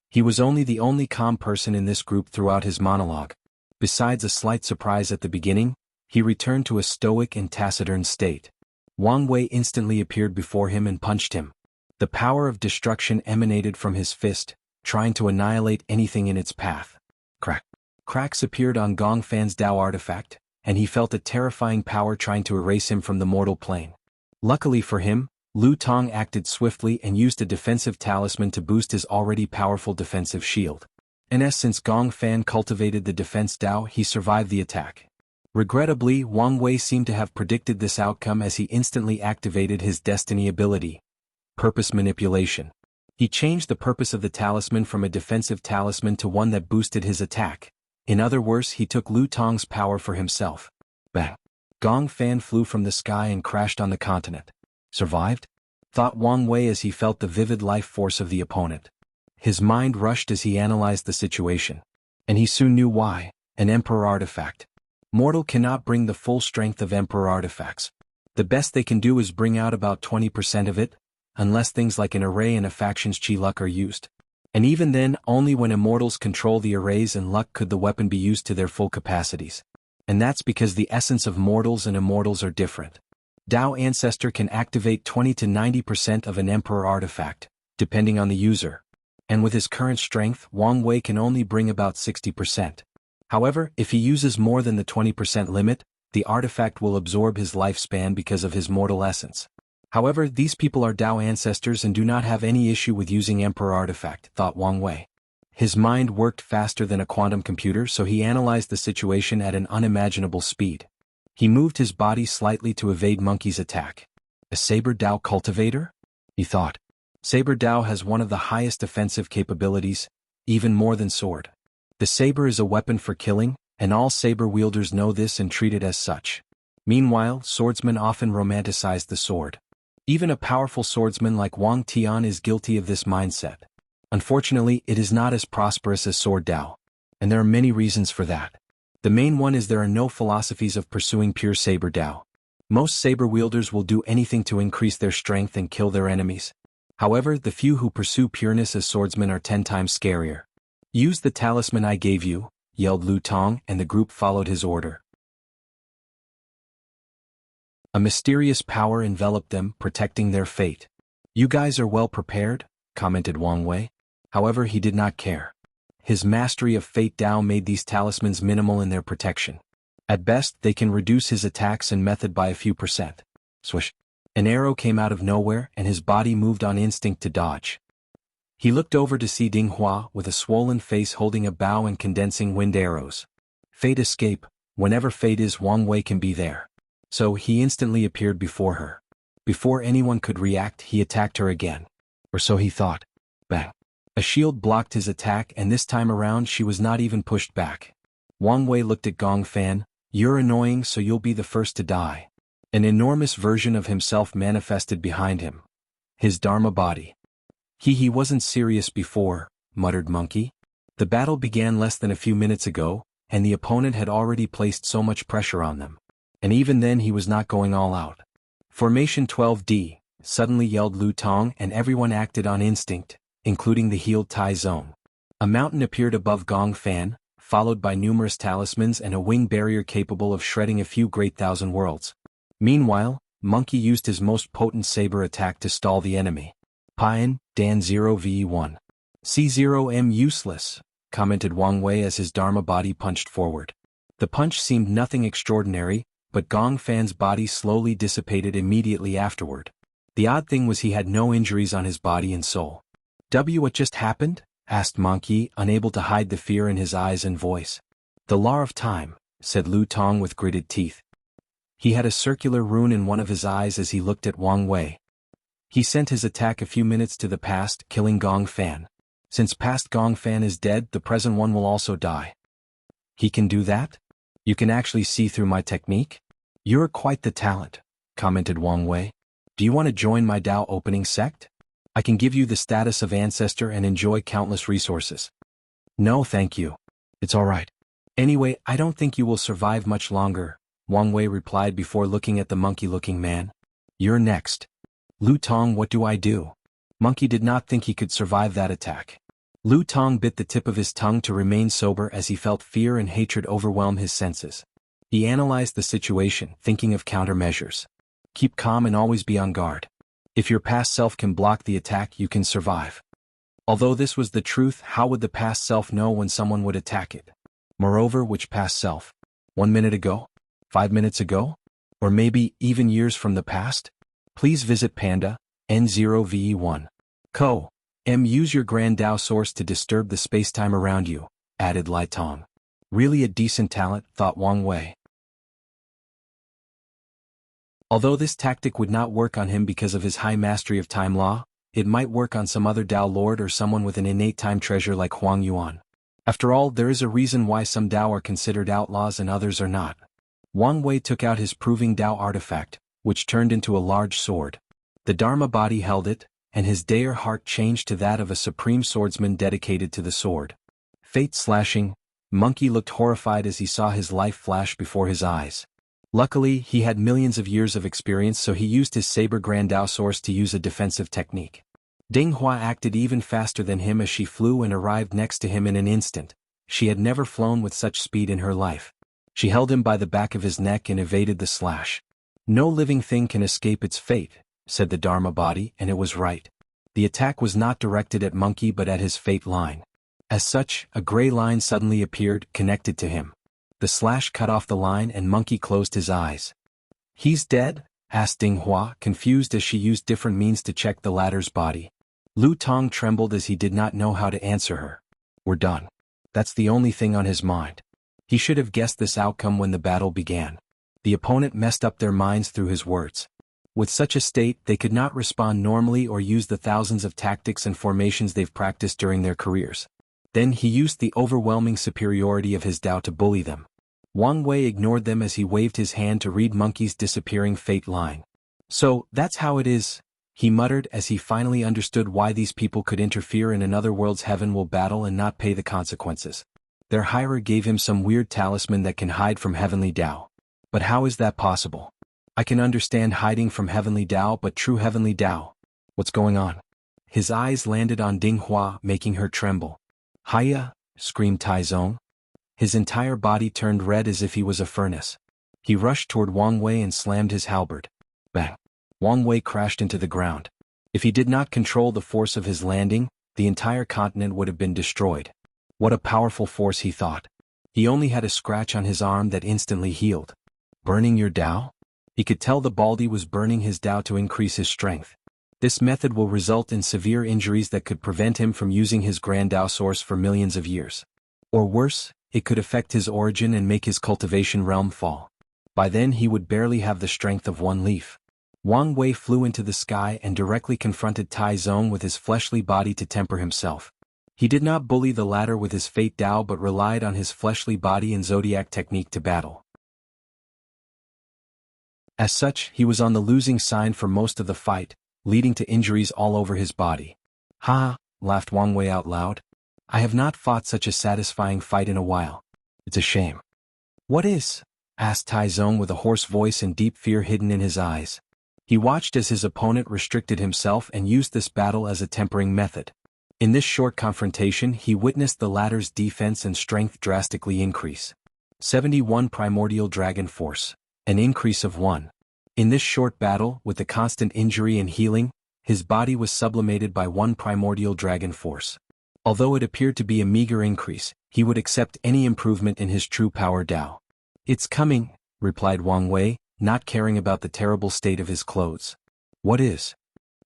He was the only calm person in this group throughout his monologue. Besides a slight surprise at the beginning, he returned to a stoic and taciturn state. Wang Wei instantly appeared before him and punched him. The power of destruction emanated from his fist, trying to annihilate anything in its path. Crack. Cracks appeared on Gong Fan's Dao artifact, and he felt a terrifying power trying to erase him from the mortal plane. Luckily for him, Lu Tong acted swiftly and used a defensive talisman to boost his already powerful defensive shield. Since Gong Fan cultivated the defense Dao, he survived the attack. Regrettably, Wang Wei seemed to have predicted this outcome as he instantly activated his destiny ability, Purpose Manipulation. He changed the purpose of the talisman from a defensive talisman to one that boosted his attack. In other words, he took Lu Tong's power for himself. Bang! Gong Fan flew from the sky and crashed on the continent. Survived? Thought Wang Wei as he felt the vivid life force of the opponent. His mind rushed as he analyzed the situation. And he soon knew why: an Emperor artifact. Mortal cannot bring the full strength of Emperor artifacts. The best they can do is bring out about 20% of it, unless things like an array and a faction's chi luck are used. And even then, only when immortals control the arrays and luck could the weapon be used to their full capacities. And that's because the essence of mortals and immortals are different. Dao Ancestor can activate 20 to 90% of an Emperor artifact, depending on the user. And with his current strength, Wang Wei can only bring about 60%. However, if he uses more than the 20% limit, the artifact will absorb his lifespan because of his mortal essence. However, these people are Dao ancestors and do not have any issue with using Emperor artifact, thought Wang Wei. His mind worked faster than a quantum computer, so he analyzed the situation at an unimaginable speed. He moved his body slightly to evade Monkey's attack. A Saber Dao cultivator? He thought. Saber Dao has one of the highest offensive capabilities, even more than Sword. The saber is a weapon for killing, and all saber wielders know this and treat it as such. Meanwhile, swordsmen often romanticize the sword. Even a powerful swordsman like Wang Tian is guilty of this mindset. Unfortunately, it is not as prosperous as sword Dao. And there are many reasons for that. The main one is there are no philosophies of pursuing pure saber Dao. Most saber wielders will do anything to increase their strength and kill their enemies. However, the few who pursue pureness as swordsmen are 10 times scarier. Use the talisman I gave you, yelled Lu Tong, and the group followed his order. A mysterious power enveloped them, protecting their fate. You guys are well prepared, commented Wang Wei. However, he did not care. His mastery of Fate Dao made these talismans minimal in their protection. At best, they can reduce his attacks and method by a few %. Swish. An arrow came out of nowhere and his body moved on instinct to dodge. He looked over to see Ding Hua with a swollen face holding a bow and condensing wind arrows. Fate escape, whenever fate is, Wang Wei can be there. So he instantly appeared before her. Before anyone could react, he attacked her again. Or so he thought. Bang. A shield blocked his attack, and this time around she was not even pushed back. Wang Wei looked at Gong Fan. You're annoying, so you'll be the first to die. An enormous version of himself manifested behind him. His Dharma body. He wasn't serious before, muttered Monkey. The battle began less than a few minutes ago, and the opponent had already placed so much pressure on them. And even then he was not going all out. Formation 12D, suddenly yelled Lu Tong, and everyone acted on instinct, including the healed Tai Zone. A mountain appeared above Gong Fan, followed by numerous talismans and a wing barrier capable of shredding a few great thousand worlds. Meanwhile, Monkey used his most potent saber attack to stall the enemy. Pian, Dan 0v1. C0M useless, commented Wang Wei as his Dharma body punched forward. The punch seemed nothing extraordinary, but Gong Fan's body slowly dissipated immediately afterward. The odd thing was he had no injuries on his body and soul. What just happened? Asked Monkey, unable to hide the fear in his eyes and voice. The law of time, said Lu Tong with gritted teeth. He had a circular rune in one of his eyes as he looked at Wang Wei. He sent his attack a few minutes to the past, killing Gong Fan. Since past Gong Fan is dead, the present one will also die. He can do that? You can actually see through my technique? You're quite the talent, commented Wang Wei. Do you want to join my Dao opening sect? I can give you the status of ancestor and enjoy countless resources. No thank you. It's all right. Anyway, I don't think you will survive much longer, Wang Wei replied before looking at the monkey-looking man. You're next. Lu Tong, what do I do? Monkey did not think he could survive that attack. Lu Tong bit the tip of his tongue to remain sober as he felt fear and hatred overwhelm his senses. He analyzed the situation, thinking of countermeasures. Keep calm and always be on guard. If your past self can block the attack, you can survive. Although this was the truth, how would the past self know when someone would attack it? Moreover, which past self? 1 minute ago? 5 minutes ago? Or maybe even years from the past? Please visit Panda, N0VE1. Use your Grand Dao source to disturb the spacetime around you, added Lai Tong. Really a decent talent, thought Wang Wei. Although this tactic would not work on him because of his high mastery of time law, it might work on some other Dao lord or someone with an innate time treasure like Huang Yuan. After all, there is a reason why some Dao are considered outlaws and others are not. Wang Wei took out his proving Dao artifact, which turned into a large sword. The Dharma body held it, and his Daer heart changed to that of a supreme swordsman dedicated to the sword. Fate slashing, Monkey looked horrified as he saw his life flash before his eyes. Luckily, he had millions of years of experience, so he used his saber Grand Dao source to use a defensive technique. Ding Hua acted even faster than him as she flew and arrived next to him in an instant. She had never flown with such speed in her life. She held him by the back of his neck and evaded the slash. No living thing can escape its fate, said the Dharma body, and it was right. The attack was not directed at Monkey but at his fate line. As such, a gray line suddenly appeared, connected to him. The slash cut off the line and Monkey closed his eyes. He's dead? Asked Ding Hua, confused as she used different means to check the latter's body. Lu Tong trembled as he did not know how to answer her. We're done. That's the only thing on his mind. He should have guessed this outcome when the battle began. The opponent messed up their minds through his words. With such a state, they could not respond normally or use the thousands of tactics and formations they've practiced during their careers. Then he used the overwhelming superiority of his Tao to bully them. Wang Wei ignored them as he waved his hand to read Monkey's disappearing fate line. So, that's how it is, he muttered as he finally understood why these people could interfere in another world's heaven will battle and not pay the consequences. Their hirer gave him some weird talisman that can hide from heavenly Tao. But how is that possible? I can understand hiding from heavenly Tao, but true heavenly Tao. What's going on? His eyes landed on Ding Hua, making her tremble. Hiya! Screamed Tai Zong. His entire body turned red as if he was a furnace. He rushed toward Wang Wei and slammed his halberd. Bang! Wang Wei crashed into the ground. If he did not control the force of his landing, the entire continent would have been destroyed. What a powerful force, he thought. He only had a scratch on his arm that instantly healed. Burning your Tao? He could tell the Baldy was burning his Tao to increase his strength. This method will result in severe injuries that could prevent him from using his Grand Tao source for millions of years. Or worse, it could affect his origin and make his cultivation realm fall. By then he would barely have the strength of one leaf. Wang Wei flew into the sky and directly confronted Tai Zong with his fleshly body to temper himself. He did not bully the latter with his fate Tao but relied on his fleshly body and zodiac technique to battle. As such, he was on the losing side for most of the fight, leading to injuries all over his body. Ha! Laughed Wang Wei out loud. I have not fought such a satisfying fight in a while. It's a shame. What is? Asked Tai Zong with a hoarse voice and deep fear hidden in his eyes. He watched as his opponent restricted himself and used this battle as a tempering method. In this short confrontation he witnessed the latter's defense and strength drastically increase. 71 Primordial Dragon Force. An increase of 1. In this short battle, with the constant injury and healing, his body was sublimated by 1 Primordial Dragon Force. Although it appeared to be a meager increase, he would accept any improvement in his true power Tao. It's coming, replied Wang Wei, not caring about the terrible state of his clothes. What is?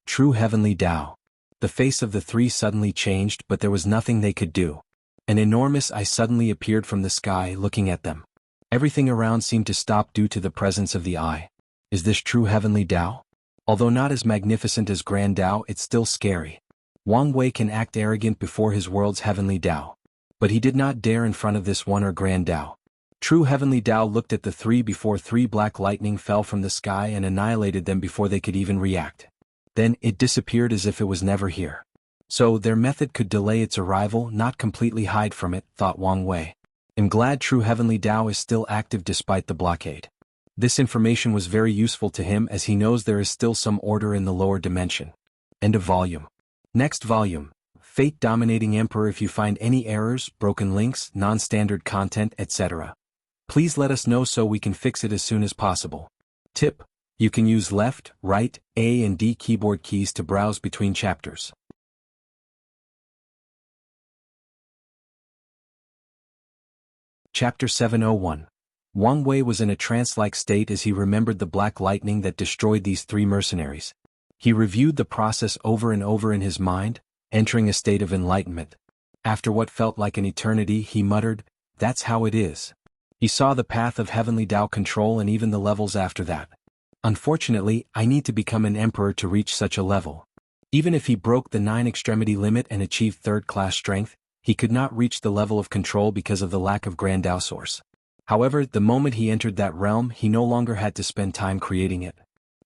True heavenly Tao. The face of the three suddenly changed, but there was nothing they could do. An enormous eye suddenly appeared from the sky, looking at them. Everything around seemed to stop due to the presence of the eye. Is this true heavenly Tao? Although not as magnificent as Grand Tao, it's still scary. Wang Wei can act arrogant before his world's heavenly Tao. But he did not dare in front of this one or Grand Tao. True heavenly Tao looked at the three before 3 black lightning fell from the sky and annihilated them before they could even react. Then it disappeared as if it was never here. So their method could delay its arrival, not completely hide from it, thought Wang Wei. I'm glad true heavenly Tao is still active despite the blockade. This information was very useful to him as he knows there is still some order in the lower dimension. End of volume. Next volume. Fate Dominating Emperor. If you find any errors, broken links, non-standard content, etc., please let us know so we can fix it as soon as possible. Tip: you can use left, right, A and D keyboard keys to browse between chapters. Chapter 701. Wang Wei was in a trance-like state as he remembered the black lightning that destroyed these 3 mercenaries. He reviewed the process over and over in his mind, entering a state of enlightenment. After what felt like an eternity, he muttered, "That's how it is." He saw the path of heavenly Tao control and even the levels after that. Unfortunately, I need to become an emperor to reach such a level. Even if he broke the 9-extremity limit and achieved 3rd-class strength, he could not reach the level of control because of the lack of Grand Tao source. However, the moment he entered that realm, he no longer had to spend time creating it.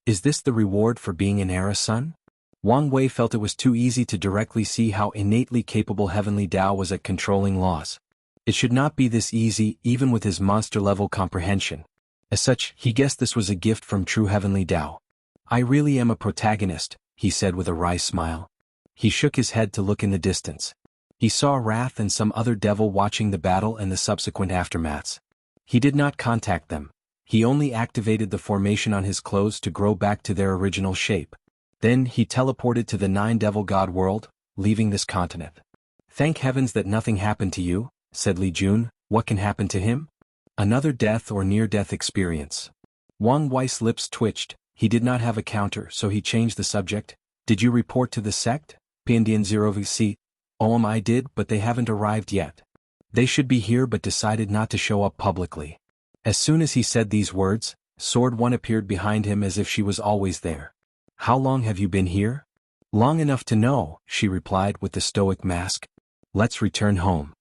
Is this the reward for being an Era son? Wang Wei felt it was too easy to directly see how innately capable heavenly Tao was at controlling laws. It should not be this easy, even with his monster-level comprehension. As such, he guessed this was a gift from true heavenly Tao. I really am a protagonist, he said with a wry smile. He shook his head to look in the distance. He saw Wrath and some other devil watching the battle and the subsequent aftermaths. He did not contact them. He only activated the formation on his clothes to grow back to their original shape. Then he teleported to the 9-devil god world, leaving this continent. Thank heavens that nothing happened to you, said Li Jun. What can happen to him? Another death or near-death experience. Wang Wei's lips twitched. He did not have a counter, so he changed the subject. Did you report to the sect? Pindian 0VC. I did, but they haven't arrived yet. They should be here but decided not to show up publicly. As soon as he said these words, Sword One appeared behind him as if she was always there. How long have you been here? Long enough to know, she replied with the stoic mask. Let's return home.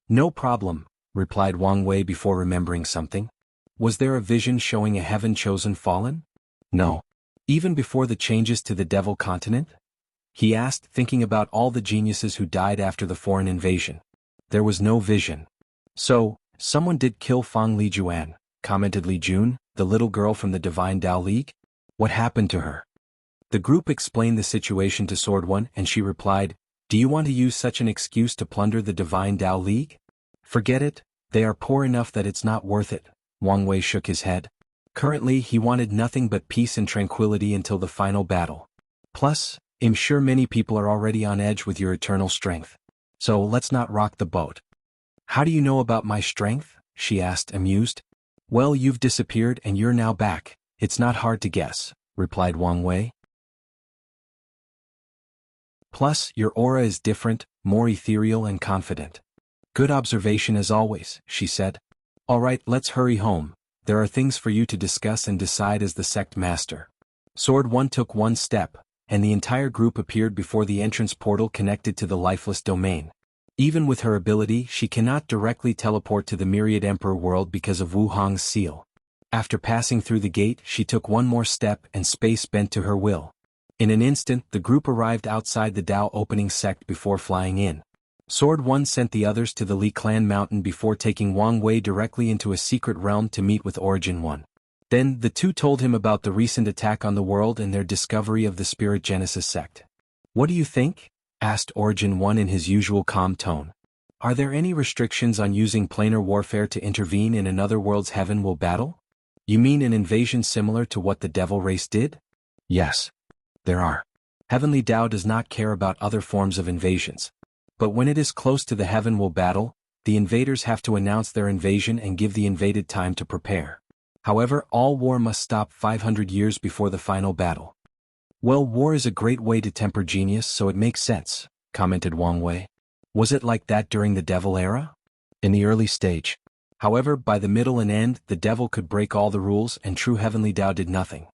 No problem, replied Wang Wei before remembering something. Was there a vision showing a heaven-chosen fallen? No. Even before the changes to the Devil Continent? He asked, thinking about all the geniuses who died after the foreign invasion. There was no vision. So, someone did kill Fang Lijuan, commented Li Jun, the little girl from the Divine Tao League. What happened to her? The group explained the situation to Sword One and she replied, do you want to use such an excuse to plunder the Divine Tao League? Forget it, they are poor enough that it's not worth it. Wang Wei shook his head. Currently he wanted nothing but peace and tranquility until the final battle. Plus, I'm sure many people are already on edge with your eternal strength. So let's not rock the boat. How do you know about my strength? She asked, amused. Well, you've disappeared and you're now back. It's not hard to guess, replied Wang Wei. Plus, your aura is different, more ethereal and confident. Good observation as always, she said. All right, let's hurry home. There are things for you to discuss and decide as the sect master. Sword One took one step, and the entire group appeared before the entrance portal connected to the lifeless domain. Even with her ability, she cannot directly teleport to the Myriad Emperor world because of Wu Hong's seal. After passing through the gate, she took one more step and space bent to her will. In an instant, the group arrived outside the Dao opening sect before flying in. Sword One sent the others to the Li Clan mountain before taking Wang Wei directly into a secret realm to meet with Origin One. Then, the two told him about the recent attack on the world and their discovery of the Spirit Genesis sect. What do you think? Asked Origin One in his usual calm tone. Are there any restrictions on using planar warfare to intervene in another world's heaven will battle? You mean an invasion similar to what the Devil race did? Yes. There are. Heavenly Tao does not care about other forms of invasions. But when it is close to the heaven will battle, the invaders have to announce their invasion and give the invaded time to prepare. However, all war must stop 500 years before the final battle. Well, war is a great way to temper genius, so it makes sense, commented Wang Wei. Was it like that during the Devil era? In the early stage. However, by the middle and end, the Devil could break all the rules and true Heavenly Tao did nothing.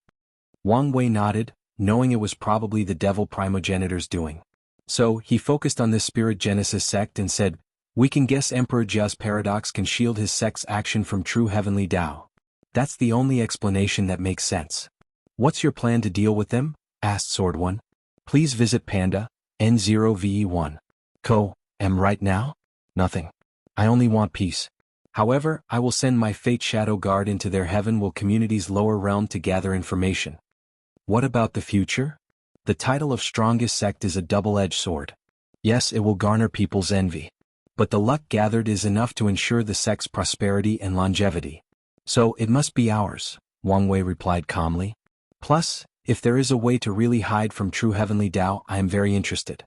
Wang Wei nodded, knowing it was probably the Devil primogenitor's doing. So, he focused on this Spirit Genesis sect and said, we can guess Emperor Jia's paradox can shield his sect's action from true Heavenly Tao. That's the only explanation that makes sense. What's your plan to deal with them? Asked Sword One. Please visit Panda, N0VE1. M right now? Nothing. I only want peace. However, I will send my Fate Shadow Guard into their Heaven Will community's lower realm to gather information. What about the future? The title of strongest sect is a double-edged sword. Yes, it will garner people's envy. But the luck gathered is enough to ensure the sect's prosperity and longevity. So, it must be ours, Wang Wei replied calmly. Plus, if there is a way to really hide from true Heavenly Tao, I am very interested.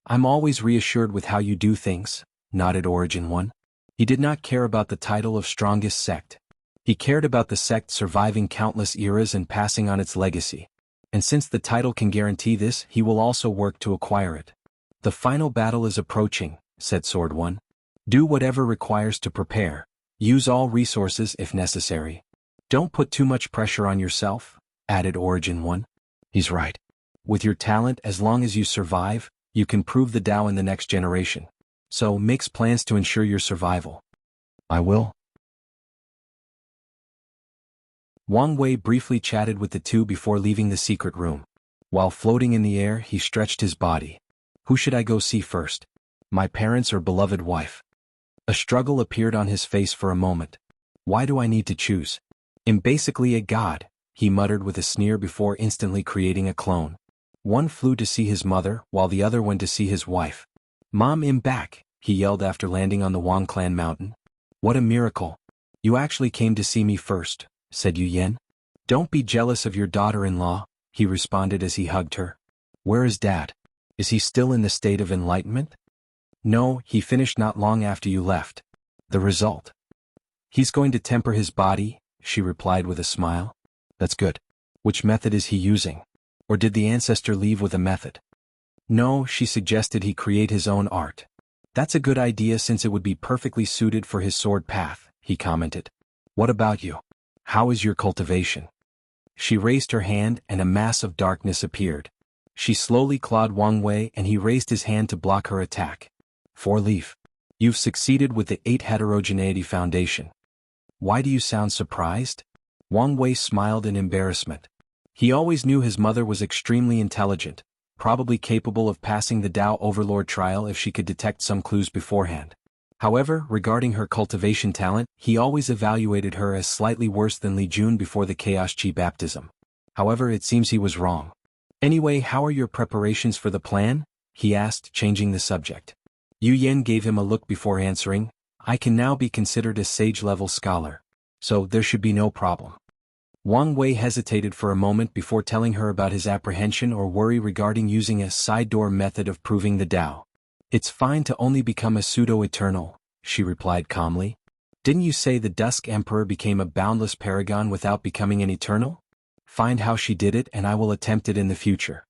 I'm always reassured with how you do things, nodded Origin One. He did not care about the title of strongest sect. He cared about the sect surviving countless eras and passing on its legacy. And since the title can guarantee this, he will also work to acquire it. The final battle is approaching, said Sword One. Do whatever requires to prepare. Use all resources if necessary. Don't put too much pressure on yourself, added Origin One. He's right. With your talent, as long as you survive, you can prove the Tao in the next generation. So make plans to ensure your survival. I will. Wang Wei briefly chatted with the two before leaving the secret room. While floating in the air, he stretched his body. Who should I go see first? My parents or beloved wife? A struggle appeared on his face for a moment. Why do I need to choose? I'm basically a god, he muttered with a sneer before instantly creating a clone. One flew to see his mother, while the other went to see his wife. Mom, I'm back, he yelled after landing on the Wang Clan mountain. What a miracle. You actually came to see me first, said Yu Yen. Don't be jealous of your daughter-in-law, he responded as he hugged her. Where is Dad? Is he still in the state of enlightenment? No, he finished not long after you left. The result? He's going to temper his body, she replied with a smile. That's good. Which method is he using? Or did the ancestor leave with a method? No, she suggested he create his own art. That's a good idea since it would be perfectly suited for his sword path, he commented. What about you? How is your cultivation? She raised her hand and a mass of darkness appeared. She slowly clawed Wang Wei and he raised his hand to block her attack. 4-leaf. You've succeeded with the 8 heterogeneity foundation. Why do you sound surprised? Wang Wei smiled in embarrassment. He always knew his mother was extremely intelligent, probably capable of passing the Tao Overlord trial if she could detect some clues beforehand. However, regarding her cultivation talent, he always evaluated her as slightly worse than Li Jun before the Chaos Chi baptism. However, it seems he was wrong. Anyway, how are your preparations for the plan? He asked, changing the subject. Yu Yen gave him a look before answering. I can now be considered a sage-level scholar. So there should be no problem. Wang Wei hesitated for a moment before telling her about his apprehension or worry regarding using a side door method of proving the Tao. It's fine to only become a pseudo-eternal, she replied calmly. Didn't you say the Dusk Emperor became a boundless paragon without becoming an eternal? Find how she did it and I will attempt it in the future.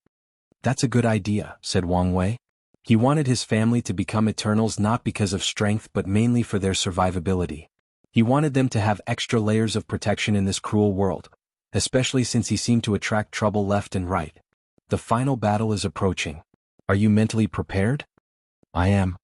That's a good idea, said Wang Wei. He wanted his family to become eternals not because of strength but mainly for their survivability. He wanted them to have extra layers of protection in this cruel world, especially since he seemed to attract trouble left and right. The final battle is approaching. Are you mentally prepared? I am.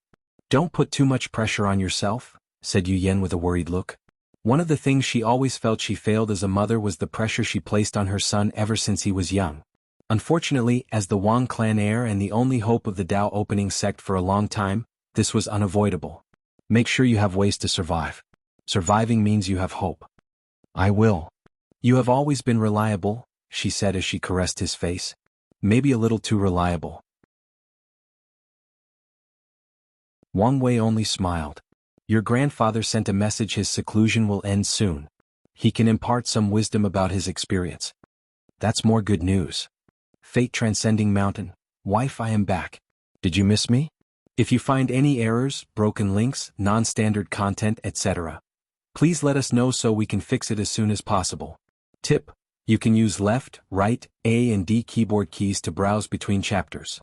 Don't put too much pressure on yourself, said Yu Yen with a worried look. One of the things she always felt she failed as a mother was the pressure she placed on her son ever since he was young. Unfortunately, as the Wang clan heir and the only hope of the Tao opening sect for a long time, this was unavoidable. Make sure you have ways to survive. Surviving means you have hope. I will. You have always been reliable, she said as she caressed his face. Maybe a little too reliable. Wang Wei only smiled. Your grandfather sent a message his seclusion will end soon. He can impart some wisdom about his experience. That's more good news. Fate transcending mountain, wife, I am back. Did you miss me? If you find any errors, broken links, non-standard content, etc., please let us know so we can fix it as soon as possible. Tip: you can use left, right, A and D keyboard keys to browse between chapters.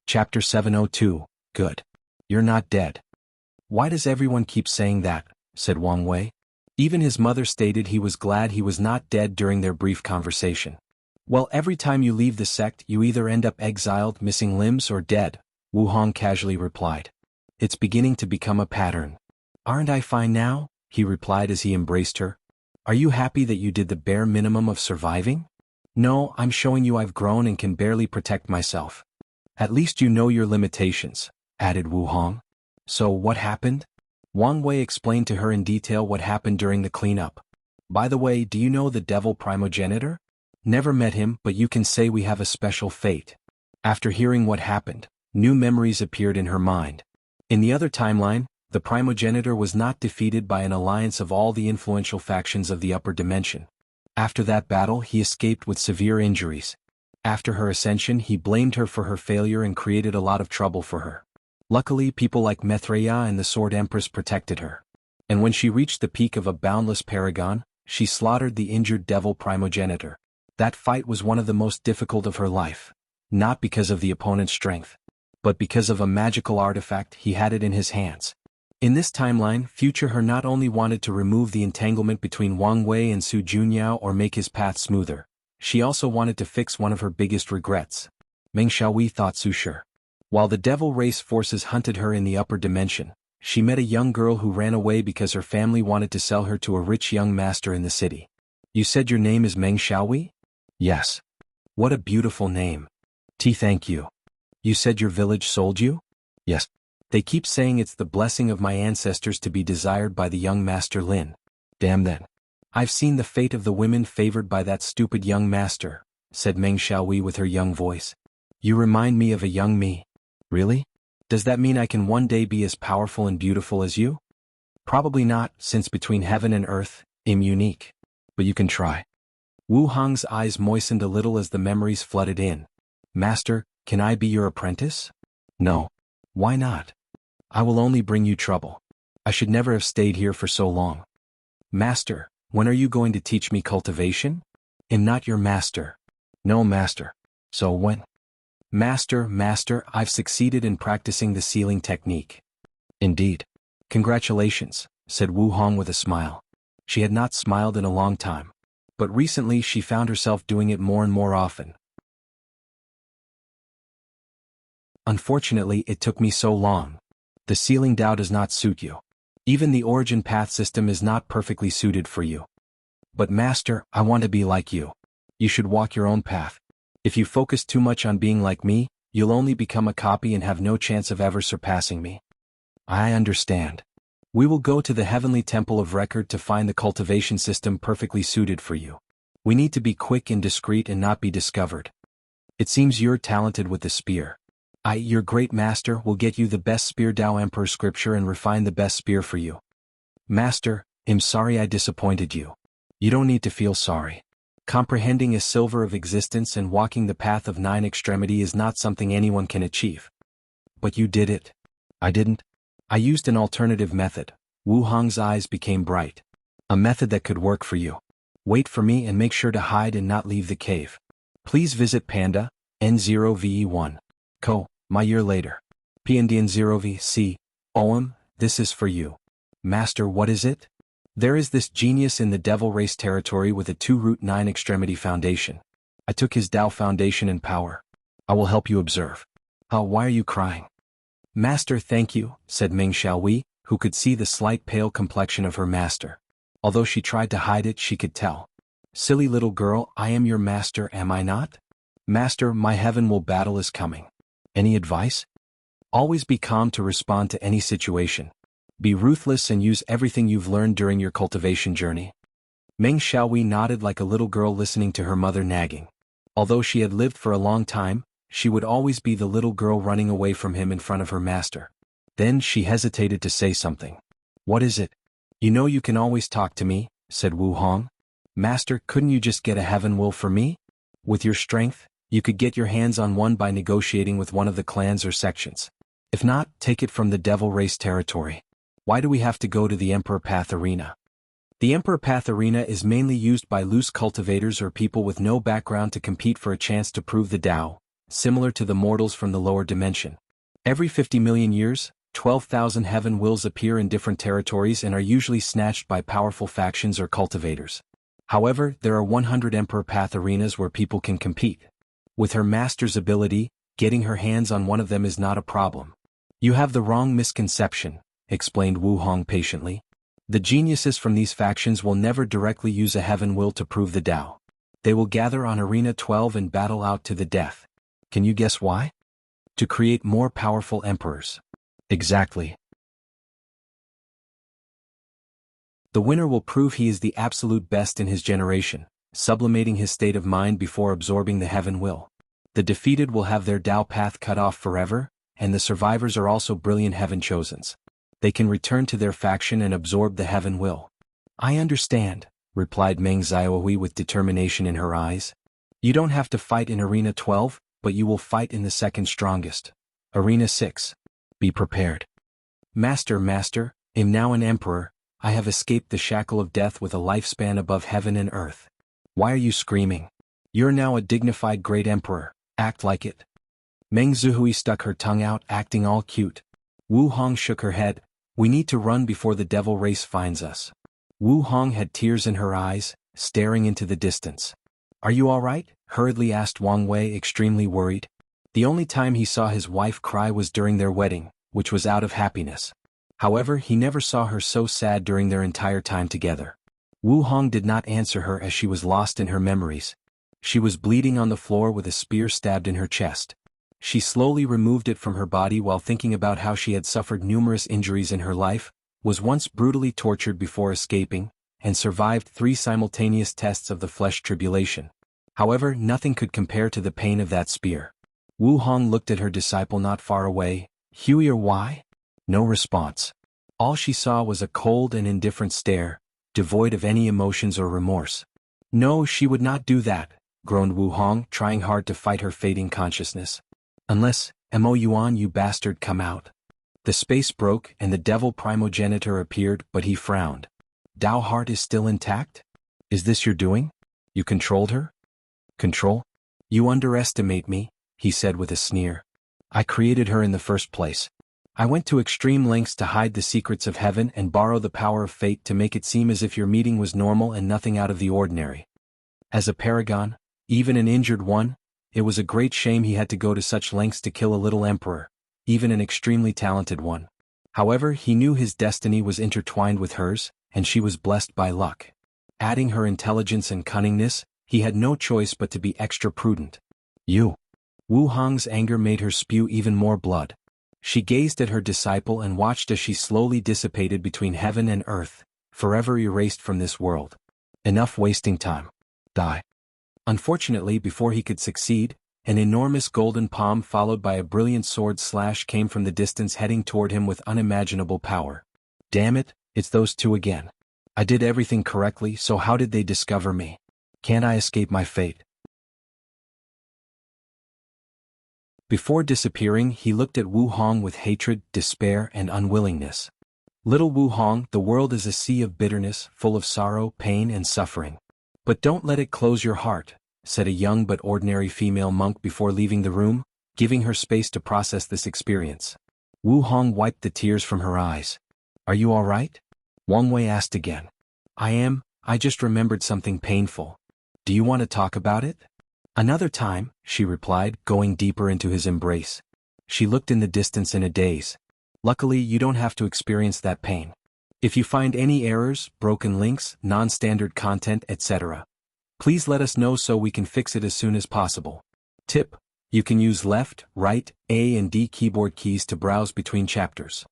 Chapter 702, Good. You're not dead. Why does everyone keep saying that? Said Wang Wei. Even his mother stated he was glad he was not dead during their brief conversation. Well, every time you leave the sect you either end up exiled, missing limbs, or dead, Wu Hong casually replied. It's beginning to become a pattern. Aren't I fine now? He replied as he embraced her. Are you happy that you did the bare minimum of surviving? No, I'm showing you I've grown and can barely protect myself. At least you know your limitations, added Wu Hong. So what happened? Wang Wei explained to her in detail what happened during the cleanup. By the way, do you know the devil primogenitor? Never met him, but you can say we have a special fate. After hearing what happened, new memories appeared in her mind. In the other timeline, the primogenitor was not defeated by an alliance of all the influential factions of the upper dimension. After that battle, he escaped with severe injuries. After her ascension, he blamed her for her failure and created a lot of trouble for her. Luckily, people like Maitreya and the Sword Empress protected her. And when she reached the peak of a boundless paragon, she slaughtered the injured devil primogenitor. That fight was one of the most difficult of her life. Not because of the opponent's strength, but because of a magical artifact he had it in his hands. In this timeline, future her not only wanted to remove the entanglement between Wang Wei and Su Junyao or make his path smoother, she also wanted to fix one of her biggest regrets. Meng Xiaowei thought Su Shi. While the devil race forces hunted her in the upper dimension, she met a young girl who ran away because her family wanted to sell her to a rich young master in the city. You said your name is Meng Xiaowei? Yes. What a beautiful name. Thank you. You said your village sold you? Yes. They keep saying it's the blessing of my ancestors to be desired by the young master Lin. Damn then. I've seen the fate of the women favored by that stupid young master, said Meng Xiaowei with her young voice. You remind me of a young me. Really? Does that mean I can one day be as powerful and beautiful as you? Probably not, since between heaven and earth, I'm unique. But you can try. Wu Hong's eyes moistened a little as the memories flooded in. Master, can I be your apprentice? No. Why not? I will only bring you trouble. I should never have stayed here for so long. Master, when are you going to teach me cultivation? I'm not your master. No, master. So when? Master, I've succeeded in practicing the sealing technique. Indeed. Congratulations, said Wu Hong with a smile. She had not smiled in a long time. But recently she found herself doing it more and more often. Unfortunately, it took me so long. The sealing Tao does not suit you. Even the origin path system is not perfectly suited for you. But Master, I want to be like you. You should walk your own path. If you focus too much on being like me, you'll only become a copy and have no chance of ever surpassing me. I understand. We will go to the Heavenly Temple of Record to find the cultivation system perfectly suited for you. We need to be quick and discreet and not be discovered. It seems you're talented with the spear. Your great master, will get you the best spear Tao Emperor scripture and refine the best spear for you. Master, I'm sorry I disappointed you. You don't need to feel sorry. Comprehending a silver of existence and walking the path of 9 extremity is not something anyone can achieve. But you did it. I didn't. I used an alternative method. Wu Hong's eyes became bright. A method that could work for you. Wait for me and make sure to hide and not leave the cave. Please visit Panda, N0VE1. My year later. PNDN0VC. Oem, this is for you. Master, what is it? There is this genius in the devil race territory with a 2-root 9 extremity foundation. I took his Tao foundation and power. I will help you observe. Why are you crying? Master, thank you, said Meng Xiaowei, who could see the slight pale complexion of her master. Although she tried to hide it, she could tell. Silly little girl, I am your master, am I not? Master, my heaven battle is coming. Any advice? Always be calm to respond to any situation. Be ruthless and use everything you've learned during your cultivation journey. Meng Xiaowei nodded like a little girl listening to her mother nagging. Although she had lived for a long time, she would always be the little girl running away from him in front of her master. Then she hesitated to say something. What is it? You know you can always talk to me, said Wu Hong. Master, couldn't you just get a heaven will for me? With your strength, you could get your hands on one by negotiating with one of the clans or sections. If not, take it from the devil race territory. Why do we have to go to the Emperor Path Arena? The Emperor Path Arena is mainly used by loose cultivators or people with no background to compete for a chance to prove the Tao, similar to the mortals from the lower dimension. Every 50 million years, 12,000 heaven wills appear in different territories and are usually snatched by powerful factions or cultivators. However, there are 100 Emperor Path arenas where people can compete. With her master's ability, getting her hands on one of them is not a problem. You have the wrong misconception, explained Wu Hong patiently. The geniuses from these factions will never directly use a heaven will to prove the Tao. They will gather on Arena 12 and battle out to the death. Can you guess why? To create more powerful emperors. Exactly. The winner will prove he is the absolute best in his generation, sublimating his state of mind before absorbing the heaven will. The defeated will have their Tao path cut off forever, and the survivors are also brilliant heaven chosens. They can return to their faction and absorb the heaven will. I understand, replied Meng Xiaowei with determination in her eyes. You don't have to fight in Arena 12, but you will fight in the second strongest. Arena 6. Be prepared. Master, I'm now an emperor. I have escaped the shackle of death with a lifespan above heaven and earth. Why are you screaming? You're now a dignified great emperor. Act like it. Meng Zuhui stuck her tongue out, acting all cute. Wu Hong shook her head. We need to run before the devil race finds us. Wu Hong had tears in her eyes, staring into the distance. Are you all right? Hurriedly asked Wang Wei, extremely worried. The only time he saw his wife cry was during their wedding, which was out of happiness. However, he never saw her so sad during their entire time together. Wu Hong did not answer her as she was lost in her memories. She was bleeding on the floor with a spear stabbed in her chest. She slowly removed it from her body while thinking about how she had suffered numerous injuries in her life, was once brutally tortured before escaping, and survived 3 simultaneous tests of the flesh tribulation. However, nothing could compare to the pain of that spear. Wu Hong looked at her disciple not far away. Huey or why? No response. All she saw was a cold and indifferent stare, devoid of any emotions or remorse. No, she would not do that, groaned Wu Hong, trying hard to fight her fading consciousness. Unless, Mo Yuan, you bastard, come out. The space broke and the devil primogenitor appeared, but he frowned. Dao heart is still intact? Is this your doing? You controlled her? Control? You underestimate me, he said with a sneer. I created her in the first place. I went to extreme lengths to hide the secrets of heaven and borrow the power of fate to make it seem as if your meeting was normal and nothing out of the ordinary. As a paragon, even an injured one, It was a great shame he had to go to such lengths to kill a little emperor, even an extremely talented one. However, he knew his destiny was intertwined with hers, and she was blessed by luck. Adding her intelligence and cunningness, he had no choice but to be extra prudent. You. Wu Hong's anger made her spew even more blood. She gazed at her disciple and watched as she slowly dissipated between heaven and earth, forever erased from this world. Enough wasting time. Die. Unfortunately, before he could succeed, an enormous golden palm followed by a brilliant sword slash came from the distance heading toward him with unimaginable power. Damn it, it's those two again. I did everything correctly, so how did they discover me? Can't I escape my fate? Before disappearing, he looked at Wu Hong with hatred, despair, and unwillingness. Little Wu Hong, the world is a sea of bitterness, full of sorrow, pain, and suffering. But don't let it close your heart, said a young but ordinary female monk before leaving the room, giving her space to process this experience. Wu Hong wiped the tears from her eyes. Are you all right? Wang Wei asked again. I just remembered something painful. Do you want to talk about it? Another time, she replied, going deeper into his embrace. She looked in the distance in a daze. Luckily, you don't have to experience that pain. If you find any errors, broken links, non-standard content, etc., please let us know so we can fix it as soon as possible. Tip: you can use left, right, A and D keyboard keys to browse between chapters.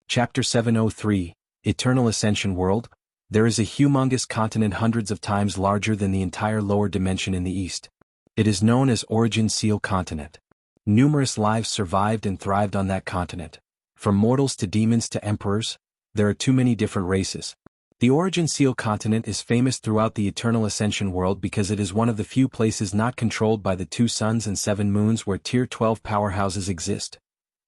Chapter 703, Eternal Ascension World. There is a humongous continent hundreds of times larger than the entire lower dimension in the east. It is known as Origin Seal Continent. Numerous lives survived and thrived on that continent. From mortals to demons to emperors, there are too many different races. The Origin Seal Continent is famous throughout the Eternal Ascension world because it is one of the few places not controlled by the 2 suns and 7 moons where Tier 12 powerhouses exist,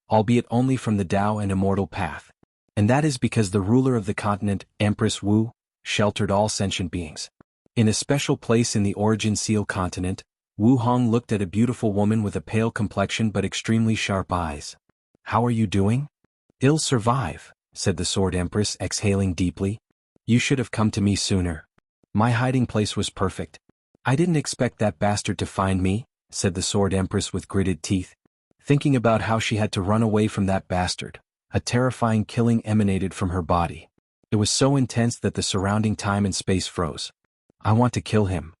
albeit only from the Tao and Immortal path. And that is because the ruler of the continent, Empress Wu, sheltered all sentient beings. In a special place in the Origin Seal Continent, Wu Hong looked at a beautiful woman with a pale complexion but extremely sharp eyes. How are you doing? I'll survive, said the Sword Empress, exhaling deeply. You should have come to me sooner. My hiding place was perfect. I didn't expect that bastard to find me, said the Sword Empress with gritted teeth. Thinking about how she had to run away from that bastard, a terrifying killing emanated from her body. It was so intense that the surrounding time and space froze. I want to kill him.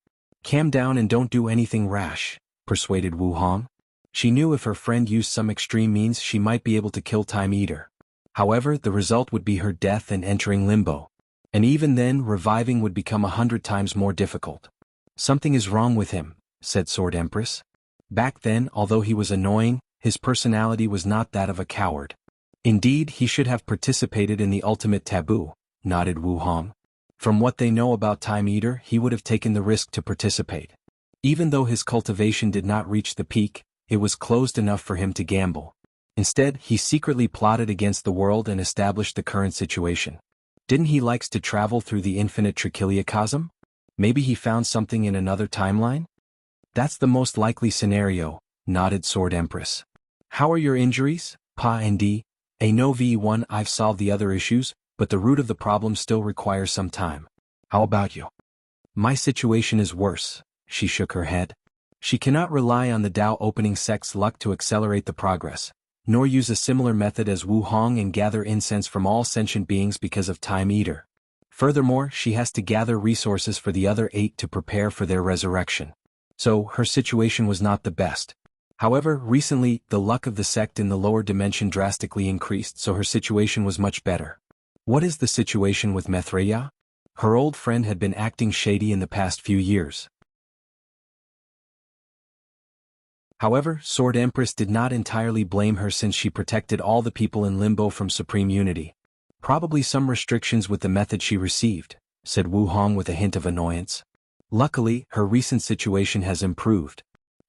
Calm down and don't do anything rash, persuaded Wu Hong. She knew if her friend used some extreme means she might be able to kill Time Eater. However, the result would be her death and entering limbo. And even then, reviving would become 100 times more difficult. Something is wrong with him, said Sword Empress. Back then, although he was annoying, his personality was not that of a coward. Indeed, he should have participated in the ultimate taboo, nodded Wu Hong. From what they know about Time Eater, he would have taken the risk to participate. Even though his cultivation did not reach the peak, it was closed enough for him to gamble. Instead, he secretly plotted against the world and established the current situation. Didn't he likes to travel through the infinite trichiliocosm? Maybe he found something in another timeline? That's the most likely scenario, nodded Sword Empress. How are your injuries, Pa and D? No V1, I've solved the other issues, but the root of the problem still requires some time. How about you? My situation is worse, she shook her head. She cannot rely on the Tao opening sect's luck to accelerate the progress, nor use a similar method as Wu Hong and gather incense from all sentient beings because of Time Eater. Furthermore, she has to gather resources for the other 8 to prepare for their resurrection. So, her situation was not the best. However, recently, the luck of the sect in the lower dimension drastically increased, so her situation was much better. What is the situation with Methreya? Her old friend had been acting shady in the past few years. However, Sword Empress did not entirely blame her since she protected all the people in Limbo from Supreme Unity. Probably some restrictions with the method she received, said Wu Hong with a hint of annoyance. Luckily, her recent situation has improved.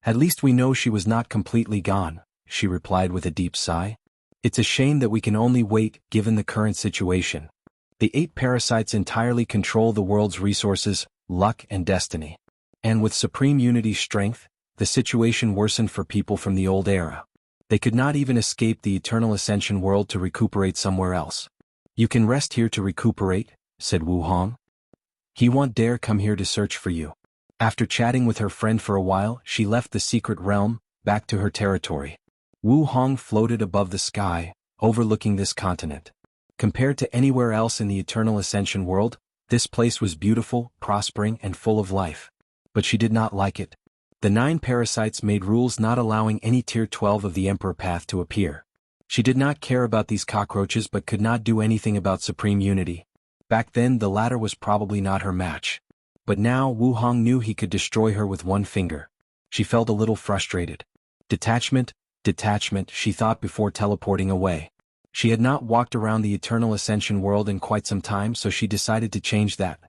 At least we know she was not completely gone, she replied with a deep sigh. It's a shame that we can only wait, given the current situation. The 8 parasites entirely control the world's resources, luck and destiny. And with Supreme Unity's strength, the situation worsened for people from the old era. They could not even escape the Eternal Ascension world to recuperate somewhere else. You can rest here to recuperate, said Wu Hong. He won't dare come here to search for you. After chatting with her friend for a while, she left the secret realm, back to her territory. Wu Hong floated above the sky, overlooking this continent. Compared to anywhere else in the Eternal Ascension world, this place was beautiful, prospering, and full of life. But she did not like it. The 9 parasites made rules not allowing any Tier 12 of the Emperor path to appear. She did not care about these cockroaches but could not do anything about Supreme Unity. Back then the latter was probably not her match. But now Wu Hong knew he could destroy her with one finger. She felt a little frustrated. Detachment, she thought before teleporting away. She had not walked around the Eternal Ascension world in quite some time, so she decided to change that.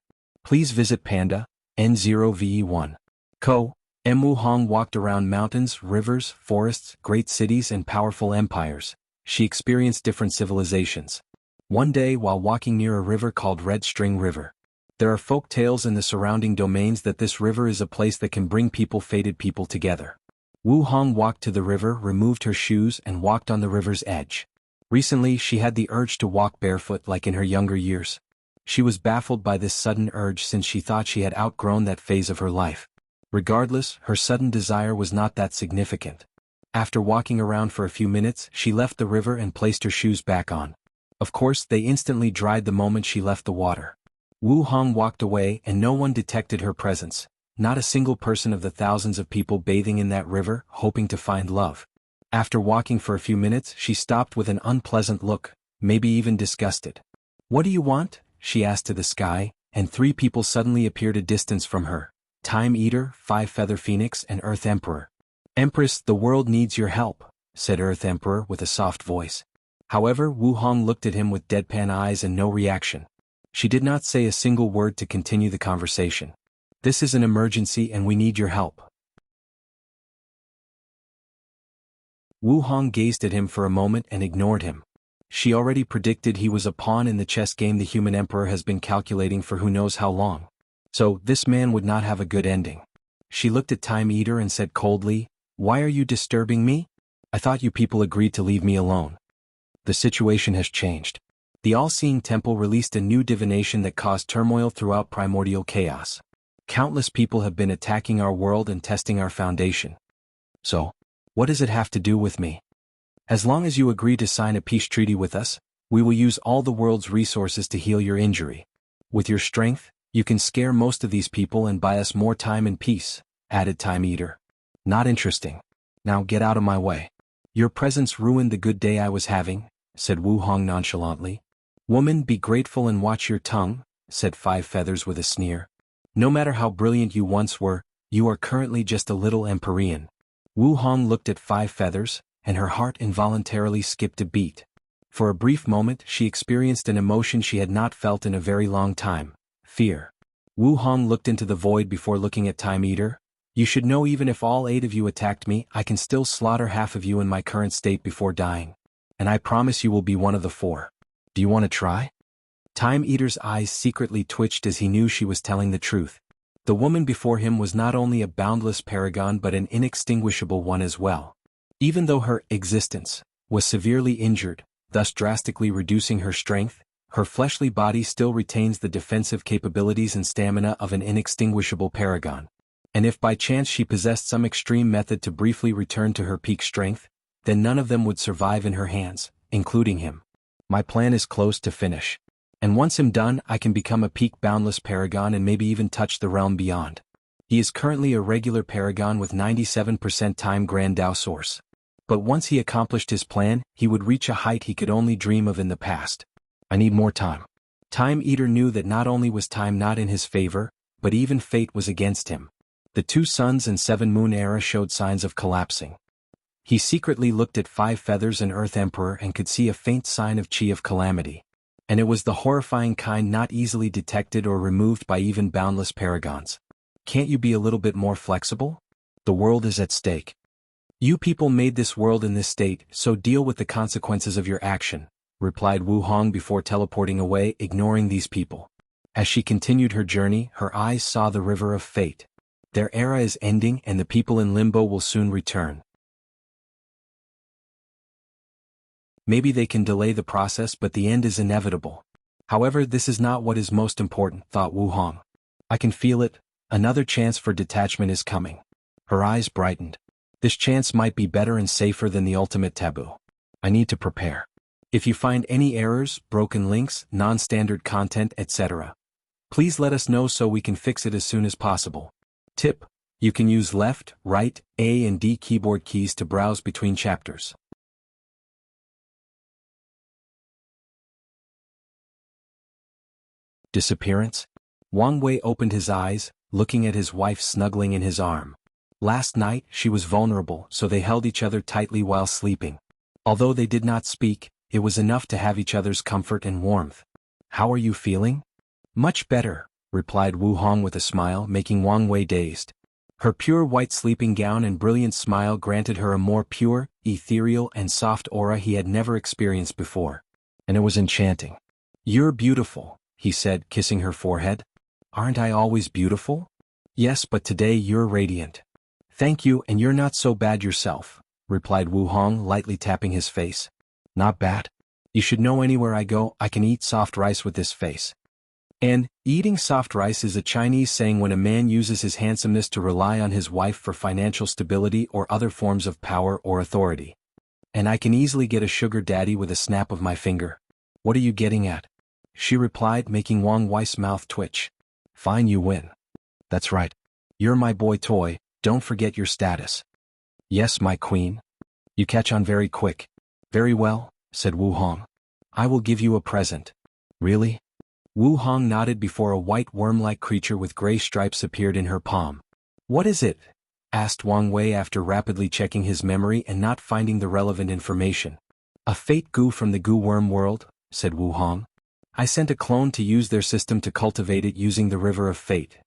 Please visit Panda, N0VE1. Wu Hong walked around mountains, rivers, forests, great cities and powerful empires. She experienced different civilizations. One day while walking near a river called Red String River. There are folk tales in the surrounding domains that this river is a place that can bring fated people together. Wu Hong walked to the river, removed her shoes and walked on the river's edge. Recently she had the urge to walk barefoot like in her younger years. She was baffled by this sudden urge since she thought she had outgrown that phase of her life. Regardless, her sudden desire was not that significant. After walking around for a few minutes, she left the river and placed her shoes back on. Of course, they instantly dried the moment she left the water. Wu Hong walked away and no one detected her presence, not a single person of the thousands of people bathing in that river, hoping to find love. After walking for a few minutes, she stopped with an unpleasant look, maybe even disgusted. "What do you want?" she asked to the sky, and 3 people suddenly appeared a distance from her. Time Eater, 5-Feather Phoenix and Earth Emperor. "Empress, the world needs your help," said Earth Emperor with a soft voice. However, Wu Hong looked at him with deadpan eyes and no reaction. She did not say a single word to continue the conversation. "This is an emergency and we need your help." Wu Hong gazed at him for a moment and ignored him. She already predicted he was a pawn in the chess game the human emperor has been calculating for who knows how long. So, this man would not have a good ending. She looked at Time Eater and said coldly, "Why are you disturbing me? I thought you people agreed to leave me alone." The situation has changed. The all-seeing temple released a new divination that caused turmoil throughout primordial chaos. Countless people have been attacking our world and testing our foundation. So, what does it have to do with me? As long as you agree to sign a peace treaty with us, we will use all the world's resources to heal your injury. With your strength, you can scare most of these people and buy us more time and peace, added Time Eater. Not interesting. Now get out of my way. Your presence ruined the good day I was having, said Wu Hong nonchalantly. Woman, be grateful and watch your tongue, said 5-Feathers with a sneer. No matter how brilliant you once were, you are currently just a little Empyrean. Wu Hong looked at 5-Feathers, and her heart involuntarily skipped a beat. For a brief moment she experienced an emotion she had not felt in a very long time. Fear. Wu Hong looked into the void before looking at Time Eater. You should know even if all 8 of you attacked me, I can still slaughter half of you in my current state before dying. And I promise you will be one of the 4. Do you want to try? Time Eater's eyes secretly twitched as he knew she was telling the truth. The woman before him was not only a boundless paragon but an inextinguishable one as well. Even though her existence was severely injured, thus drastically reducing her strength, her fleshly body still retains the defensive capabilities and stamina of an inextinguishable paragon. And if by chance she possessed some extreme method to briefly return to her peak strength, then none of them would survive in her hands, including him. My plan is close to finish. And once I'm done, I can become a peak boundless paragon and maybe even touch the realm beyond. He is currently a regular paragon with 97% time Grand Dao source. But once he accomplished his plan, he would reach a height he could only dream of in the past. I need more time. Time Eater knew that not only was time not in his favor, but even fate was against him. The 2 suns and 7 moon era showed signs of collapsing. He secretly looked at 5-Feathers and Earth Emperor and could see a faint sign of chi of calamity. And it was the horrifying kind not easily detected or removed by even boundless paragons. Can't you be a little bit more flexible? The world is at stake. You people made this world in this state, so deal with the consequences of your action, replied Wu Hong before teleporting away, ignoring these people. As she continued her journey, her eyes saw the river of fate. Their era is ending and the people in limbo will soon return. Maybe they can delay the process, but the end is inevitable. However, this is not what is most important, thought Wu Hong. I can feel it. Another chance for detachment is coming. Her eyes brightened. This chance might be better and safer than the ultimate taboo. I need to prepare. If you find any errors, broken links, non-standard content, etc., please let us know so we can fix it as soon as possible. Tip: you can use left, right, A and D keyboard keys to browse between chapters. Disappearance? Wang Wei opened his eyes, looking at his wife snuggling in his arm. Last night, she was vulnerable, so they held each other tightly while sleeping. Although they did not speak, it was enough to have each other's comfort and warmth. How are you feeling? Much better, replied Wu Hong with a smile, making Wang Wei dazed. Her pure white sleeping gown and brilliant smile granted her a more pure, ethereal and soft aura he had never experienced before. And it was enchanting. You're beautiful, he said, kissing her forehead. Aren't I always beautiful? Yes, but today you're radiant. Thank you, and you're not so bad yourself, replied Wu Hong, lightly tapping his face. Not bad? You should know anywhere I go, I can eat soft rice with this face. And, eating soft rice is a Chinese saying when a man uses his handsomeness to rely on his wife for financial stability or other forms of power or authority. And I can easily get a sugar daddy with a snap of my finger. What are you getting at? She replied, making Wang Wei's mouth twitch. Fine, you win. That's right. You're my boy toy, don't forget your status. Yes, my queen. You catch on very quick. Very well, said Wu Hong. I will give you a present. Really? Wu Hong nodded before a white worm-like creature with gray stripes appeared in her palm. What is it? Asked Wang Wei after rapidly checking his memory and not finding the relevant information. A fate goo from the goo worm world, said Wu Hong. I sent a clone to use their system to cultivate it using the river of fate.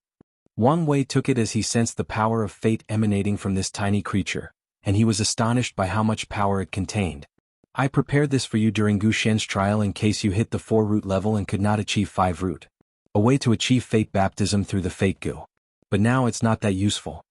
Wang Wei took it as he sensed the power of fate emanating from this tiny creature, and he was astonished by how much power it contained. I prepared this for you during Gu Shen's trial in case you hit the 4 root level and could not achieve 5 root. A way to achieve fate baptism through the fate goo. But now it's not that useful.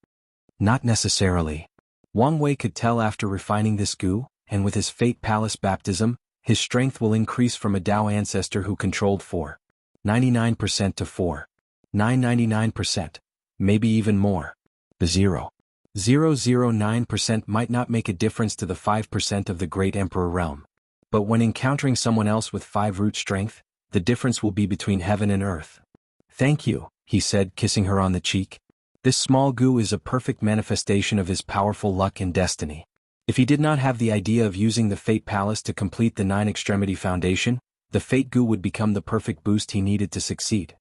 Not necessarily. Wang Wei could tell after refining this goo, and with his fate palace baptism, his strength will increase from a Dao ancestor who controlled 4.99% to 4.999%, maybe even more. The 0.009% might not make a difference to the 5% of the Great Emperor realm. But when encountering someone else with 5 root strength, the difference will be between heaven and earth. Thank you, he said, kissing her on the cheek. This small goo is a perfect manifestation of his powerful luck and destiny. If he did not have the idea of using the Fate Palace to complete the 9-extremity foundation, the Fate Goo would become the perfect boost he needed to succeed.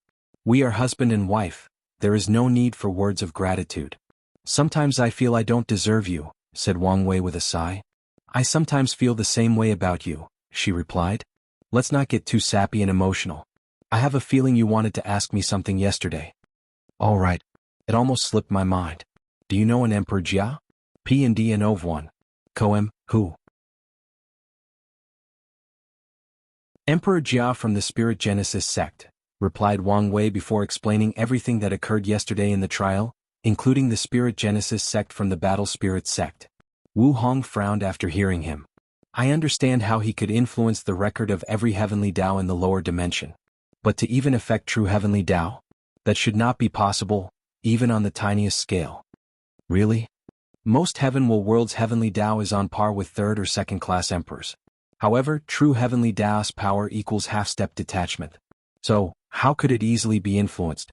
We are husband and wife, there is no need for words of gratitude. Sometimes I feel I don't deserve you, said Wang Wei with a sigh. I sometimes feel the same way about you, she replied. Let's not get too sappy and emotional. I have a feeling you wanted to ask me something yesterday. All right. It almost slipped my mind. Do you know an Emperor Jia? P&D and Ov 1. Koem, who? Emperor Jia from the Spirit Genesis sect, replied Wang Wei before explaining everything that occurred yesterday in the trial, including the Spirit Genesis sect from the Battle Spirit sect. Wu Hong frowned after hearing him. I understand how he could influence the record of every heavenly Dao in the lower dimension. But to even affect true heavenly Dao? That should not be possible, even on the tiniest scale. Really? Most heavenly worlds' heavenly Dao is on par with 3rd or 2nd class emperors. However, true heavenly Dao's power equals half-step detachment. So, how could it easily be influenced?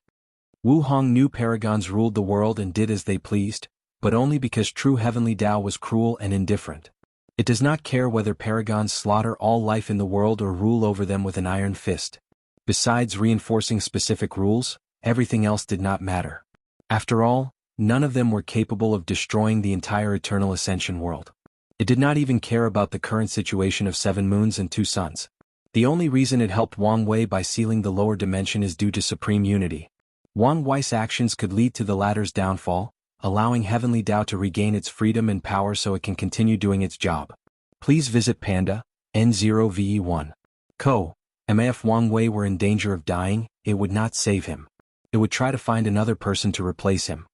Wu Hong knew paragons ruled the world and did as they pleased, but only because true heavenly Dao was cruel and indifferent. It does not care whether paragons slaughter all life in the world or rule over them with an iron fist. Besides reinforcing specific rules, everything else did not matter. After all, none of them were capable of destroying the entire eternal ascension world. It did not even care about the current situation of 7 moons and 2 suns. The only reason it helped Wang Wei by sealing the lower dimension is due to supreme unity. Wang Wei's actions could lead to the latter's downfall, allowing heavenly Dao to regain its freedom and power so it can continue doing its job. Please visit Panda, N0VE1. Co. If Wang Wei were in danger of dying, it would not save him. It would try to find another person to replace him.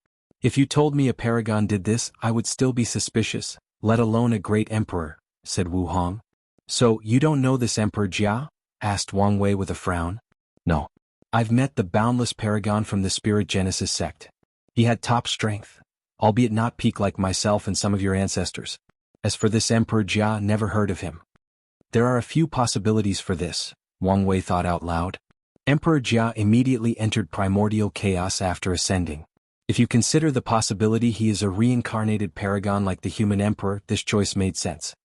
If you told me a paragon did this, I would still be suspicious, let alone a great emperor, said Wu Hong. So, you don't know this Emperor Jia? Asked Wang Wei with a frown. No. I've met the boundless paragon from the Spirit Genesis sect. He had top strength, albeit not peak like myself and some of your ancestors. As for this Emperor Jia, never heard of him. There are a few possibilities for this, Wang Wei thought out loud. Emperor Jia immediately entered primordial chaos after ascending. If you consider the possibility he is a reincarnated paragon like the human emperor, this choice made sense.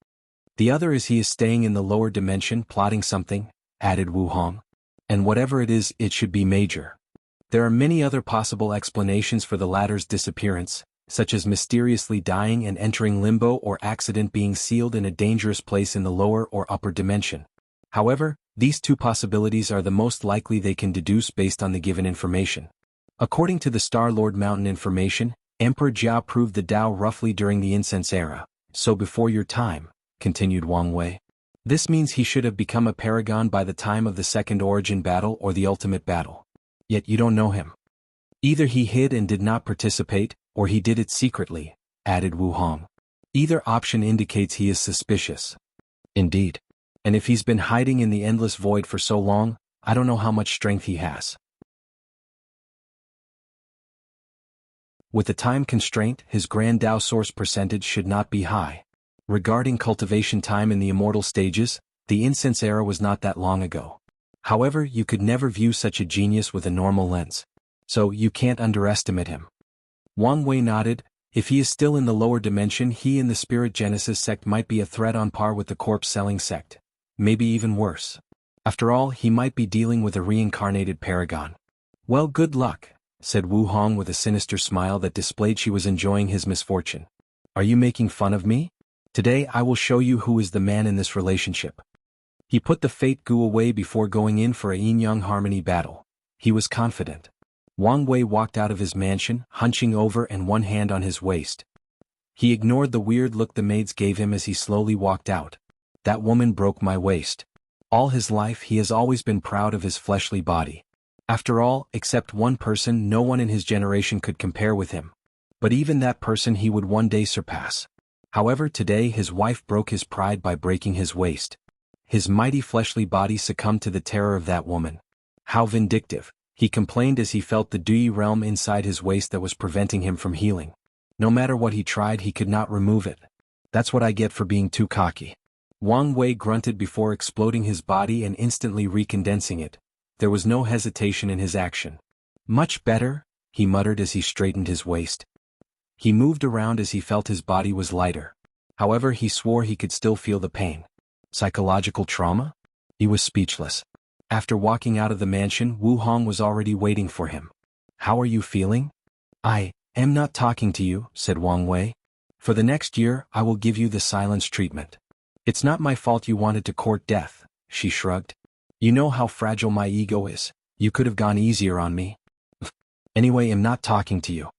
The other is he is staying in the lower dimension plotting something, added Wu Hong. And whatever it is, it should be major. There are many other possible explanations for the latter's disappearance, such as mysteriously dying and entering limbo or accident being sealed in a dangerous place in the lower or upper dimension. However, these two possibilities are the most likely they can deduce based on the given information. According to the Star-Lord Mountain information, Emperor Jia proved the Tao roughly during the Incense Era, so before your time, continued Wang Wei. This means he should have become a paragon by the time of the Second Origin Battle or the Ultimate Battle. Yet you don't know him. Either he hid and did not participate, or he did it secretly, added Wu Hong. Either option indicates he is suspicious. Indeed. And if he's been hiding in the endless void for so long, I don't know how much strength he has. With the time constraint, his Grand Tao source percentage should not be high. Regarding cultivation time in the immortal stages, the Incense Era was not that long ago. However, you could never view such a genius with a normal lens. So you can't underestimate him. Wang Wei nodded. If he is still in the lower dimension, he and the Spirit Genesis sect might be a threat on par with the corpse-selling sect. Maybe even worse. After all, he might be dealing with a reincarnated paragon. Well, good luck, said Wu Hong with a sinister smile that displayed she was enjoying his misfortune. Are you making fun of me? Today I will show you who is the man in this relationship. He put the fate goo away before going in for a yin-yang harmony battle. He was confident. Wang Wei walked out of his mansion, hunching over and one hand on his waist. He ignored the weird look the maids gave him as he slowly walked out. That woman broke my waist. All his life he has always been proud of his fleshly body. After all, except one person, no one in his generation could compare with him. But even that person he would one day surpass. However, today his wife broke his pride by breaking his waist. His mighty fleshly body succumbed to the terror of that woman. How vindictive, he complained as he felt the Dui realm inside his waist that was preventing him from healing. No matter what he tried, he could not remove it. That's what I get for being too cocky. Wang Wei grunted before exploding his body and instantly recondensing it. There was no hesitation in his action. Much better, he muttered as he straightened his waist. He moved around as he felt his body was lighter. However, he swore he could still feel the pain. Psychological trauma? He was speechless. After walking out of the mansion, Wu Hong was already waiting for him. How are you feeling? I am not talking to you, said Wang Wei. For the next year, I will give you the silence treatment. It's not my fault you wanted to court death, she shrugged. You know how fragile my ego is. You could have gone easier on me. Anyway, I'm not talking to you.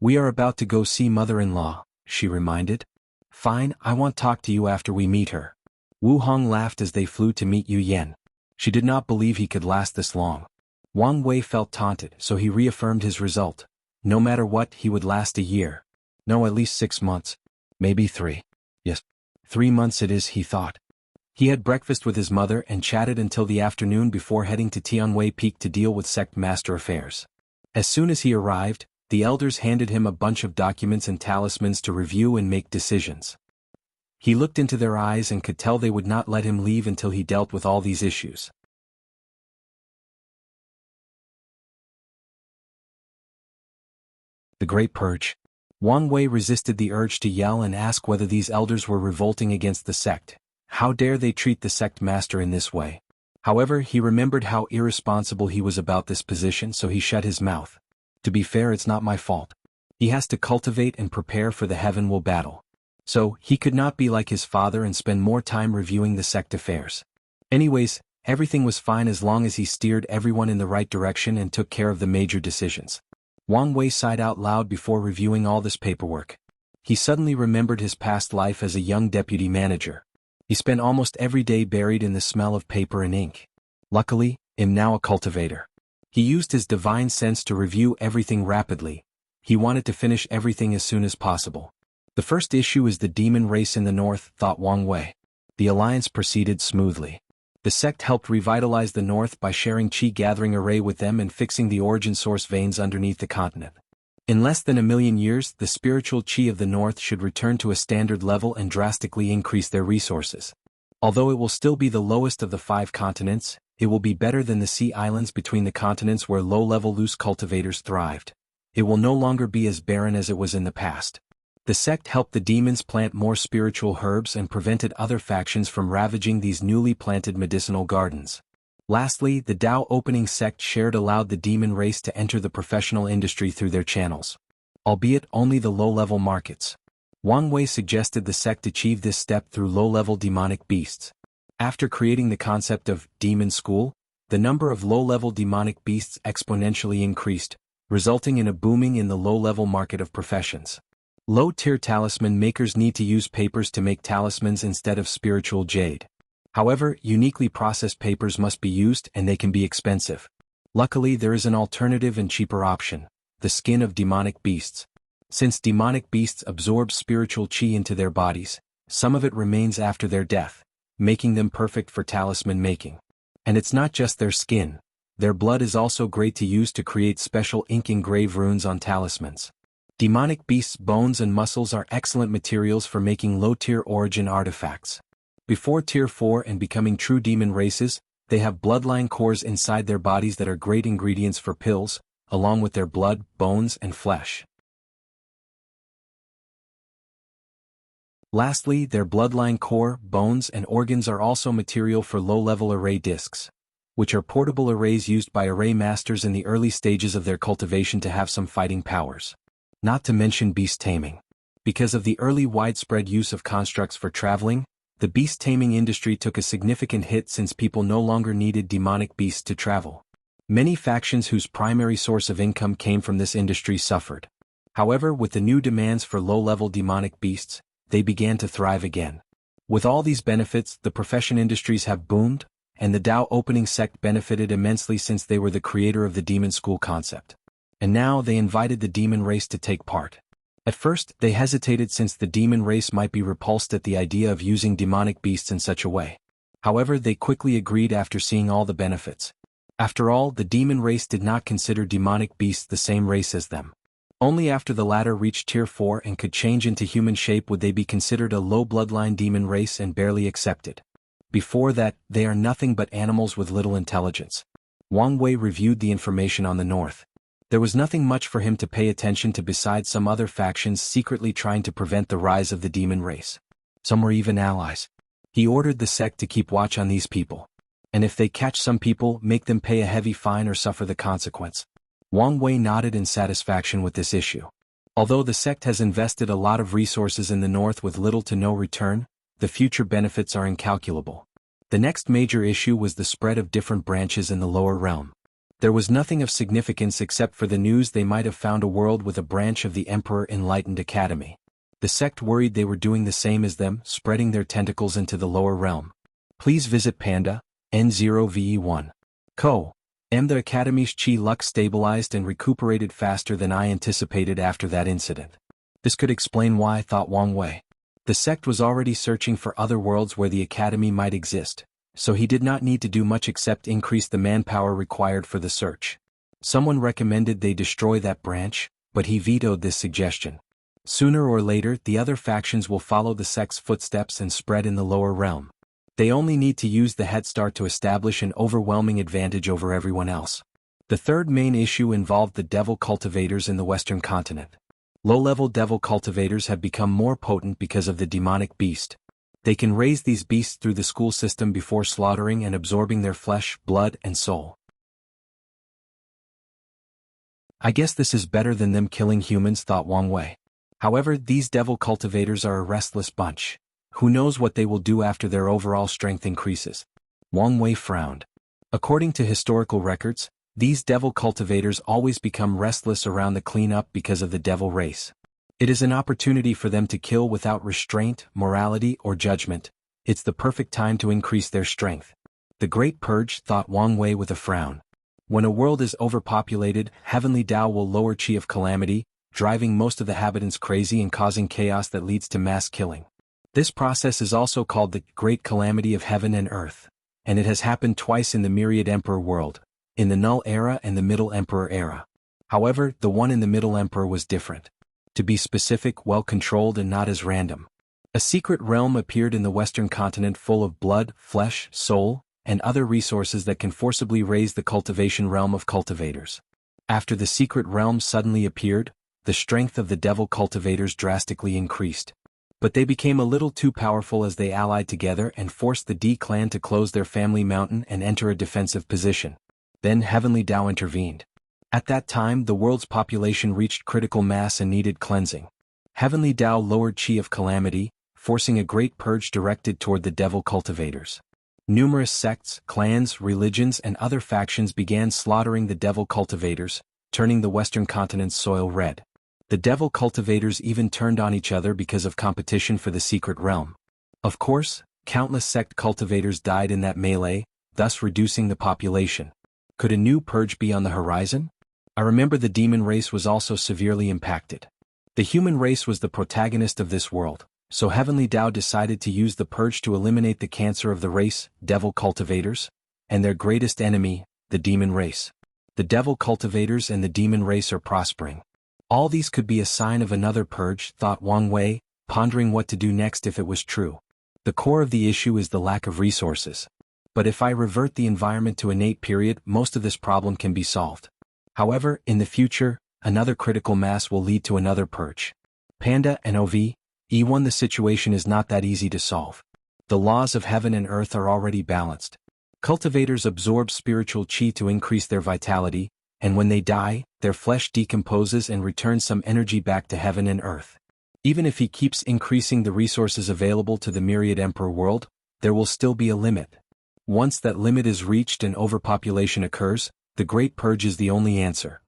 We are about to go see mother-in-law, she reminded. Fine, I won't talk to you after we meet her. Wu Hong laughed as they flew to meet Yu Yan. She did not believe he could last this long. Wang Wei felt taunted, so he reaffirmed his result. No matter what, he would last a year. No, at least 6 months. Maybe 3. Yes, 3 months it is, he thought. He had breakfast with his mother and chatted until the afternoon before heading to Tianwei Peak to deal with sect master affairs. As soon as he arrived, the elders handed him a bunch of documents and talismans to review and make decisions. He looked into their eyes and could tell they would not let him leave until he dealt with all these issues. The Great Purge. Wang Wei resisted the urge to yell and ask whether these elders were revolting against the sect. How dare they treat the sect master in this way? However, he remembered how irresponsible he was about this position, so he shut his mouth. To be fair, it's not my fault. He has to cultivate and prepare for the heavenward battle. So, he could not be like his father and spend more time reviewing the sect affairs. Anyways, everything was fine as long as he steered everyone in the right direction and took care of the major decisions. Wang Wei sighed out loud before reviewing all this paperwork. He suddenly remembered his past life as a young deputy manager. He spent almost every day buried in the smell of paper and ink. Luckily, I'm now a cultivator. He used his divine sense to review everything rapidly. He wanted to finish everything as soon as possible. The first issue is the demon race in the north, thought Wang Wei. The alliance proceeded smoothly. The sect helped revitalize the North by sharing Qi gathering array with them and fixing the origin source veins underneath the continent. In less than 1,000,000 years, the spiritual Qi of the North should return to a standard level and drastically increase their resources. Although it will still be the lowest of the 5 continents, it will be better than the sea islands between the continents where low-level loose cultivators thrived. It will no longer be as barren as it was in the past. The sect helped the demons plant more spiritual herbs and prevented other factions from ravaging these newly planted medicinal gardens. Lastly, the Dao opening sect shared allowed the demon race to enter the professional industry through their channels, albeit only the low-level markets. Wang Wei suggested the sect achieve this step through low-level demonic beasts. After creating the concept of demon school, the number of low-level demonic beasts exponentially increased, resulting in a booming in the low-level market of professions. Low-tier talisman makers need to use papers to make talismans instead of spiritual jade. However, uniquely processed papers must be used and they can be expensive. Luckily, there is an alternative and cheaper option: the skin of demonic beasts. Since demonic beasts absorb spiritual qi into their bodies, some of it remains after their death, making them perfect for talisman making. And it's not just their skin. Their blood is also great to use to create special ink engraved runes on talismans. Demonic beasts' bones and muscles are excellent materials for making low-tier origin artifacts. Before Tier 4 and becoming true demon races, they have bloodline cores inside their bodies that are great ingredients for pills, along with their blood, bones, and flesh. Lastly, their bloodline core, bones, and organs are also material for low-level array discs, which are portable arrays used by array masters in the early stages of their cultivation to have some fighting powers. Not to mention beast taming. Because of the early widespread use of constructs for traveling, the beast taming industry took a significant hit since people no longer needed demonic beasts to travel. Many factions whose primary source of income came from this industry suffered. However, with the new demands for low-level demonic beasts, they began to thrive again. With all these benefits, the profession industries have boomed, and the Dao opening sect benefited immensely since they were the creator of the demon school concept. And now they invited the demon race to take part. At first, they hesitated since the demon race might be repulsed at the idea of using demonic beasts in such a way. However, they quickly agreed after seeing all the benefits. After all, the demon race did not consider demonic beasts the same race as them. Only after the latter reached Tier 4 and could change into human shape would they be considered a low bloodline demon race and barely accepted. Before that, they are nothing but animals with little intelligence. Wang Wei reviewed the information on the north. There was nothing much for him to pay attention to besides some other factions secretly trying to prevent the rise of the demon race. Some were even allies. He ordered the sect to keep watch on these people. And if they catch some people, make them pay a heavy fine or suffer the consequence. Wang Wei nodded in satisfaction with this issue. Although the sect has invested a lot of resources in the north with little to no return, the future benefits are incalculable. The next major issue was the spread of different branches in the lower realm. There was nothing of significance except for the news they might have found a world with a branch of the Emperor Enlightened Academy. The sect worried they were doing the same as them, spreading their tentacles into the lower realm. Please visit Panda, N0VE1. Co. The Academy's Qi luck stabilized and recuperated faster than I anticipated after that incident. This could explain why, thought Wang Wei. The sect was already searching for other worlds where the Academy might exist, so he did not need to do much except increase the manpower required for the search. Someone recommended they destroy that branch, but he vetoed this suggestion. Sooner or later, the other factions will follow the sect's footsteps and spread in the lower realm. They only need to use the head start to establish an overwhelming advantage over everyone else. The third main issue involved the devil cultivators in the western continent. Low-level devil cultivators have become more potent because of the demonic beast. They can raise these beasts through the school system before slaughtering and absorbing their flesh, blood, and soul. I guess this is better than them killing humans, thought Wang Wei. However, these devil cultivators are a restless bunch. Who knows what they will do after their overall strength increases? Wang Wei frowned. According to historical records, these devil cultivators always become restless around the cleanup because of the devil race. It is an opportunity for them to kill without restraint, morality, or judgment. It's the perfect time to increase their strength. The Great Purge, thought Wang Wei with a frown. When a world is overpopulated, heavenly Tao will lower Qi of calamity, driving most of the inhabitants crazy and causing chaos that leads to mass killing. This process is also called the Great Calamity of Heaven and Earth, and it has happened twice in the Myriad Emperor world, in the Null Era and the Middle Emperor Era. However, the one in the Middle Emperor was different. To be specific, well-controlled and not as random. A secret realm appeared in the Western continent full of blood, flesh, soul, and other resources that can forcibly raise the cultivation realm of cultivators. After the secret realm suddenly appeared, the strength of the devil cultivators drastically increased. But they became a little too powerful as they allied together and forced the D clan to close their family mountain and enter a defensive position. Then Heavenly Tao intervened. At that time the world's population reached critical mass and needed cleansing. Heavenly Tao lowered Qi of Calamity, forcing a great purge directed toward the devil cultivators. Numerous sects, clans, religions and other factions began slaughtering the devil cultivators, turning the Western continent's soil red. The devil cultivators even turned on each other because of competition for the secret realm. Of course, countless sect cultivators died in that melee, thus reducing the population. Could a new purge be on the horizon? I remember the demon race was also severely impacted. The human race was the protagonist of this world, so Heavenly Tao decided to use the purge to eliminate the cancer of the race, devil cultivators, and their greatest enemy, the demon race. The devil cultivators and the demon race are prospering. All these could be a sign of another purge, thought Wang Wei, pondering what to do next if it was true. The core of the issue is the lack of resources. But if I revert the environment to innate period, most of this problem can be solved. However, in the future, another critical mass will lead to another purge. Panda and E1 The situation is not that easy to solve. The laws of heaven and earth are already balanced. Cultivators absorb spiritual qi to increase their vitality, and when they die, their flesh decomposes and returns some energy back to heaven and earth. Even if he keeps increasing the resources available to the Myriad Emperor world, there will still be a limit. Once that limit is reached and overpopulation occurs, the Great Purge is the only answer.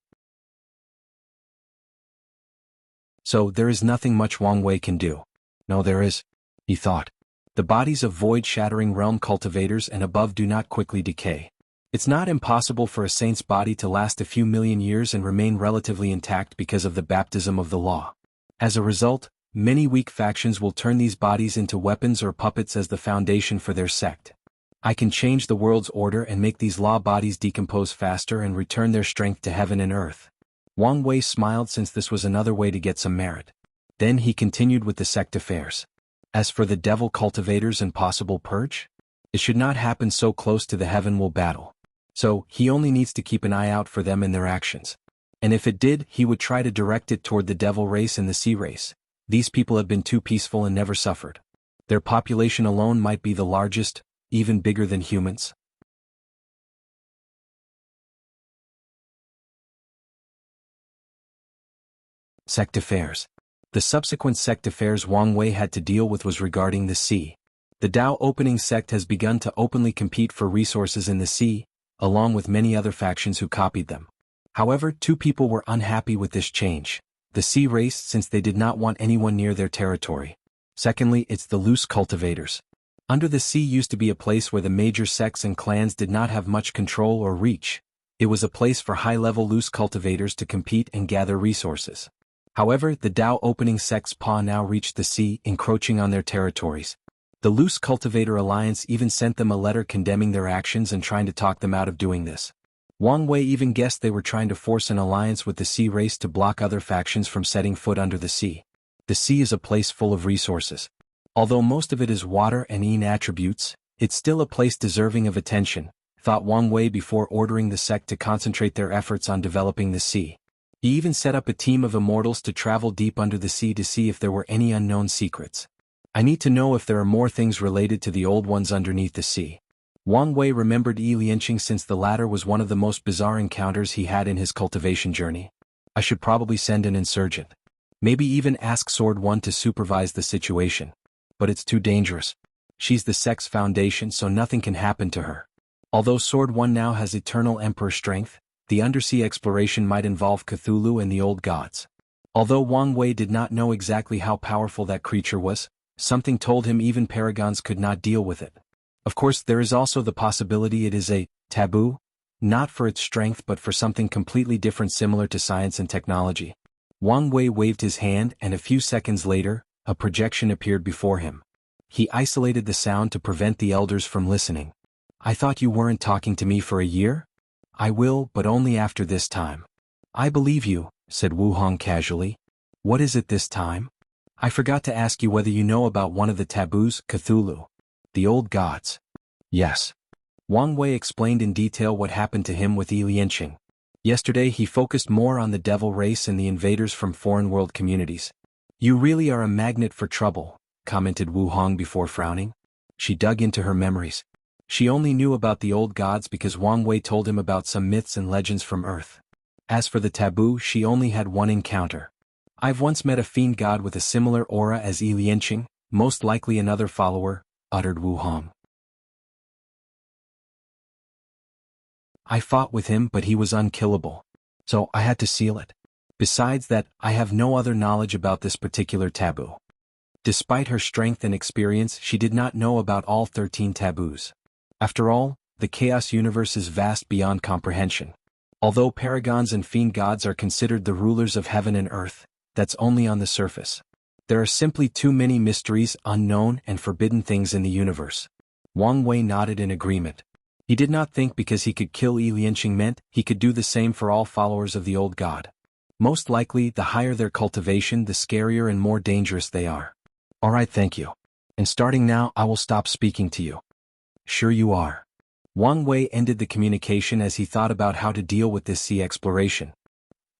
So there is nothing much Wang Wei can do. No, there is, he thought. The bodies of void-shattering realm cultivators and above do not quickly decay. It's not impossible for a saint's body to last a few million years and remain relatively intact because of the baptism of the law. As a result, many weak factions will turn these bodies into weapons or puppets as the foundation for their sect. I can change the world's order and make these law bodies decompose faster and return their strength to heaven and earth. Wang Wei smiled since this was another way to get some merit. Then he continued with the sect affairs. As for the devil cultivators and possible purge, it should not happen so close to the heavenward battle. So, he only needs to keep an eye out for them and their actions. And if it did, he would try to direct it toward the devil race and the sea race. These people have been too peaceful and never suffered. Their population alone might be the largest, even bigger than humans. Sect affairs. The subsequent sect affairs Wang Wei had to deal with was regarding the sea. The Tao Opening sect has begun to openly compete for resources in the sea, along with many other factions who copied them. However, two people were unhappy with this change. The sea race, since they did not want anyone near their territory. Secondly, it's the loose cultivators. Under the sea used to be a place where the major sects and clans did not have much control or reach. It was a place for high-level loose cultivators to compete and gather resources. However, the Tao Opening sect's paw now reached the sea, encroaching on their territories. The Loose Cultivator Alliance even sent them a letter condemning their actions and trying to talk them out of doing this. Wang Wei even guessed they were trying to force an alliance with the sea race to block other factions from setting foot under the sea. The sea is a place full of resources. Although most of it is water and yin attributes, it's still a place deserving of attention, thought Wang Wei before ordering the sect to concentrate their efforts on developing the sea. He even set up a team of immortals to travel deep under the sea to see if there were any unknown secrets. I need to know if there are more things related to the old ones underneath the sea. Wang Wei remembered Yi Lianqing since the latter was one of the most bizarre encounters he had in his cultivation journey. I should probably send an insurgent. Maybe even ask Sword One to supervise the situation. But it's too dangerous. She's the sect's foundation, so nothing can happen to her. Although Sword One now has eternal emperor strength, the undersea exploration might involve Cthulhu and the old gods. Although Wang Wei did not know exactly how powerful that creature was, something told him even paragons could not deal with it. Of course, there is also the possibility it is a taboo, not for its strength but for something completely different similar to science and technology. Wang Wei waved his hand and a few seconds later, a projection appeared before him. He isolated the sound to prevent the elders from listening. I thought you weren't talking to me for a year? I will, but only after this time. I believe you, said Wu Hong casually. What is it this time? I forgot to ask you whether you know about one of the taboos, Cthulhu. The old gods. Yes. Wang Wei explained in detail what happened to him with Yi Lianqing. Yesterday he focused more on the devil race and the invaders from foreign world communities. You really are a magnet for trouble, commented Wu Hong before frowning. She dug into her memories. She only knew about the old gods because Wang Wei told him about some myths and legends from Earth. As for the taboo, she only had one encounter. I've once met a fiend god with a similar aura as Yi Lianqing, most likely another follower, uttered Wu Hong. I fought with him but he was unkillable. So I had to seal it. Besides that, I have no other knowledge about this particular taboo. Despite her strength and experience, she did not know about all 13 taboos. After all, the chaos universe is vast beyond comprehension. Although paragons and fiend gods are considered the rulers of heaven and earth, that's only on the surface. There are simply too many mysteries, unknown and forbidden things in the universe. Wang Wei nodded in agreement. He did not think because he could kill Yi Lianqing meant he could do the same for all followers of the old god. Most likely, the higher their cultivation, the scarier and more dangerous they are. Alright, thank you. And starting now, I will stop speaking to you. Sure you are. Wang Wei ended the communication as he thought about how to deal with this sea exploration.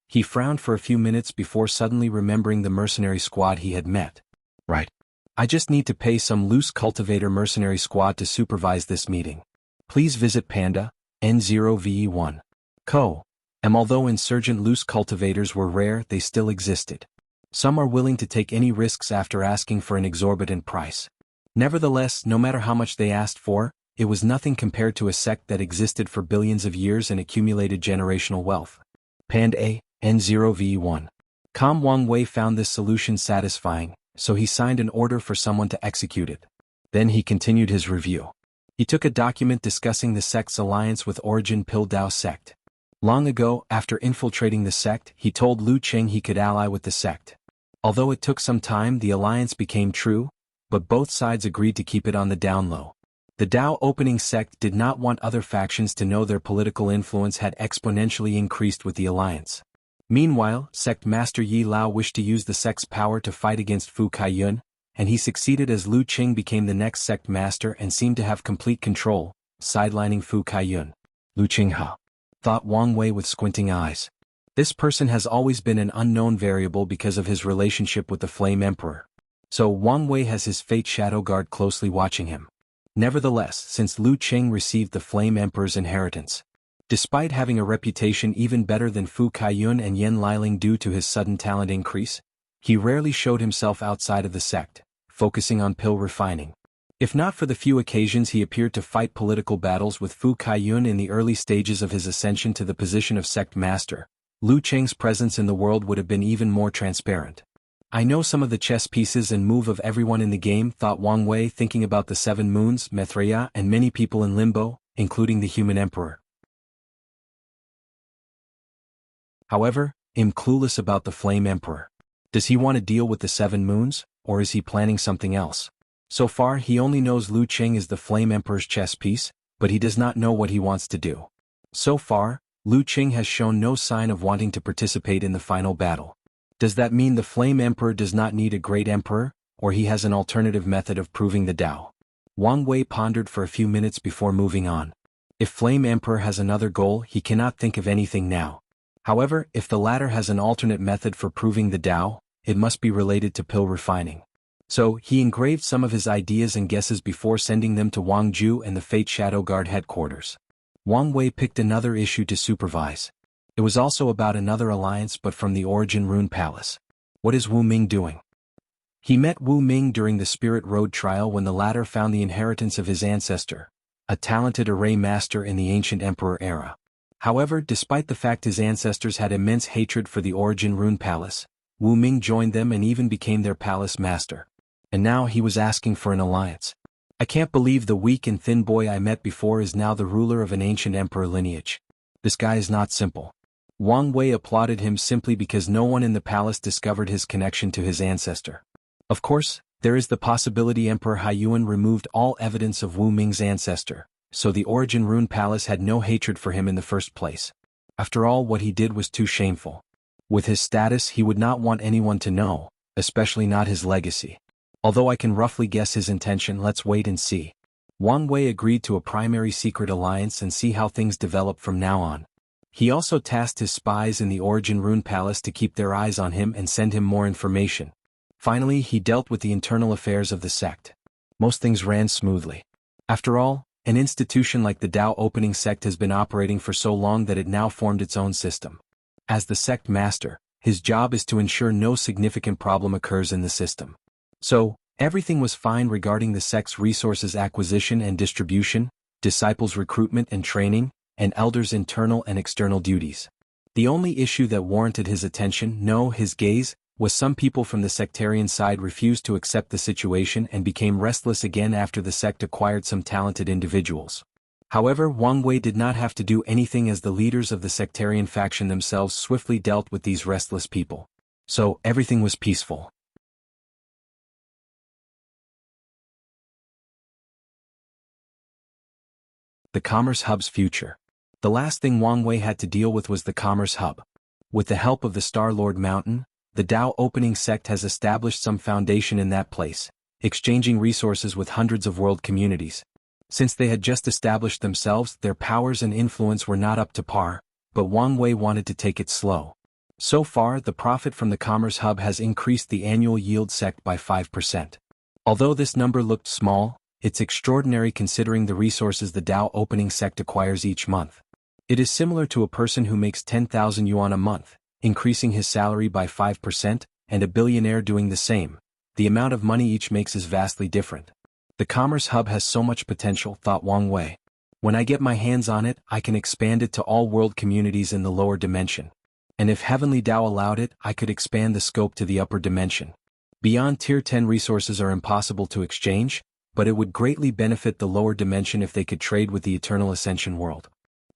He frowned for a few minutes before suddenly remembering the mercenary squad he had met. Right. I just need to pay some loose cultivator mercenary squad to supervise this meeting. Please visit Panda, N0VE1. Co. Although insurgent loose cultivators were rare, they still existed. Some are willing to take any risks after asking for an exorbitant price. Nevertheless, no matter how much they asked for, it was nothing compared to a sect that existed for billions of years and accumulated generational wealth. Pand A, N0V1. Wang Wei found this solution satisfying, so he signed an order for someone to execute it. Then he continued his review. He took a document discussing the sect's alliance with Origin Pil Dao sect. Long ago, after infiltrating the sect, he told Lu Qing he could ally with the sect. Although it took some time, the alliance became true, but both sides agreed to keep it on the down low. The Dao opening sect did not want other factions to know their political influence had exponentially increased with the alliance. Meanwhile, sect master Yi Lao wished to use the sect's power to fight against Fu Kaiyun, and he succeeded as Lu Qing became the next sect master and seemed to have complete control, sidelining Fu Kaiyun. Lu Qing ha, thought Wang Wei with squinting eyes. This person has always been an unknown variable because of his relationship with the Flame Emperor. So Wang Wei has his Fate Shadow Guard closely watching him. Nevertheless, since Lu Qing received the Flame Emperor's inheritance, despite having a reputation even better than Fu Kaiyun and Yan Liling due to his sudden talent increase, he rarely showed himself outside of the sect, focusing on pill refining. If not for the few occasions he appeared to fight political battles with Fu Kaiyun in the early stages of his ascension to the position of sect master, Lu Qing's presence in the world would have been even more transparent. I know some of the chess pieces and move of everyone in the game, thought Wang Wei, thinking about the Seven Moons, Mithraea, and many people in Limbo, including the human emperor. However, I'm clueless about the Flame Emperor. Does he want to deal with the Seven Moons, or is he planning something else? So far, he only knows Lu Qing is the Flame Emperor's chess piece, but he does not know what he wants to do. So far, Lu Qing has shown no sign of wanting to participate in the final battle. Does that mean the Flame Emperor does not need a great emperor, or he has an alternative method of proving the Dao? Wang Wei pondered for a few minutes before moving on. If Flame Emperor has another goal, he cannot think of anything now. However, if the latter has an alternate method for proving the Dao, it must be related to pill refining. So, he engraved some of his ideas and guesses before sending them to Wang Ju and the Fate Shadow Guard headquarters. Wang Wei picked another issue to supervise. It was also about another alliance but from the Origin Rune Palace. What is Wu Ming doing? He met Wu Ming during the Spirit Road trial when the latter found the inheritance of his ancestor, a talented array master in the ancient emperor era. However, despite the fact his ancestors had immense hatred for the Origin Rune Palace, Wu Ming joined them and even became their palace master. And now he was asking for an alliance. I can't believe the weak and thin boy I met before is now the ruler of an ancient emperor lineage. This guy is not simple. Wang Wei applauded him simply because no one in the palace discovered his connection to his ancestor. Of course, there is the possibility Emperor Haiyuan removed all evidence of Wu Ming's ancestor, so the Origin Rune Palace had no hatred for him in the first place. After all, what he did was too shameful. With his status, he would not want anyone to know, especially not his legacy. Although I can roughly guess his intention, let's wait and see. Wang Wei agreed to a primary secret alliance and see how things develop from now on. He also tasked his spies in the Origin Rune Palace to keep their eyes on him and send him more information. Finally, he dealt with the internal affairs of the sect. Most things ran smoothly. After all, an institution like the Dao Opening Sect has been operating for so long that it now formed its own system. As the sect master, his job is to ensure no significant problem occurs in the system. So, everything was fine regarding the sect's resources acquisition and distribution, disciples' recruitment and training, and elders' internal and external duties. The only issue that warranted his attention, no, his gaze, was some people from the sectarian side refused to accept the situation and became restless again after the sect acquired some talented individuals. However, Wang Wei did not have to do anything as the leaders of the sectarian faction themselves swiftly dealt with these restless people. So, everything was peaceful. The Commerce Hub's future. The last thing Wang Wei had to deal with was the Commerce Hub. With the help of the Star-Lord Mountain, the Dao Opening Sect has established some foundation in that place, exchanging resources with hundreds of world communities. Since they had just established themselves, their powers and influence were not up to par, but Wang Wei wanted to take it slow. So far, the profit from the Commerce Hub has increased the annual yield sect by 5%. Although this number looked small, it's extraordinary considering the resources the Dao Opening Sect acquires each month. It is similar to a person who makes 10,000 yuan a month, increasing his salary by 5%, and a billionaire doing the same. The amount of money each makes is vastly different. The Commerce Hub has so much potential, thought Wang Wei. When I get my hands on it, I can expand it to all world communities in the lower dimension. And if Heavenly Dao allowed it, I could expand the scope to the upper dimension. Beyond Tier 10 resources are impossible to exchange, but it would greatly benefit the lower dimension if they could trade with the Eternal Ascension world.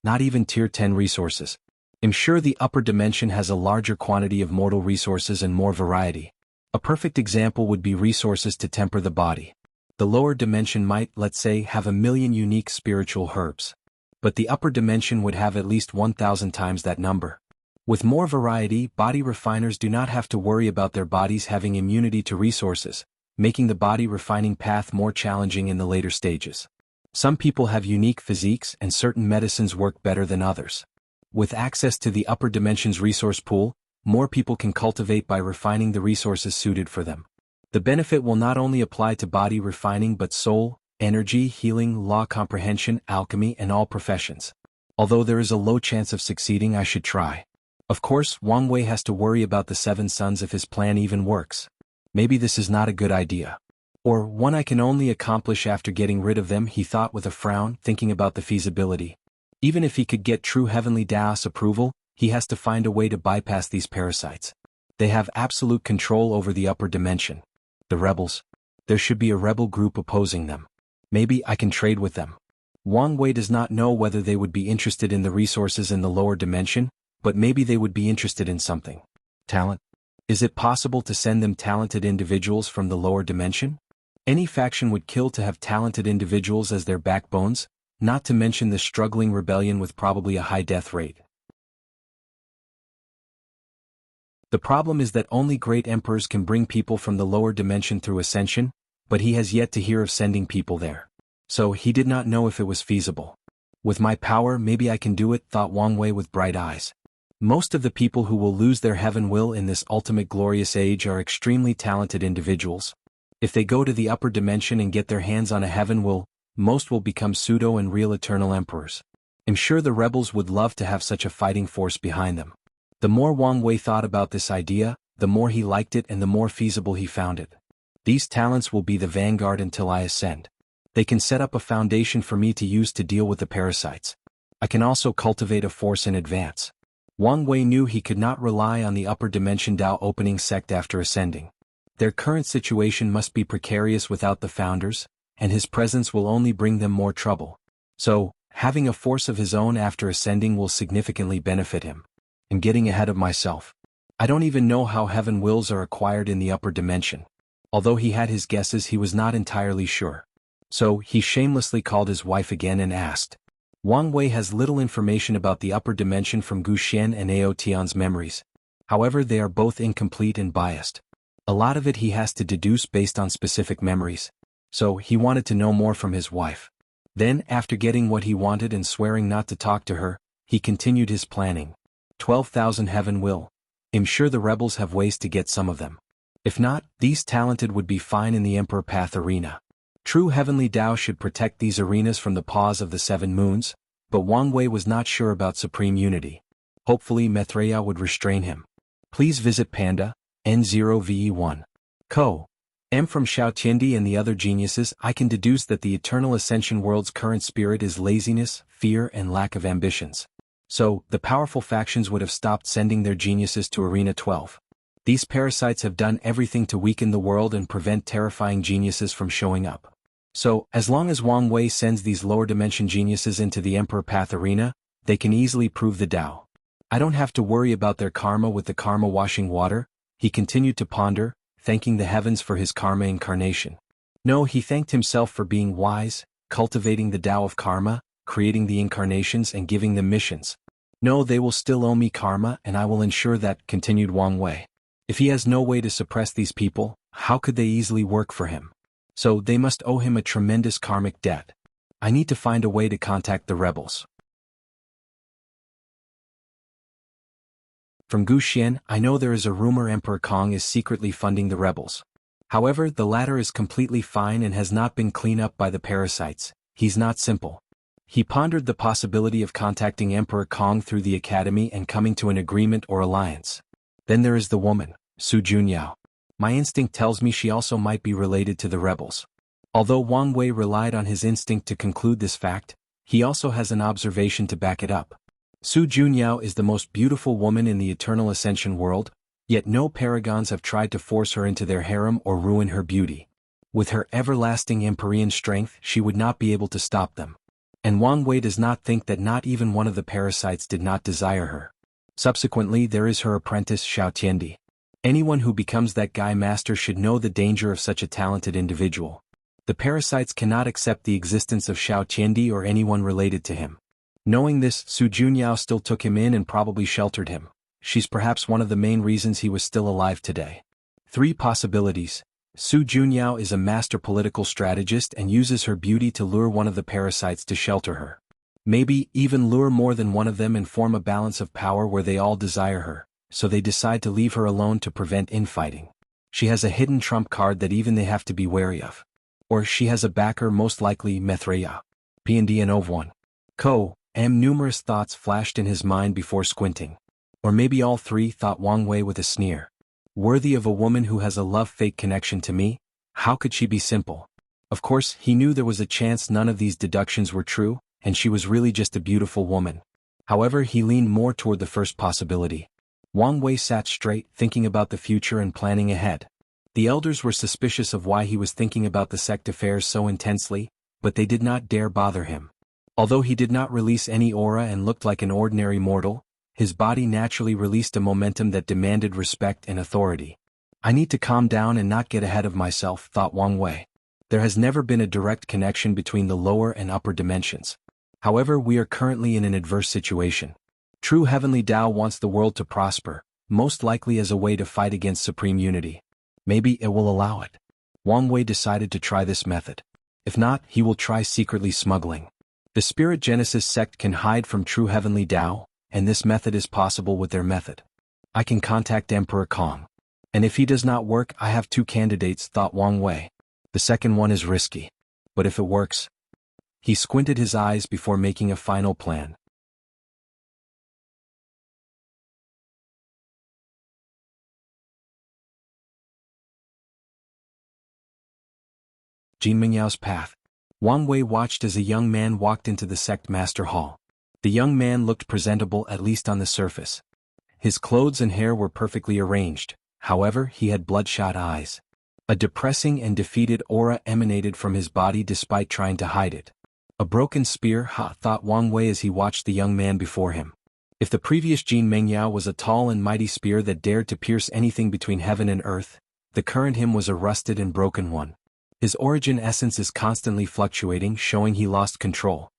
Not even Tier 10 resources. I'm sure the upper dimension has a larger quantity of mortal resources and more variety. A perfect example would be resources to temper the body. The lower dimension might, let's say, have 1,000,000 unique spiritual herbs. But the upper dimension would have at least 1,000 times that number. With more variety, body refiners do not have to worry about their bodies having immunity to resources, making the body refining path more challenging in the later stages. Some people have unique physiques and certain medicines work better than others. With access to the upper dimension's resource pool, more people can cultivate by refining the resources suited for them. The benefit will not only apply to body refining but soul, energy, healing, law comprehension, alchemy, and all professions. Although there is a low chance of succeeding, I should try. Of course, Wang Wei has to worry about the 7 sons if his plan even works. Maybe this is not a good idea. Or one I can only accomplish after getting rid of them, he thought with a frown, thinking about the feasibility. Even if he could get true Heavenly Dao's approval, he has to find a way to bypass these parasites. They have absolute control over the upper dimension. The rebels. There should be a rebel group opposing them. Maybe I can trade with them. Wang Wei does not know whether they would be interested in the resources in the lower dimension, but maybe they would be interested in something. Talent. Is it possible to send them talented individuals from the lower dimension? Any faction would kill to have talented individuals as their backbones, not to mention the struggling rebellion with probably a high death rate. The problem is that only great emperors can bring people from the lower dimension through ascension, but he has yet to hear of sending people there. So he did not know if it was feasible. With my power, maybe I can do it, thought Wang Wei with bright eyes. Most of the people who will lose their heaven will in this ultimate glorious age are extremely talented individuals. If they go to the upper dimension and get their hands on a heaven will, most will become pseudo and real eternal emperors. I'm sure the rebels would love to have such a fighting force behind them. The more Wang Wei thought about this idea, the more he liked it and the more feasible he found it. These talents will be the vanguard until I ascend. They can set up a foundation for me to use to deal with the parasites. I can also cultivate a force in advance. Wang Wei knew he could not rely on the upper dimension Dao Opening Sect after ascending. Their current situation must be precarious without the founders, and his presence will only bring them more trouble. So, having a force of his own after ascending will significantly benefit him. I'm getting ahead of myself. I don't even know how heaven wills are acquired in the upper dimension. Although he had his guesses, he was not entirely sure. So he shamelessly called his wife again and asked. Wang Wei has little information about the upper dimension from Gu Xian and Ao Tian's memories. However, they are both incomplete and biased. A lot of it he has to deduce based on specific memories. So he wanted to know more from his wife. Then, after getting what he wanted and swearing not to talk to her, he continued his planning. 12,000 heaven will. I'm sure the rebels have ways to get some of them. If not, these talented would be fine in the Emperor Path arena. True heavenly Tao should protect these arenas from the paws of the seven moons, but Wang Wei was not sure about supreme unity. Hopefully Maitreya would restrain him. Please visit Panda, N0VE1. Co. M from Xiaotiandi and the other geniuses. I can deduce that the Eternal Ascension world's current spirit is laziness, fear and lack of ambitions. So, the powerful factions would have stopped sending their geniuses to Arena 12. These parasites have done everything to weaken the world and prevent terrifying geniuses from showing up. So, as long as Wang Wei sends these lower dimension geniuses into the Emperor Path arena, they can easily prove the Tao. I don't have to worry about their karma with the karma washing water. He continued to ponder, thanking the heavens for his karma incarnation. No, he thanked himself for being wise, cultivating the Tao of karma, creating the incarnations and giving them missions. No, they will still owe me karma and I will ensure that, continued Wang Wei. If he has no way to suppress these people, how could they easily work for him? So they must owe him a tremendous karmic debt. I need to find a way to contact the rebels. From Gu Xian, I know there is a rumor Emperor Kong is secretly funding the rebels. However, the latter is completely fine and has not been cleaned up by the parasites. He's not simple. He pondered the possibility of contacting Emperor Kong through the academy and coming to an agreement or alliance. Then there is the woman, Su Junyao. My instinct tells me she also might be related to the rebels. Although Wang Wei relied on his instinct to conclude this fact, he also has an observation to back it up. Su Junyao is the most beautiful woman in the Eternal Ascension world, yet no paragons have tried to force her into their harem or ruin her beauty. With her everlasting Empyrean strength, she would not be able to stop them. And Wang Wei does not think that not even one of the parasites did not desire her. Subsequently, there is her apprentice Xiaotiandi. Anyone who becomes that Guy Master should know the danger of such a talented individual. The parasites cannot accept the existence of Xiaotiandi or anyone related to him. Knowing this, Su Junyao still took him in and probably sheltered him. She's perhaps one of the main reasons he was still alive today. 3 possibilities. Su Junyao is a master political strategist and uses her beauty to lure one of the parasites to shelter her. Maybe even lure more than one of them and form a balance of power where they all desire her, so they decide to leave her alone to prevent infighting. She has a hidden trump card that even they have to be wary of. Or she has a backer, most likely Maitreya. P&D and Ov1. Numerous thoughts flashed in his mind before squinting. Or maybe all 3, thought Wang Wei with a sneer. Worthy of a woman who has a love-fake connection to me? How could she be simple? Of course, he knew there was a chance none of these deductions were true, and she was really just a beautiful woman. However, he leaned more toward the first possibility. Wang Wei sat straight, thinking about the future and planning ahead. The elders were suspicious of why he was thinking about the sect affairs so intensely, but they did not dare bother him. Although he did not release any aura and looked like an ordinary mortal, his body naturally released a momentum that demanded respect and authority. I need to calm down and not get ahead of myself, thought Wang Wei. There has never been a direct connection between the lower and upper dimensions. However, we are currently in an adverse situation. True heavenly Tao wants the world to prosper, most likely as a way to fight against supreme unity. Maybe it will allow it. Wang Wei decided to try this method. If not, he will try secretly smuggling. The Spirit Genesis sect can hide from true heavenly Tao, and this method is possible with their method. I can contact Emperor Kong. And if he does not work, I have 2 candidates, thought Wang Wei. The second one is risky. But if it works... He squinted his eyes before making a final plan. Jin Mingyao's path. Wang Wei watched as a young man walked into the sect master hall. The young man looked presentable, at least on the surface. His clothes and hair were perfectly arranged, however, he had bloodshot eyes. A depressing and defeated aura emanated from his body despite trying to hide it. A broken spear, thought Wang Wei as he watched the young man before him. If the previous Jin Mengyao was a tall and mighty spear that dared to pierce anything between heaven and earth, the current him was a rusted and broken one. His origin essence is constantly fluctuating, showing he lost control.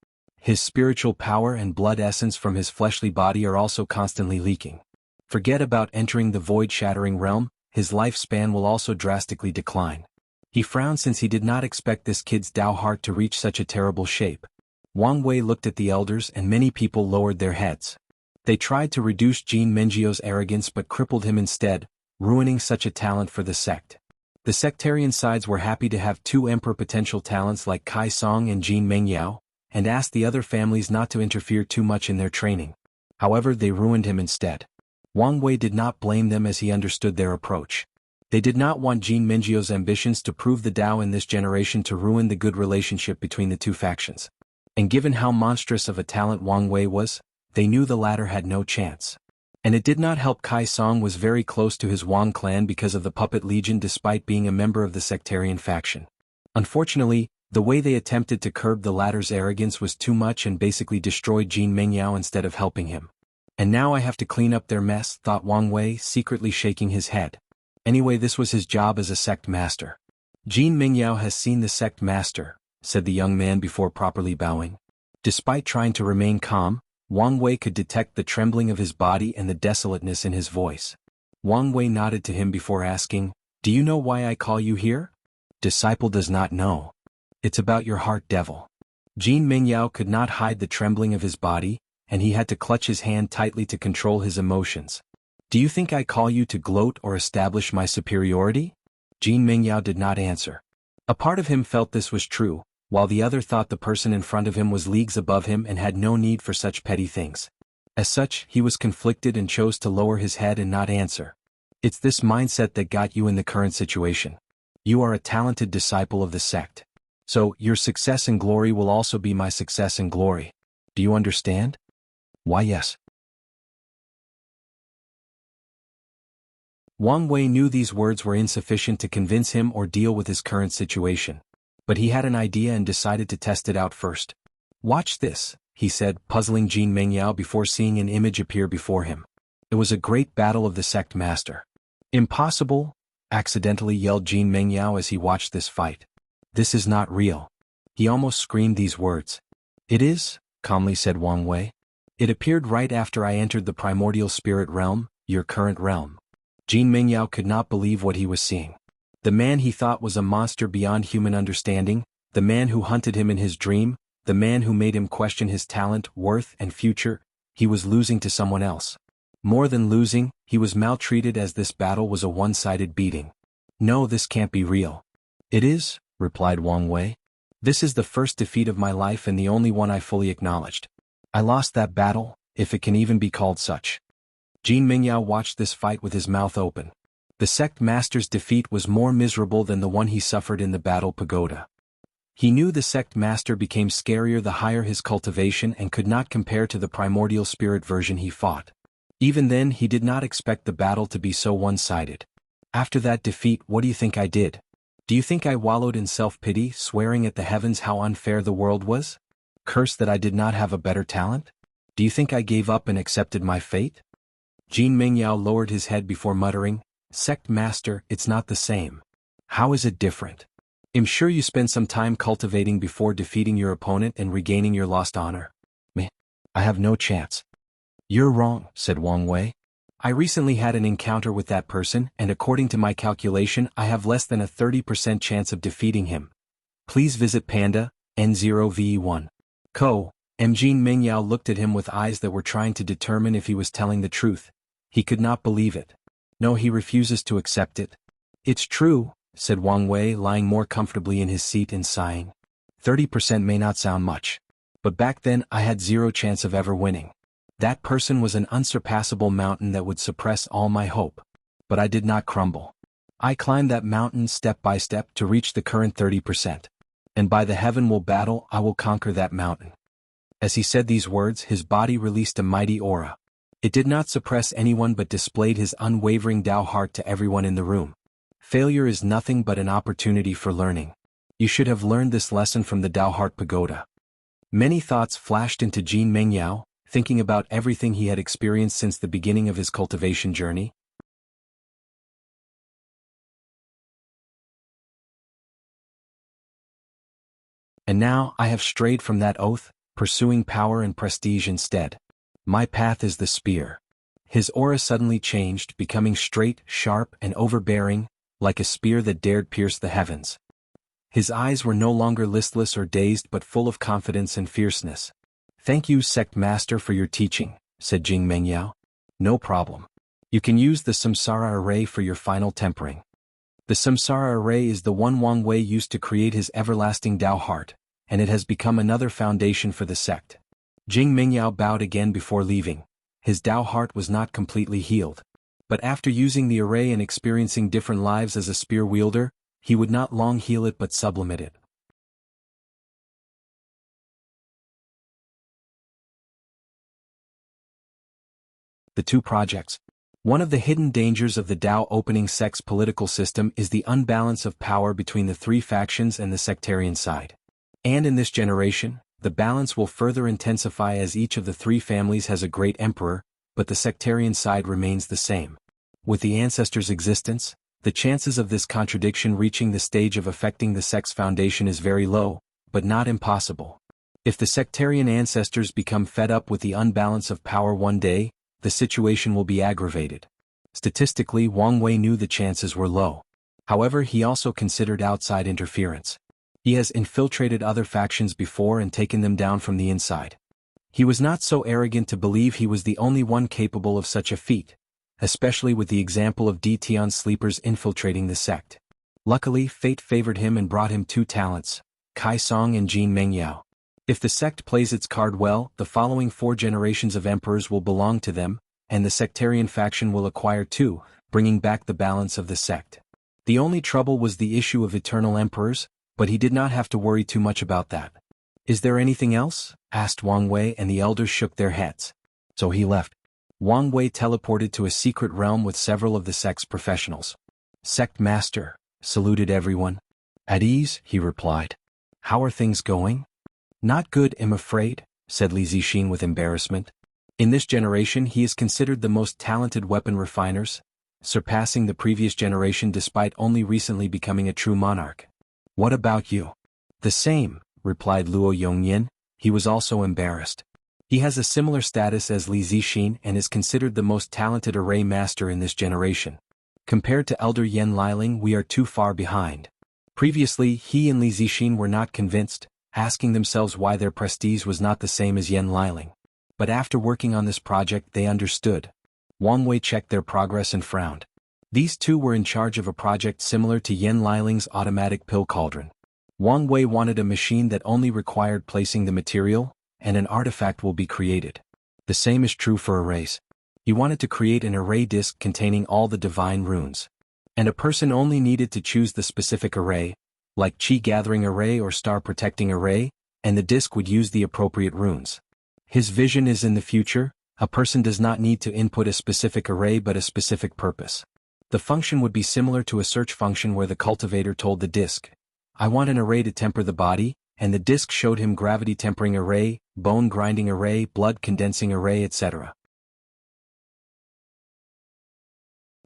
His spiritual power and blood essence from his fleshly body are also constantly leaking. Forget about entering the void-shattering realm, his lifespan will also drastically decline. He frowned since he did not expect this kid's Tao heart to reach such a terrible shape. Wang Wei looked at the elders and many people lowered their heads. They tried to reduce Jin Mengjiu's arrogance but crippled him instead, ruining such a talent for the sect. The sectarian sides were happy to have two emperor potential talents like Kai Song and Jin Mengyao, and asked the other families not to interfere too much in their training. However, they ruined him instead. Wang Wei did not blame them as he understood their approach. They did not want Jin Mengjiu's ambitions to prove the Tao in this generation to ruin the good relationship between the two factions. And given how monstrous of a talent Wang Wei was, they knew the latter had no chance. And it did not help Kai Song was very close to his Wang clan because of the Puppet Legion despite being a member of the sectarian faction. Unfortunately, the way they attempted to curb the latter's arrogance was too much and basically destroyed Jin Mengyao instead of helping him. And now I have to clean up their mess, thought Wang Wei, secretly shaking his head. Anyway, this was his job as a sect master. Jin Mengyao has seen the sect master, said the young man before properly bowing. Despite trying to remain calm, Wang Wei could detect the trembling of his body and the desolateness in his voice. Wang Wei nodded to him before asking, "Do you know why I call you here?" Disciple does not know. It's about your heart, devil. Jin Mengyao could not hide the trembling of his body, and he had to clutch his hand tightly to control his emotions. Do you think I call you to gloat or establish my superiority? Jin Mengyao did not answer. A part of him felt this was true, while the other thought the person in front of him was leagues above him and had no need for such petty things. As such, he was conflicted and chose to lower his head and not answer. It's this mindset that got you in the current situation. You are a talented disciple of the sect. So, your success and glory will also be my success and glory. Do you understand? Why, yes. Wang Wei knew these words were insufficient to convince him or deal with his current situation. But he had an idea and decided to test it out first. Watch this, he said, puzzling Jin Mengyao before seeing an image appear before him. It was a great battle of the sect master. Impossible, accidentally yelled Jin Mengyao as he watched this fight. This is not real. He almost screamed these words. It is, calmly said Wang Wei. It appeared right after I entered the primordial spirit realm, your current realm. Jin Mengyao could not believe what he was seeing. The man he thought was a monster beyond human understanding, the man who hunted him in his dream, the man who made him question his talent, worth, and future, he was losing to someone else. More than losing, he was maltreated as this battle was a one-sided beating. No, this can't be real. It is, replied Wang Wei. This is the first defeat of my life and the only one I fully acknowledged. I lost that battle, if it can even be called such. Jin Mengyao watched this fight with his mouth open. The sect master's defeat was more miserable than the one he suffered in the battle pagoda. He knew the sect master became scarier the higher his cultivation and could not compare to the primordial spirit version he fought. Even then, he did not expect the battle to be so one-sided. After that defeat, what do you think I did? Do you think I wallowed in self-pity, swearing at the heavens how unfair the world was? Cursed that I did not have a better talent? Do you think I gave up and accepted my fate? Jin Mengyao lowered his head before muttering, Sect Master, it's not the same. How is it different? I'm sure you spend some time cultivating before defeating your opponent and regaining your lost honor. Meh. I have no chance. You're wrong, said Wang Wei. I recently had an encounter with that person and according to my calculation I have less than a 30% chance of defeating him. Please visit Panda, N0VE1. Jin Mengyao looked at him with eyes that were trying to determine if he was telling the truth. He could not believe it. No, he refuses to accept it. It's true, said Wang Wei, lying more comfortably in his seat and sighing. 30% may not sound much. But back then I had zero chance of ever winning. That person was an unsurpassable mountain that would suppress all my hope. But I did not crumble. I climbed that mountain step by step to reach the current 30%. And by the heaven will battle, I will conquer that mountain. As he said these words, his body released a mighty aura. It did not suppress anyone but displayed his unwavering Tao heart to everyone in the room. Failure is nothing but an opportunity for learning. You should have learned this lesson from the Tao Heart Pagoda. Many thoughts flashed into Jin Mengyao, thinking about everything he had experienced since the beginning of his cultivation journey. And now I have strayed from that oath, pursuing power and prestige instead. My path is the spear. His aura suddenly changed, becoming straight, sharp, and overbearing, like a spear that dared pierce the heavens. His eyes were no longer listless or dazed but full of confidence and fierceness. "Thank you, Sect Master, for your teaching," said Jing Mengyao. "No problem. You can use the Samsara Array for your final tempering." The Samsara Array is the one Wang Wei used to create his everlasting Tao heart, and it has become another foundation for the sect. Jing Mengyao bowed again before leaving. His Tao heart was not completely healed. But after using the array and experiencing different lives as a spear wielder, he would not long heal it but sublimate it. The two projects. One of the hidden dangers of the Tao opening sect's political system is the unbalance of power between the three factions and the sectarian side. And in this generation, the balance will further intensify as each of the three families has a great emperor, but the sectarian side remains the same. With the ancestors' existence, the chances of this contradiction reaching the stage of affecting the sect's foundation is very low, but not impossible. If the sectarian ancestors become fed up with the unbalance of power one day, the situation will be aggravated. Statistically, Wang Wei knew the chances were low. However, he also considered outside interference. He has infiltrated other factions before and taken them down from the inside. He was not so arrogant to believe he was the only one capable of such a feat, especially with the example of Tian sleepers infiltrating the sect. Luckily, fate favored him and brought him two talents, Kai Song and Jin Mengyao. If the sect plays its card well, the following 4 generations of emperors will belong to them, and the sectarian faction will acquire 2, bringing back the balance of the sect. The only trouble was the issue of eternal emperors, but he did not have to worry too much about that. "Is there anything else?" asked Wang Wei, and the elders shook their heads. So he left. Wang Wei teleported to a secret realm with several of the sect's professionals. "Sect Master," saluted everyone. "At ease," he replied. "How are things going?" "Not good, I'm afraid," said Li Zixin with embarrassment. In this generation he is considered the most talented weapon refiners, surpassing the previous generation despite only recently becoming a true monarch. "What about you?" "The same," replied Luo Yongyan. He was also embarrassed. He has a similar status as Li Zixin and is considered the most talented array master in this generation. Compared to Elder Yen Liling, we are too far behind. Previously, he and Li Zixin were not convinced, asking themselves why their prestige was not the same as Yen Liling. But after working on this project they understood. Wang Wei checked their progress and frowned. These two were in charge of a project similar to Yen Liling's automatic pill cauldron. Wang Wei wanted a machine that only required placing the material, and an artifact will be created. The same is true for arrays. He wanted to create an array disk containing all the divine runes. And a person only needed to choose the specific array, like Qi Gathering Array or Star Protecting Array, and the disk would use the appropriate runes. His vision is in the future, a person does not need to input a specific array but a specific purpose. The function would be similar to a search function where the cultivator told the disk, "I want an array to temper the body," and the disk showed him gravity tempering array, bone grinding array, blood condensing array, etc.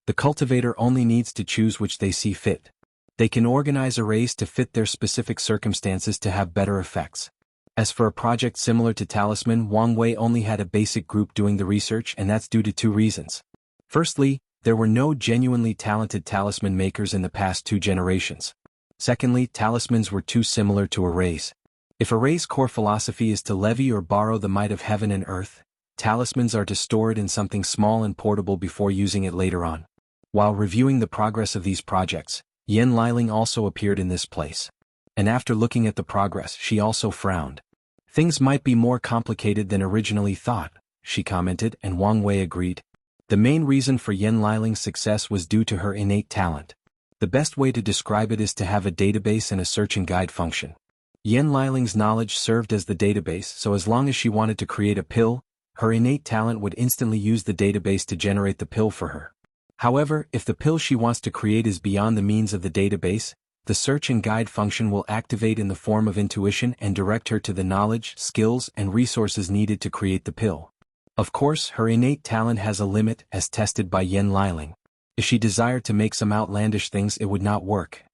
The cultivator only needs to choose which they see fit. They can organize arrays to fit their specific circumstances to have better effects. As for a project similar to Talisman, Wang Wei only had a basic group doing the research, and that's due to 2 reasons. Firstly, there were no genuinely talented talisman makers in the past 2 generations. Secondly, talismans were too similar to arrays. If arrays' core philosophy is to levy or borrow the might of heaven and earth, talismans are to store it in something small and portable before using it later on. While reviewing the progress of these projects, Yen Liling also appeared in this place. And after looking at the progress, she also frowned. "Things might be more complicated than originally thought," she commented, and Wang Wei agreed. The main reason for Yen Liling's success was due to her innate talent. The best way to describe it is to have a database and a search and guide function. Yen Liling's knowledge served as the database, so as long as she wanted to create a pill, her innate talent would instantly use the database to generate the pill for her. However, if the pill she wants to create is beyond the means of the database, the search and guide function will activate in the form of intuition and direct her to the knowledge, skills, and resources needed to create the pill. Of course, her innate talent has a limit, as tested by Yen Liling. If she desired to make some outlandish things, it would not work.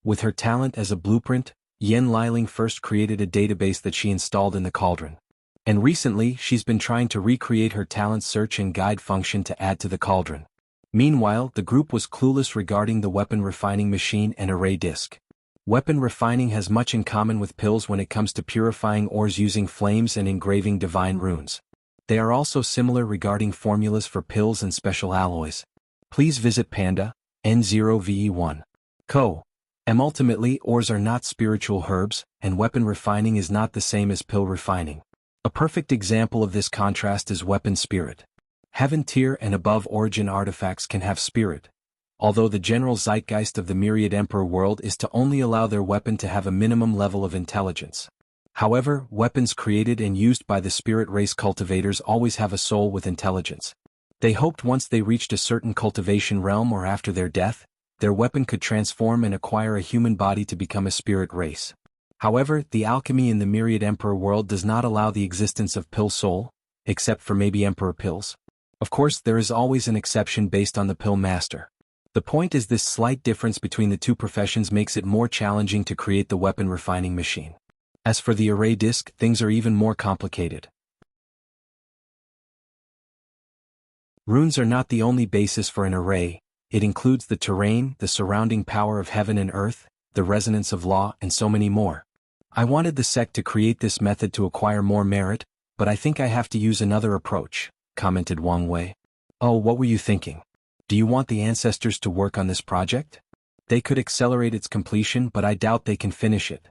With her talent as a blueprint, Yen Liling first created a database that she installed in the cauldron. And recently she's been trying to recreate her talent search and guide function to add to the cauldron. Meanwhile, the group was clueless regarding the weapon refining machine and array disk. Weapon refining has much in common with pills when it comes to purifying ores using flames and engraving divine runes. They are also similar regarding formulas for pills and special alloys. Please visit Panda, N0VE1. Co. Ultimately, ores are not spiritual herbs, and weapon refining is not the same as pill refining. A perfect example of this contrast is weapon spirit. Heaven tier and above origin artifacts can have spirit, although the general zeitgeist of the Myriad Emperor world is to only allow their weapon to have a minimum level of intelligence. However, weapons created and used by the spirit race cultivators always have a soul with intelligence. They hoped once they reached a certain cultivation realm or after their death, their weapon could transform and acquire a human body to become a spirit race. However, the alchemy in the Myriad Emperor world does not allow the existence of pill soul, except for maybe Emperor pills. Of course, there is always an exception based on the pill master. The point is this slight difference between the two professions makes it more challenging to create the weapon refining machine. As for the array disk, things are even more complicated. Runes are not the only basis for an array, it includes the terrain, the surrounding power of heaven and earth, the resonance of law, and so many more. I wanted the sect to create this method to acquire more merit, but I think I have to use another approach, commented Wang Wei. Oh, what were you thinking? Do you want the ancestors to work on this project? They could accelerate its completion, but I doubt they can finish it.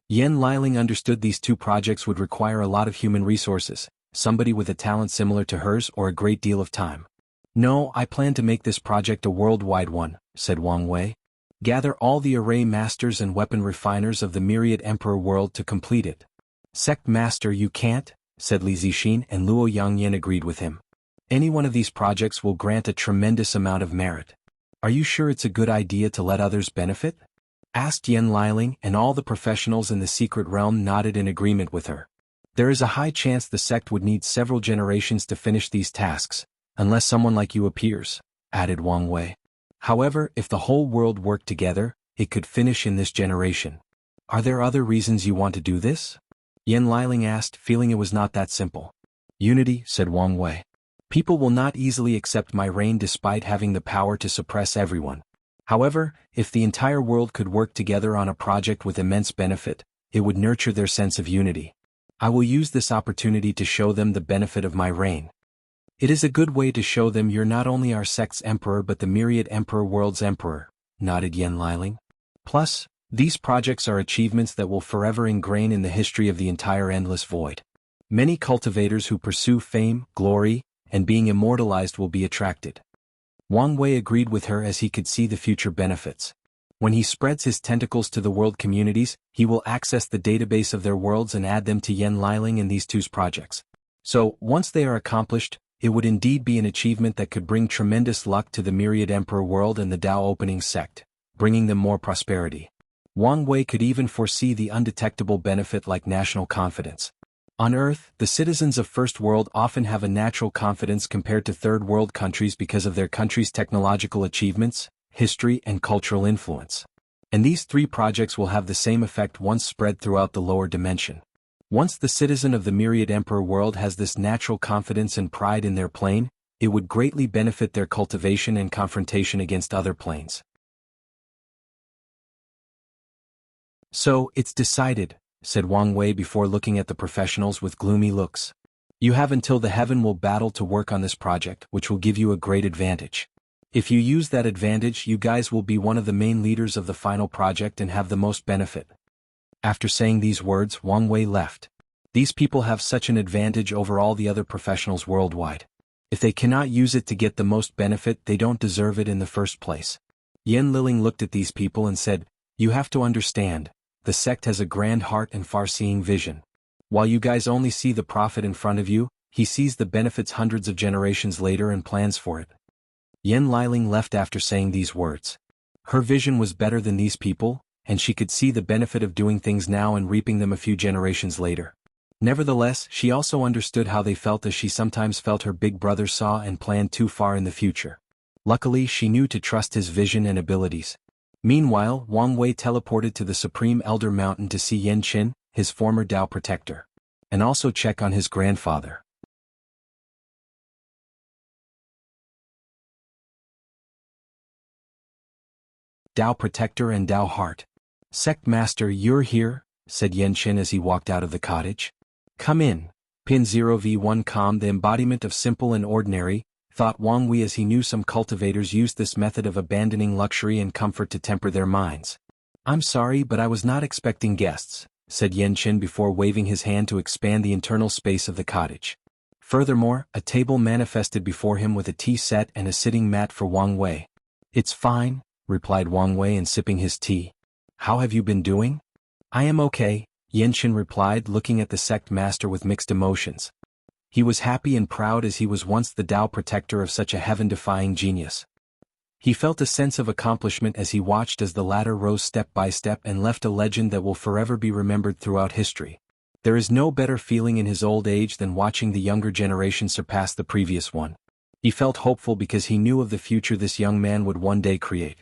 Yen Liling understood these two projects would require a lot of human resources, somebody with a talent similar to hers or a great deal of time. No, I plan to make this project a worldwide one, said Wang Wei. Gather all the array masters and weapon refiners of the Myriad Emperor world to complete it. Sect master, you can't, said Li Zixin, and Luo Yangyan agreed with him. Any one of these projects will grant a tremendous amount of merit. Are you sure it's a good idea to let others benefit? Asked Yen Liling, and all the professionals in the secret realm nodded in agreement with her. There is a high chance the sect would need several generations to finish these tasks, unless someone like you appears, added Wang Wei. However, if the whole world worked together, it could finish in this generation. Are there other reasons you want to do this? Yen Liling asked, feeling it was not that simple. Unity, said Wang Wei. People will not easily accept my reign despite having the power to suppress everyone. However, if the entire world could work together on a project with immense benefit, it would nurture their sense of unity. I will use this opportunity to show them the benefit of my reign. It is a good way to show them you're not only our sect's emperor but the Myriad Emperor world's emperor, nodded Yen Liling. Plus, these projects are achievements that will forever ingrain in the history of the entire Endless Void. Many cultivators who pursue fame, glory, and being immortalized will be attracted. Wang Wei agreed with her as he could see the future benefits. When he spreads his tentacles to the world communities, he will access the database of their worlds and add them to Yen Liling and these two's projects. So, once they are accomplished, it would indeed be an achievement that could bring tremendous luck to the Myriad Emperor world and the Dao Opening sect, bringing them more prosperity. Wang Wei could even foresee the undetectable benefit like national confidence. On Earth, the citizens of First World often have a natural confidence compared to Third World countries because of their country's technological achievements, history, and cultural influence. And these three projects will have the same effect once spread throughout the lower dimension. Once the citizen of the Myriad Emperor world has this natural confidence and pride in their plane, it would greatly benefit their cultivation and confrontation against other planes. So, it's decided, said Wang Wei before looking at the professionals with gloomy looks. You have until the heaven will battle to work on this project, which will give you a great advantage. If you use that advantage, you guys will be one of the main leaders of the final project and have the most benefit. After saying these words, Wang Wei left. These people have such an advantage over all the other professionals worldwide. If they cannot use it to get the most benefit, they don't deserve it in the first place. Yen Liling looked at these people and said, You have to understand, the sect has a grand heart and far-seeing vision. While you guys only see the profit in front of you, he sees the benefits hundreds of generations later and plans for it. Yen Liling left after saying these words. Her vision was better than these people, and she could see the benefit of doing things now and reaping them a few generations later. Nevertheless, she also understood how they felt as she sometimes felt her big brother saw and planned too far in the future. Luckily, she knew to trust his vision and abilities. Meanwhile, Wang Wei teleported to the Supreme Elder Mountain to see Yan Qin, his former Dao protector, and also check on his grandfather. Dao protector and Dao heart. Sect master, you're here, said Yan Qin as he walked out of the cottage. Come in. Pin 0v1 calm, the embodiment of simple and ordinary, thought Wang Wei as he knew some cultivators used this method of abandoning luxury and comfort to temper their minds. I'm sorry, but I was not expecting guests, said Yan Qin before waving his hand to expand the internal space of the cottage. Furthermore, a table manifested before him with a tea set and a sitting mat for Wang Wei. It's fine, replied Wang Wei and sipping his tea. How have you been doing? I am okay, Yan Qin replied, looking at the sect master with mixed emotions. He was happy and proud as he was once the Dao protector of such a heaven-defying genius. He felt a sense of accomplishment as he watched as the latter rose step by step and left a legend that will forever be remembered throughout history. There is no better feeling in his old age than watching the younger generation surpass the previous one. He felt hopeful because he knew of the future this young man would one day create.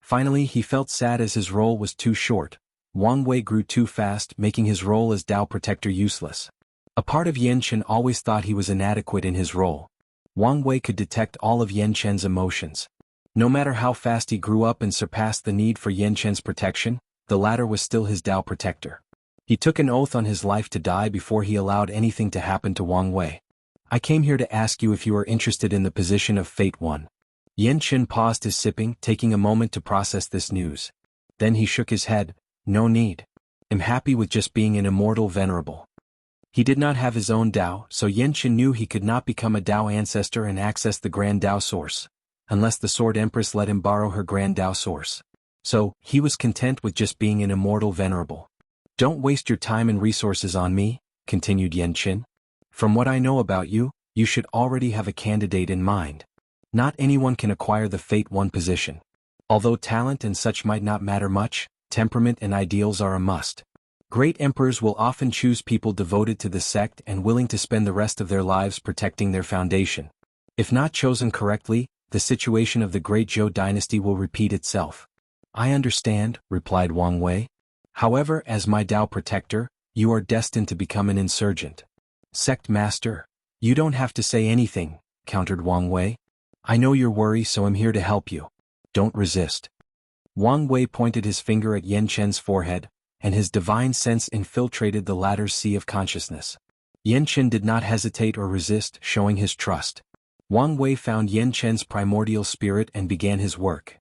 Finally, he felt sad as his role was too short. Wang Wei grew too fast, making his role as Dao protector useless. A part of Yan Qin always thought he was inadequate in his role. Wang Wei could detect all of Yan Qin's emotions. No matter how fast he grew up and surpassed the need for Yan Qin's protection, the latter was still his Dao protector. He took an oath on his life to die before he allowed anything to happen to Wang Wei. I came here to ask you if you are interested in the position of Fate 1. Yan Qin paused his sipping, taking a moment to process this news. Then he shook his head. No need. I'm happy with just being an immortal venerable. He did not have his own Dao, so Yan Qin knew he could not become a Dao ancestor and access the Grand Dao source, unless the Sword Empress let him borrow her Grand Dao source. So, he was content with just being an immortal venerable. Don't waste your time and resources on me, continued Yan Qin. From what I know about you, you should already have a candidate in mind. Not anyone can acquire the Fate 1 position. Although talent and such might not matter much, temperament and ideals are a must. Great emperors will often choose people devoted to the sect and willing to spend the rest of their lives protecting their foundation. If not chosen correctly, the situation of the Great Zhou dynasty will repeat itself. I understand, replied Wang Wei. However, as my Dao protector, you are destined to become an insurgent. Sect master, you don't have to say anything, countered Wang Wei. I know your worry, so I'm here to help you. Don't resist. Wang Wei pointed his finger at Yan Qin's forehead, and his divine sense infiltrated the latter's sea of consciousness. Yan Qin did not hesitate or resist, showing his trust. Wang Wei found Yan Qin's primordial spirit and began his work.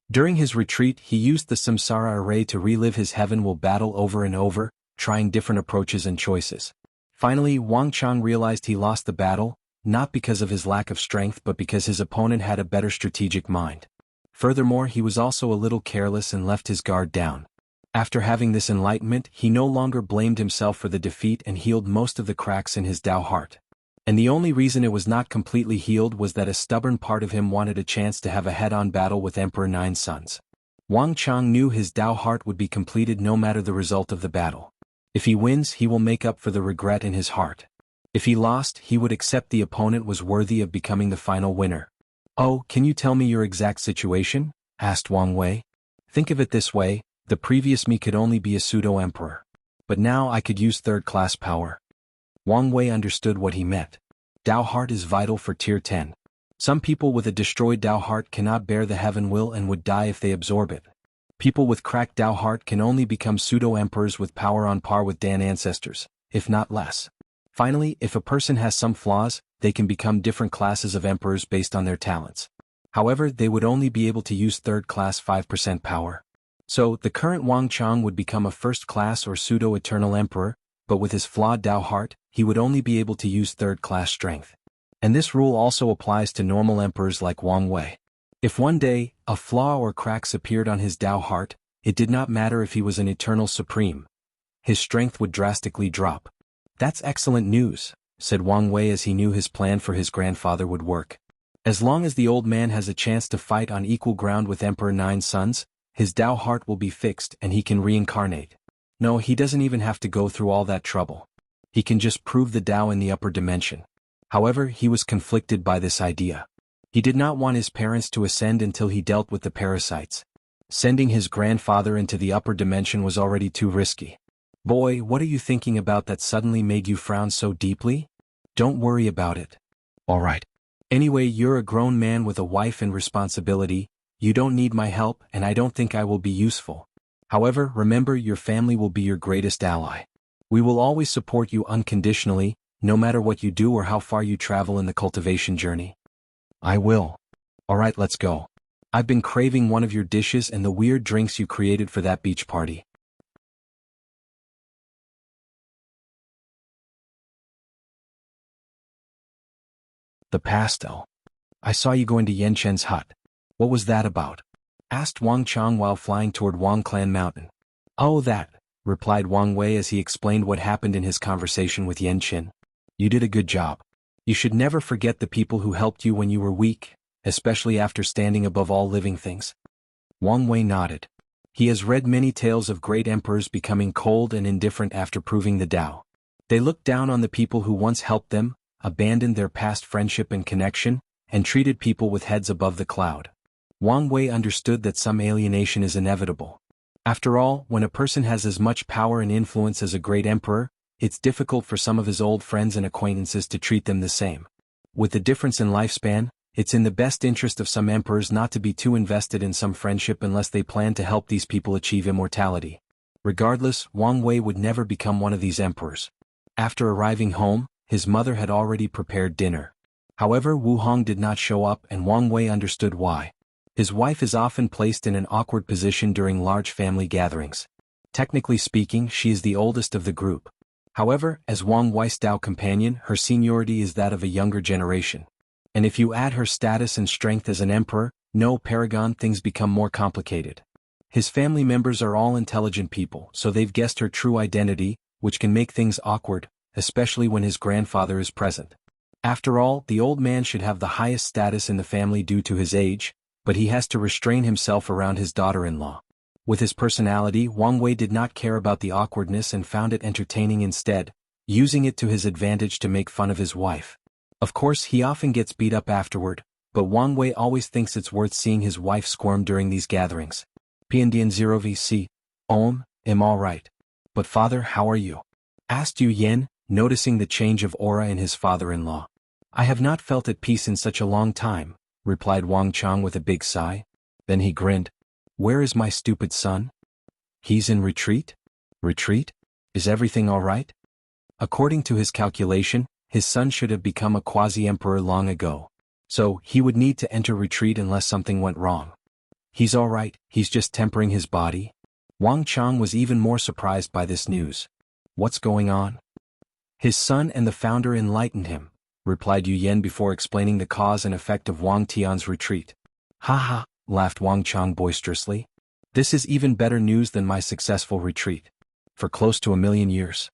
During his retreat, he used the Samsara array to relive his heaven-will battle over and over, trying different approaches and choices. Finally, Wang Chang realized he lost the battle, not because of his lack of strength but because his opponent had a better strategic mind. Furthermore, he was also a little careless and left his guard down. After having this enlightenment, he no longer blamed himself for the defeat and healed most of the cracks in his Dao heart. And the only reason it was not completely healed was that a stubborn part of him wanted a chance to have a head-on battle with Emperor Nine Suns. Wang Chang knew his Dao heart would be completed no matter the result of the battle. If he wins, he will make up for the regret in his heart. If he lost, he would accept the opponent was worthy of becoming the final winner. Oh, can you tell me your exact situation? Asked Wang Wei. Think of it this way, the previous me could only be a pseudo-emperor. But now I could use third-class power. Wang Wei understood what he meant. Dao heart is vital for Tier 10. Some people with a destroyed Dao heart cannot bear the heaven will and would die if they absorb it. People with cracked Dao heart can only become pseudo-emperors with power on par with Dan ancestors, if not less. Finally, if a person has some flaws, they can become different classes of emperors based on their talents. However, they would only be able to use third-class 5% power. So, the current Wang Chang would become a first-class or pseudo-eternal emperor, but with his flawed Dao heart, he would only be able to use third-class strength. And this rule also applies to normal emperors like Wang Wei. If one day, a flaw or cracks appeared on his Dao heart, it did not matter if he was an eternal supreme. His strength would drastically drop. That's excellent news, said Wang Wei as he knew his plan for his grandfather would work. As long as the old man has a chance to fight on equal ground with Emperor Nine Suns, his Dao heart will be fixed and he can reincarnate. No, he doesn't even have to go through all that trouble. He can just prove the Tao in the upper dimension. However, he was conflicted by this idea. He did not want his parents to ascend until he dealt with the parasites. Sending his grandfather into the upper dimension was already too risky. Boy, what are you thinking about that suddenly made you frown so deeply? Don't worry about it. Alright. Anyway, you're a grown man with a wife and responsibility, you don't need my help and I don't think I will be useful. However, remember your family will be your greatest ally. We will always support you unconditionally, no matter what you do or how far you travel in the cultivation journey. I will. Alright, let's go. I've been craving one of your dishes and the weird drinks you created for that beach party. The pastel. I saw you going to Yanquan's hut. What was that about? Asked Wang Chang while flying toward Wang Clan Mountain. Oh that, replied Wang Wei as he explained what happened in his conversation with Yanquan. You did a good job. You should never forget the people who helped you when you were weak, especially after standing above all living things. Wang Wei nodded. He has read many tales of great emperors becoming cold and indifferent after proving the Tao. They looked down on the people who once helped them, abandoned their past friendship and connection, and treated people with heads above the cloud. Wang Wei understood that some alienation is inevitable. After all, when a person has as much power and influence as a great emperor, it's difficult for some of his old friends and acquaintances to treat them the same. With the difference in lifespan, it's in the best interest of some emperors not to be too invested in some friendship unless they plan to help these people achieve immortality. Regardless, Wang Wei would never become one of these emperors. After arriving home, his mother had already prepared dinner. However, Wu Hong did not show up and Wang Wei understood why. His wife is often placed in an awkward position during large family gatherings. Technically speaking, she is the oldest of the group. However, as Wang Wei's Tao companion, her seniority is that of a younger generation. And if you add her status and strength as an emperor, no paragon, things become more complicated. His family members are all intelligent people, so they've guessed her true identity, which can make things awkward, especially when his grandfather is present. After all, the old man should have the highest status in the family due to his age, but he has to restrain himself around his daughter-in-law. With his personality, Wang Wei did not care about the awkwardness and found it entertaining instead, using it to his advantage to make fun of his wife. Of course, he often gets beat up afterward, but Wang Wei always thinks it's worth seeing his wife squirm during these gatherings. Piandian 0vc. I'm alright. But father, how are you? Asked Yu Yan, noticing the change of aura in his father-in-law. I have not felt at peace in such a long time, replied Wang Chang with a big sigh. Then he grinned. Where is my stupid son? He's in retreat? Retreat? Is everything all right? According to his calculation, his son should have become a quasi-emperor long ago. So, he would need to enter retreat unless something went wrong. He's all right, he's just tempering his body. Wang Chang was even more surprised by this news. What's going on? His son and the founder enlightened him, replied Yu Yan before explaining the cause and effect of Wang Tian's retreat. Ha ha, laughed Wang Chang boisterously. This is even better news than my successful retreat. For close to 1,000,000 years.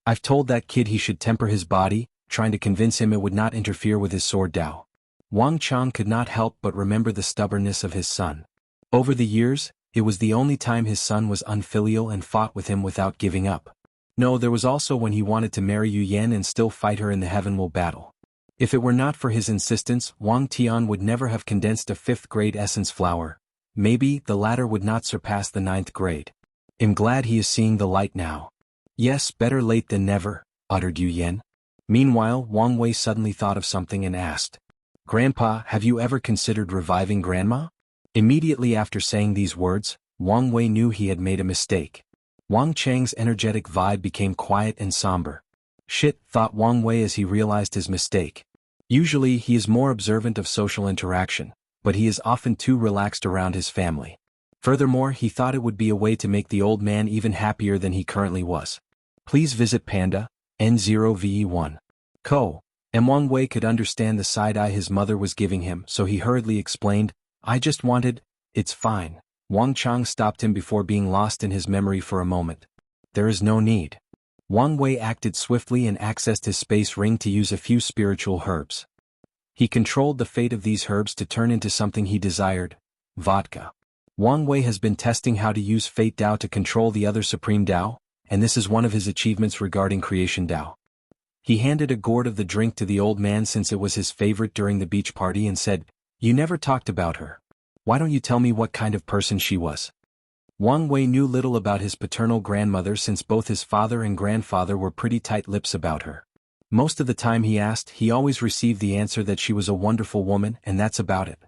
I've told that kid he should temper his body, trying to convince him it would not interfere with his sword Tao. Wang Chang could not help but remember the stubbornness of his son. Over the years, it was the only time his son was unfilial and fought with him without giving up. No, there was also when he wanted to marry Yu Yan and still fight her in the Heavenwell battle. If it were not for his insistence, Wang Tian would never have condensed a 5th grade essence flower. Maybe the latter would not surpass the 9th grade. I'm glad he is seeing the light now. Yes, better late than never, uttered Yu Yan. Meanwhile, Wang Wei suddenly thought of something and asked, Grandpa, have you ever considered reviving Grandma? Immediately after saying these words, Wang Wei knew he had made a mistake. Wang Chang's energetic vibe became quiet and somber. Shit, thought Wang Wei as he realized his mistake. Usually he is more observant of social interaction, but he is often too relaxed around his family. Furthermore, he thought it would be a way to make the old man even happier than he currently was. Please visit Panda, N0VE1. Co. And Wang Wei could understand the side-eye his mother was giving him, so he hurriedly explained, I just wanted, it's fine. Wang Chang stopped him before being lost in his memory for a moment. There is no need. Wang Wei acted swiftly and accessed his space ring to use a few spiritual herbs. He controlled the fate of these herbs to turn into something he desired, vodka. Wang Wei has been testing how to use Fate Dao to control the other Supreme Dao, and this is one of his achievements regarding Creation Dao. He handed a gourd of the drink to the old man since it was his favorite during the beach party and said, "You never talked about her. Why don't you tell me what kind of person she was?" Wang Wei knew little about his paternal grandmother since both his father and grandfather were pretty tight-lipped about her. Most of the time he asked, he always received the answer that she was a wonderful woman and that's about it.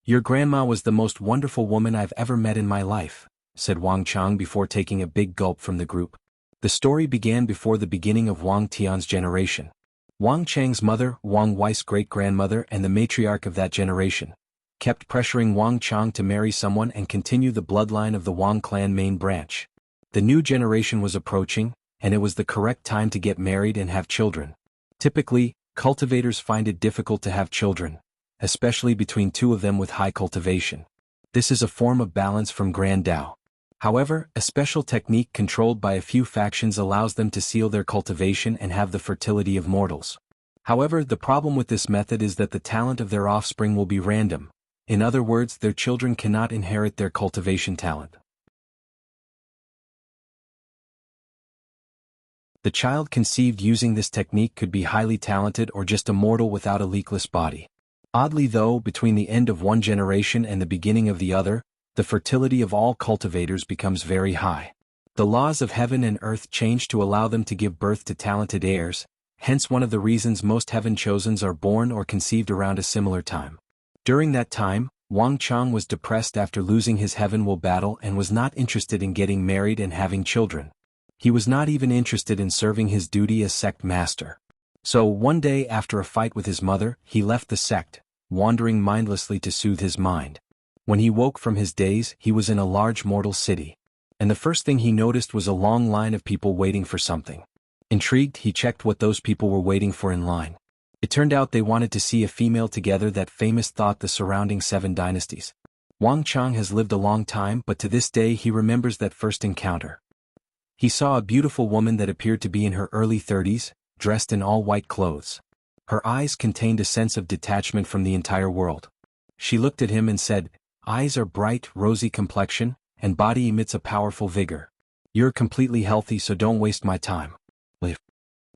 "Your grandma was the most wonderful woman I've ever met in my life," said Wang Chang before taking a big gulp from the group. The story began before the beginning of Wang Tian's generation. Wang Chang's mother, Wang Wei's great-grandmother and the matriarch of that generation, kept pressuring Wang Chang to marry someone and continue the bloodline of the Wang clan main branch. The new generation was approaching, and it was the correct time to get married and have children. Typically, cultivators find it difficult to have children, especially between two of them with high cultivation. This is a form of balance from Grand Dao. However, a special technique controlled by a few factions allows them to seal their cultivation and have the fertility of mortals. However, the problem with this method is that the talent of their offspring will be random. In other words, their children cannot inherit their cultivation talent. The child conceived using this technique could be highly talented or just a mortal without a leakless body. Oddly though, between the end of one generation and the beginning of the other, the fertility of all cultivators becomes very high. The laws of heaven and earth change to allow them to give birth to talented heirs, hence one of the reasons most heaven chosens are born or conceived around a similar time. During that time, Wang Chang was depressed after losing his heavenwell battle and was not interested in getting married and having children. He was not even interested in serving his duty as sect master. So one day after a fight with his mother, he left the sect, wandering mindlessly to soothe his mind. When he woke from his daze, he was in a large mortal city. And the first thing he noticed was a long line of people waiting for something. Intrigued, he checked what those people were waiting for in line. It turned out they wanted to see a female together that famous thought the surrounding 7 dynasties. Wang Chang has lived a long time, but to this day he remembers that first encounter. He saw a beautiful woman that appeared to be in her early 30s, dressed in all white clothes. Her eyes contained a sense of detachment from the entire world. She looked at him and said, "Eyes are bright, rosy complexion, and body emits a powerful vigor. You're completely healthy, so don't waste my time. Leave."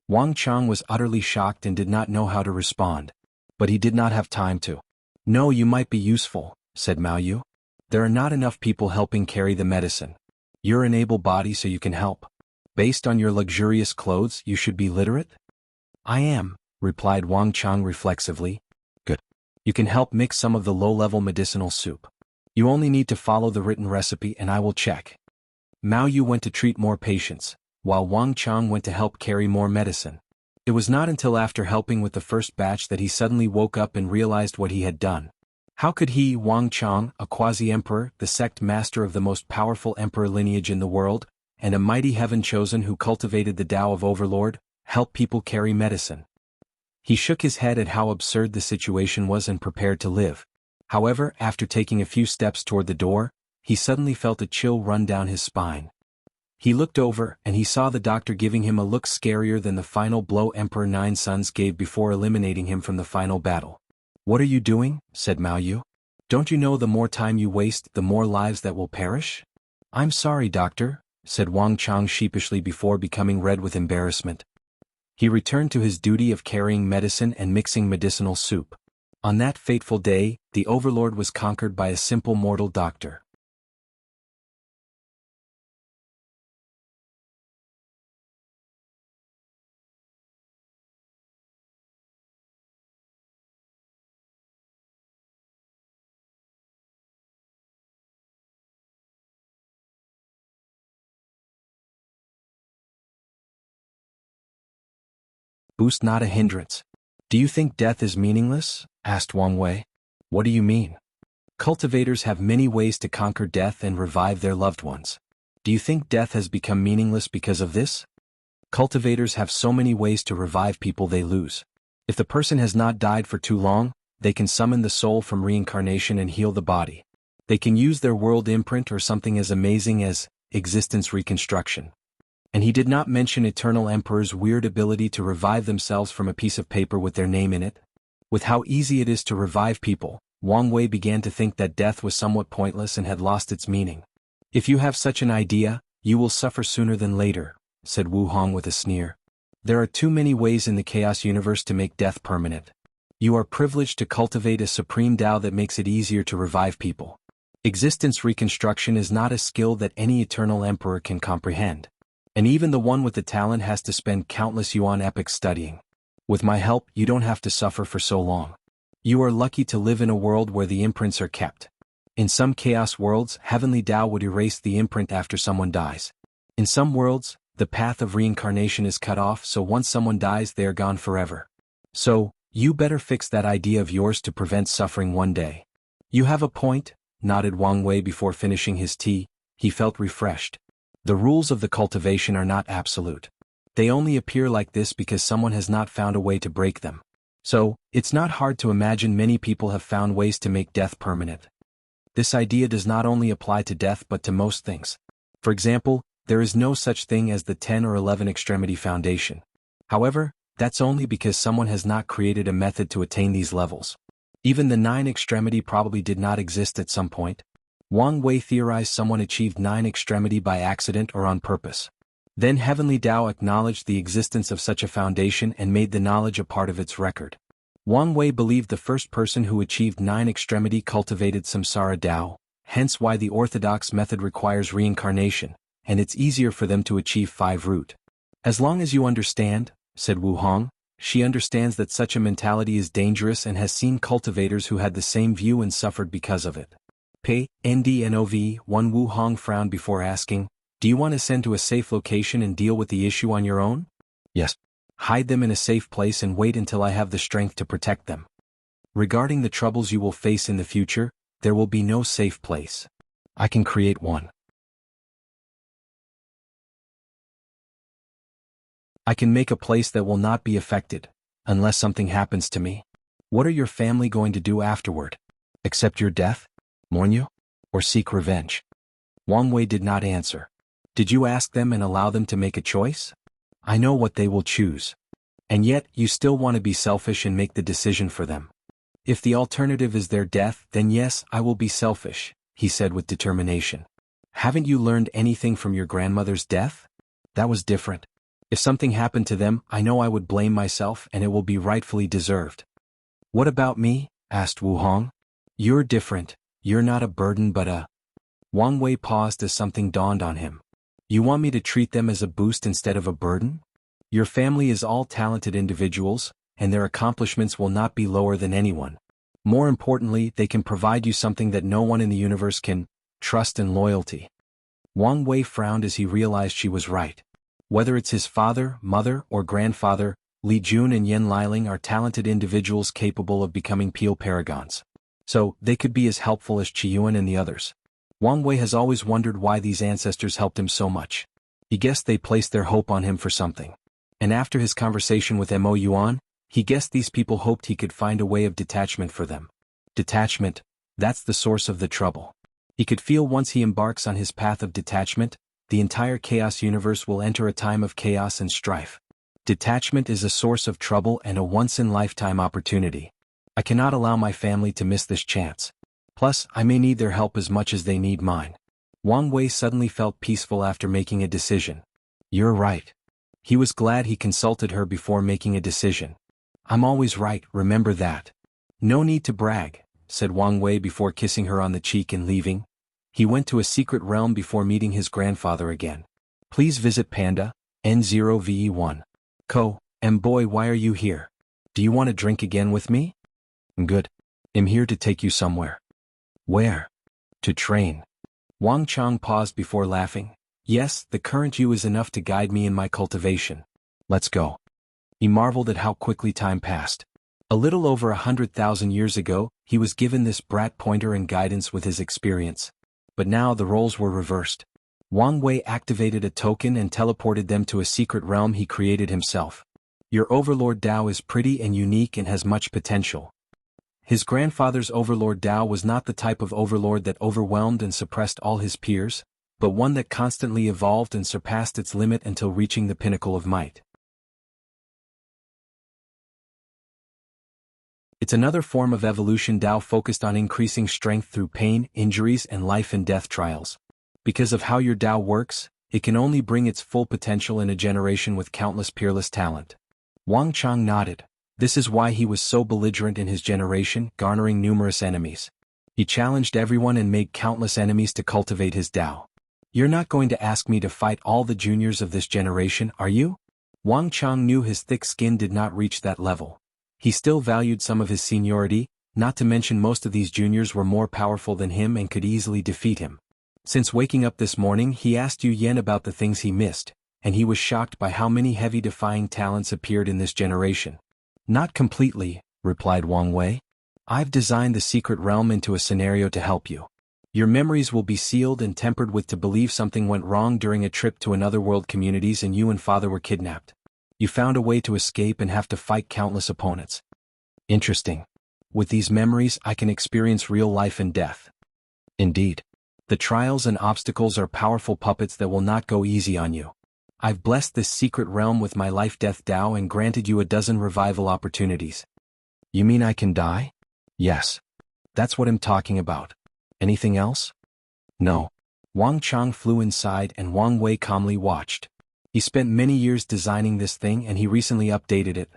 Wang Chang was utterly shocked and did not know how to respond. But he did not have time to. "No, you might be useful," said Mao Yu. "There are not enough people helping carry the medicine. You're an able body, so you can help. Based on your luxurious clothes, you should be literate?" "I am," replied Wang Chang reflexively. "Good. You can help mix some of the low-level medicinal soup. You only need to follow the written recipe and I will check." Mao Yu went to treat more patients, while Wang Chang went to help carry more medicine. It was not until after helping with the first batch that he suddenly woke up and realized what he had done. How could he, Wang Chang, a quasi-emperor, the sect master of the most powerful emperor lineage in the world, and a mighty heaven-chosen who cultivated the Tao of Overlord, help people carry medicine? He shook his head at how absurd the situation was and prepared to live. However, after taking a few steps toward the door, he suddenly felt a chill run down his spine. He looked over, and he saw the doctor giving him a look scarier than the final blow Emperor Nine Sons gave before eliminating him from the final battle. "What are you doing?" said Mao Yu. "Don't you know the more time you waste, the more lives that will perish?" "I'm sorry, doctor," said Wang Chang sheepishly before becoming red with embarrassment. He returned to his duty of carrying medicine and mixing medicinal soup. On that fateful day, the Overlord was conquered by a simple mortal doctor. "Boost not a hindrance. Do you think death is meaningless?" asked Wang Wei. "What do you mean?" "Cultivators have many ways to conquer death and revive their loved ones. Do you think death has become meaningless because of this? Cultivators have so many ways to revive people they lose. If the person has not died for too long, they can summon the soul from reincarnation and heal the body. They can use their world imprint or something as amazing as existence reconstruction." And he did not mention Eternal Emperor's weird ability to revive themselves from a piece of paper with their name in it. With how easy it is to revive people, Wang Wei began to think that death was somewhat pointless and had lost its meaning. If you have such an idea, you will suffer sooner than later, said Wu Hong with a sneer. There are too many ways in the chaos universe to make death permanent. You are privileged to cultivate a supreme Tao that makes it easier to revive people. Existence reconstruction is not a skill that any eternal emperor can comprehend. And even the one with the talent has to spend countless yuan epochs studying. With my help, you don't have to suffer for so long. You are lucky to live in a world where the imprints are kept. In some chaos worlds, heavenly Tao would erase the imprint after someone dies. In some worlds, the path of reincarnation is cut off, so once someone dies they are gone forever. So, you better fix that idea of yours to prevent suffering one day. You have a point, nodded Wang Wei before finishing his tea. He felt refreshed. The rules of the cultivation are not absolute. They only appear like this because someone has not found a way to break them. So, it's not hard to imagine many people have found ways to make death permanent. This idea does not only apply to death but to most things. For example, there is no such thing as the 10 or 11 extremity foundation. However, that's only because someone has not created a method to attain these levels. Even the 9 extremity probably did not exist at some point. Wang Wei theorized someone achieved 9 extremity by accident or on purpose. Then Heavenly Tao acknowledged the existence of such a foundation and made the knowledge a part of its record. Wang Wei believed the first person who achieved 9 extremity cultivated samsara Tao, hence why the orthodox method requires reincarnation, and it's easier for them to achieve 5 root. As long as you understand, said Wu Hong, she understands that such a mentality is dangerous and has seen cultivators who had the same view and suffered because of it. NDNOV 1 Wu Hong frowned before asking, do you want to send to a safe location and deal with the issue on your own? Yes. Hide them in a safe place and wait until I have the strength to protect them. Regarding the troubles you will face in the future, there will be no safe place. I can create one. I can make a place that will not be affected, unless something happens to me. What are your family going to do afterward? Accept your death? Mourn you? Or seek revenge? Wang Wei did not answer. Did you ask them and allow them to make a choice? I know what they will choose. And yet, you still want to be selfish and make the decision for them. If the alternative is their death, then yes, I will be selfish, he said with determination. Haven't you learned anything from your grandmother's death? That was different. If something happened to them, I know I would blame myself and it will be rightfully deserved. What about me? Asked Wu Hong. You're different. You're not a burden but a... Wang Wei paused as something dawned on him. You want me to treat them as a boost instead of a burden? Your family is all talented individuals, and their accomplishments will not be lower than anyone. More importantly, they can provide you something that no one in the universe can, trust and loyalty. Wang Wei frowned as he realized she was right. Whether it's his father, mother, or grandfather, Li Jun and Yan Liling are talented individuals capable of becoming Peel paragons. So, they could be as helpful as Qiyuan and the others. Wang Wei has always wondered why these ancestors helped him so much. He guessed they placed their hope on him for something. And after his conversation with Mo Yuan, he guessed these people hoped he could find a way of detachment for them. Detachment, that's the source of the trouble. He could feel once he embarks on his path of detachment, the entire chaos universe will enter a time of chaos and strife. Detachment is a source of trouble and a once-in-lifetime opportunity. I cannot allow my family to miss this chance. Plus, I may need their help as much as they need mine. Wang Wei suddenly felt peaceful after making a decision. You're right. He was glad he consulted her before making a decision. I'm always right, remember that. No need to brag, said Wang Wei before kissing her on the cheek and leaving. He went to a secret realm before meeting his grandfather again. Please visit Panda, N0VE1. Boy, why are you here? Do you want to drink again with me? Good. I'm here to take you somewhere. Where? To train. Wang Chang paused before laughing. Yes, the current you is enough to guide me in my cultivation. Let's go. He marveled at how quickly time passed. A little over 100,000 years ago, he was given this brat pointer and guidance with his experience. But now the roles were reversed. Wang Wei activated a token and teleported them to a secret realm he created himself. Your Overlord Dao is pretty and unique and has much potential. His grandfather's Overlord Dao was not the type of overlord that overwhelmed and suppressed all his peers, but one that constantly evolved and surpassed its limit until reaching the pinnacle of might. It's another form of evolution Dao focused on increasing strength through pain, injuries and life and death trials. Because of how your Dao works, it can only bring its full potential in a generation with countless peerless talent. Wang Chang nodded. This is why he was so belligerent in his generation, garnering numerous enemies. He challenged everyone and made countless enemies to cultivate his Dao. You're not going to ask me to fight all the juniors of this generation, are you? Wang Chang knew his thick skin did not reach that level. He still valued some of his seniority, not to mention most of these juniors were more powerful than him and could easily defeat him. Since waking up this morning he asked Yu Yan about the things he missed, and he was shocked by how many heavy defying talents appeared in this generation. Not completely, replied Wang Wei. I've designed the secret realm into a scenario to help you. Your memories will be sealed and tempered with to believe something went wrong during a trip to another world communities and you and father were kidnapped. You found a way to escape and have to fight countless opponents. Interesting. With these memories I can experience real life and death. Indeed. The trials and obstacles are powerful puppets that will not go easy on you. I've blessed this secret realm with my life-death Dao and granted you a dozen revival opportunities. You mean I can die? Yes. That's what I'm talking about. Anything else? No. Wang Chang flew inside and Wang Wei calmly watched. He spent many years designing this thing and he recently updated it.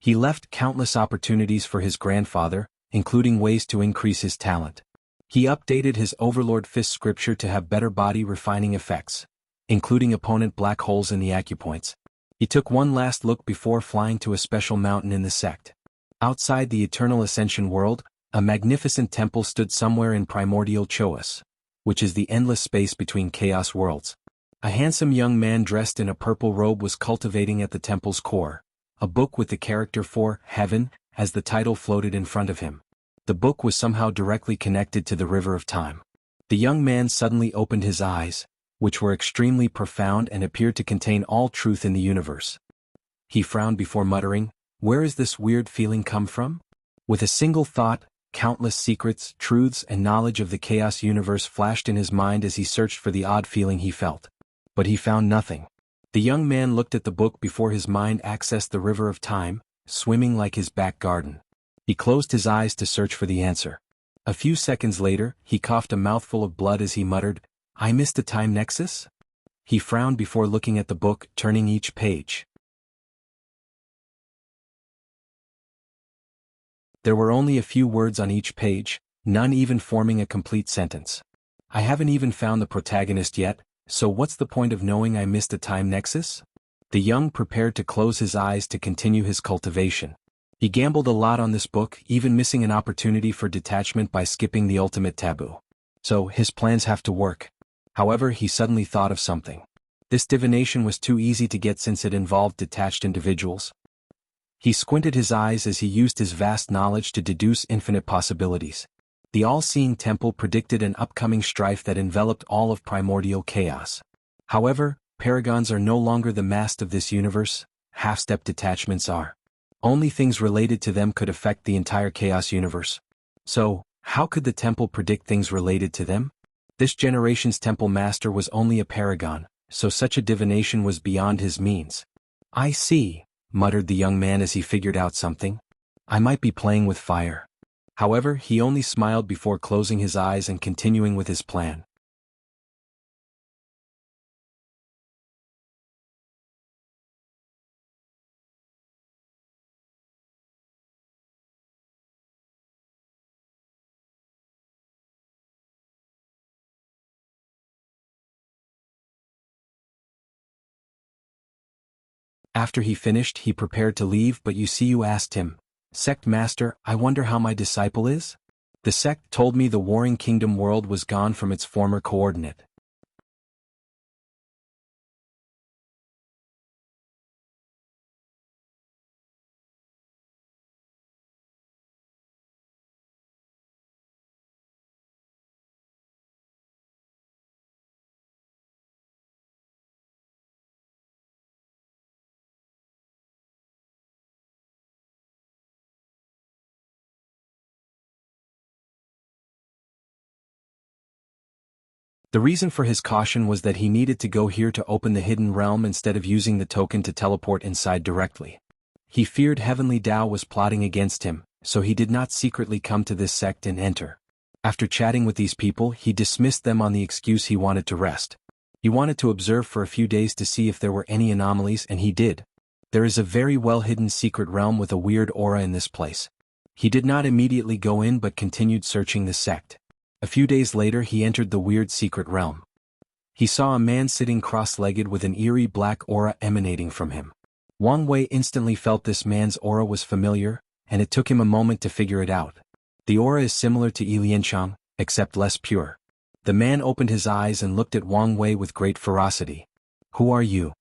He left countless opportunities for his grandfather, including ways to increase his talent. He updated his Overlord Fist scripture to have better body refining effects, including opponent black holes in the acupoints. He took one last look before flying to a special mountain in the sect. Outside the Eternal Ascension world, a magnificent temple stood somewhere in primordial Choas, which is the endless space between chaos worlds. A handsome young man dressed in a purple robe was cultivating at the temple's core. A book with the character for heaven, as the title floated in front of him. The book was somehow directly connected to the river of time. The young man suddenly opened his eyes, which were extremely profound and appeared to contain all truth in the universe. He frowned before muttering, "Where is this weird feeling come from?" With a single thought, countless secrets, truths and knowledge of the chaos universe flashed in his mind as he searched for the odd feeling he felt. But he found nothing. The young man looked at the book before his mind accessed the river of time, swimming like his back garden. He closed his eyes to search for the answer. A few seconds later, he coughed a mouthful of blood as he muttered, "I missed a time nexus?" He frowned before looking at the book, turning each page. There were only a few words on each page, none even forming a complete sentence. I haven't even found the protagonist yet, so what's the point of knowing I missed a time nexus? The young prepared to close his eyes to continue his cultivation. He gambled a lot on this book, even missing an opportunity for detachment by skipping the ultimate taboo. So, his plans have to work. However, he suddenly thought of something. This divination was too easy to get since it involved detached individuals. He squinted his eyes as he used his vast knowledge to deduce infinite possibilities. The all-seeing temple predicted an upcoming strife that enveloped all of primordial chaos. However, paragons are no longer the mast of this universe, half-step detachments are. Only things related to them could affect the entire chaos universe. So, how could the temple predict things related to them? This generation's temple master was only a paragon, so such a divination was beyond his means. "I see," muttered the young man as he figured out something. "I might be playing with fire." However, he only smiled before closing his eyes and continuing with his plan. After he finished, he prepared to leave, but you asked him, "Sect Master, I wonder how my disciple is?" The sect told me the Warring Kingdom world was gone from its former coordinate. The reason for his caution was that he needed to go here to open the hidden realm instead of using the token to teleport inside directly. He feared Heavenly Tao was plotting against him, so he did not secretly come to this sect and enter. After chatting with these people, he dismissed them on the excuse he wanted to rest. He wanted to observe for a few days to see if there were any anomalies, and he did. There is a very well-hidden secret realm with a weird aura in this place. He did not immediately go in but continued searching the sect. A few days later he entered the weird secret realm. He saw a man sitting cross-legged with an eerie black aura emanating from him. Wang Wei instantly felt this man's aura was familiar, and it took him a moment to figure it out. The aura is similar to Ilianchang, except less pure. The man opened his eyes and looked at Wang Wei with great ferocity. "Who are you?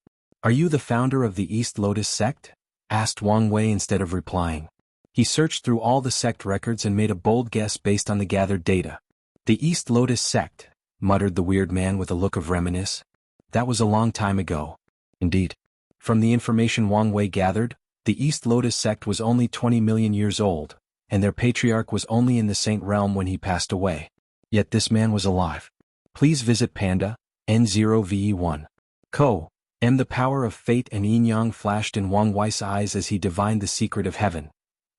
Are you the founder of the East Lotus sect?" asked Wang Wei instead of replying. He searched through all the sect records and made a bold guess based on the gathered data. "The East Lotus sect," muttered the weird man with a look of reminiscence. "That was a long time ago." Indeed. From the information Wang Wei gathered, the East Lotus sect was only 20 million years old, and their patriarch was only in the Saint realm when he passed away. Yet this man was alive. Please visit Panda, N0VE1. The power of fate and yin-yang flashed in Wang Wei's eyes as he divined the secret of heaven.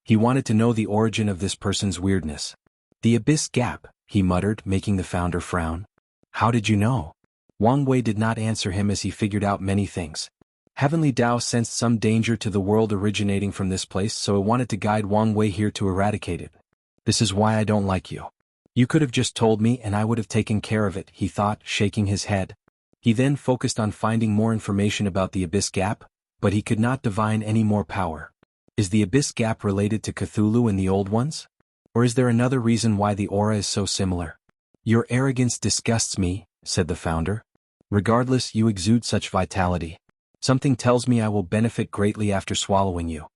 He wanted to know the origin of this person's weirdness. "The Abyss Gap," he muttered, making the founder frown. "How did you know?" Wang Wei did not answer him as he figured out many things. Heavenly Tao sensed some danger to the world originating from this place, so it wanted to guide Wang Wei here to eradicate it. "This is why I don't like you. You could have just told me and I would have taken care of it," he thought, shaking his head. He then focused on finding more information about the Abyss Gap, but he could not divine any more power. Is the Abyss Gap related to Cthulhu and the Old Ones? Or is there another reason why the aura is so similar? "Your arrogance disgusts me," said the founder. "Regardless, you exude such vitality. Something tells me I will benefit greatly after swallowing you."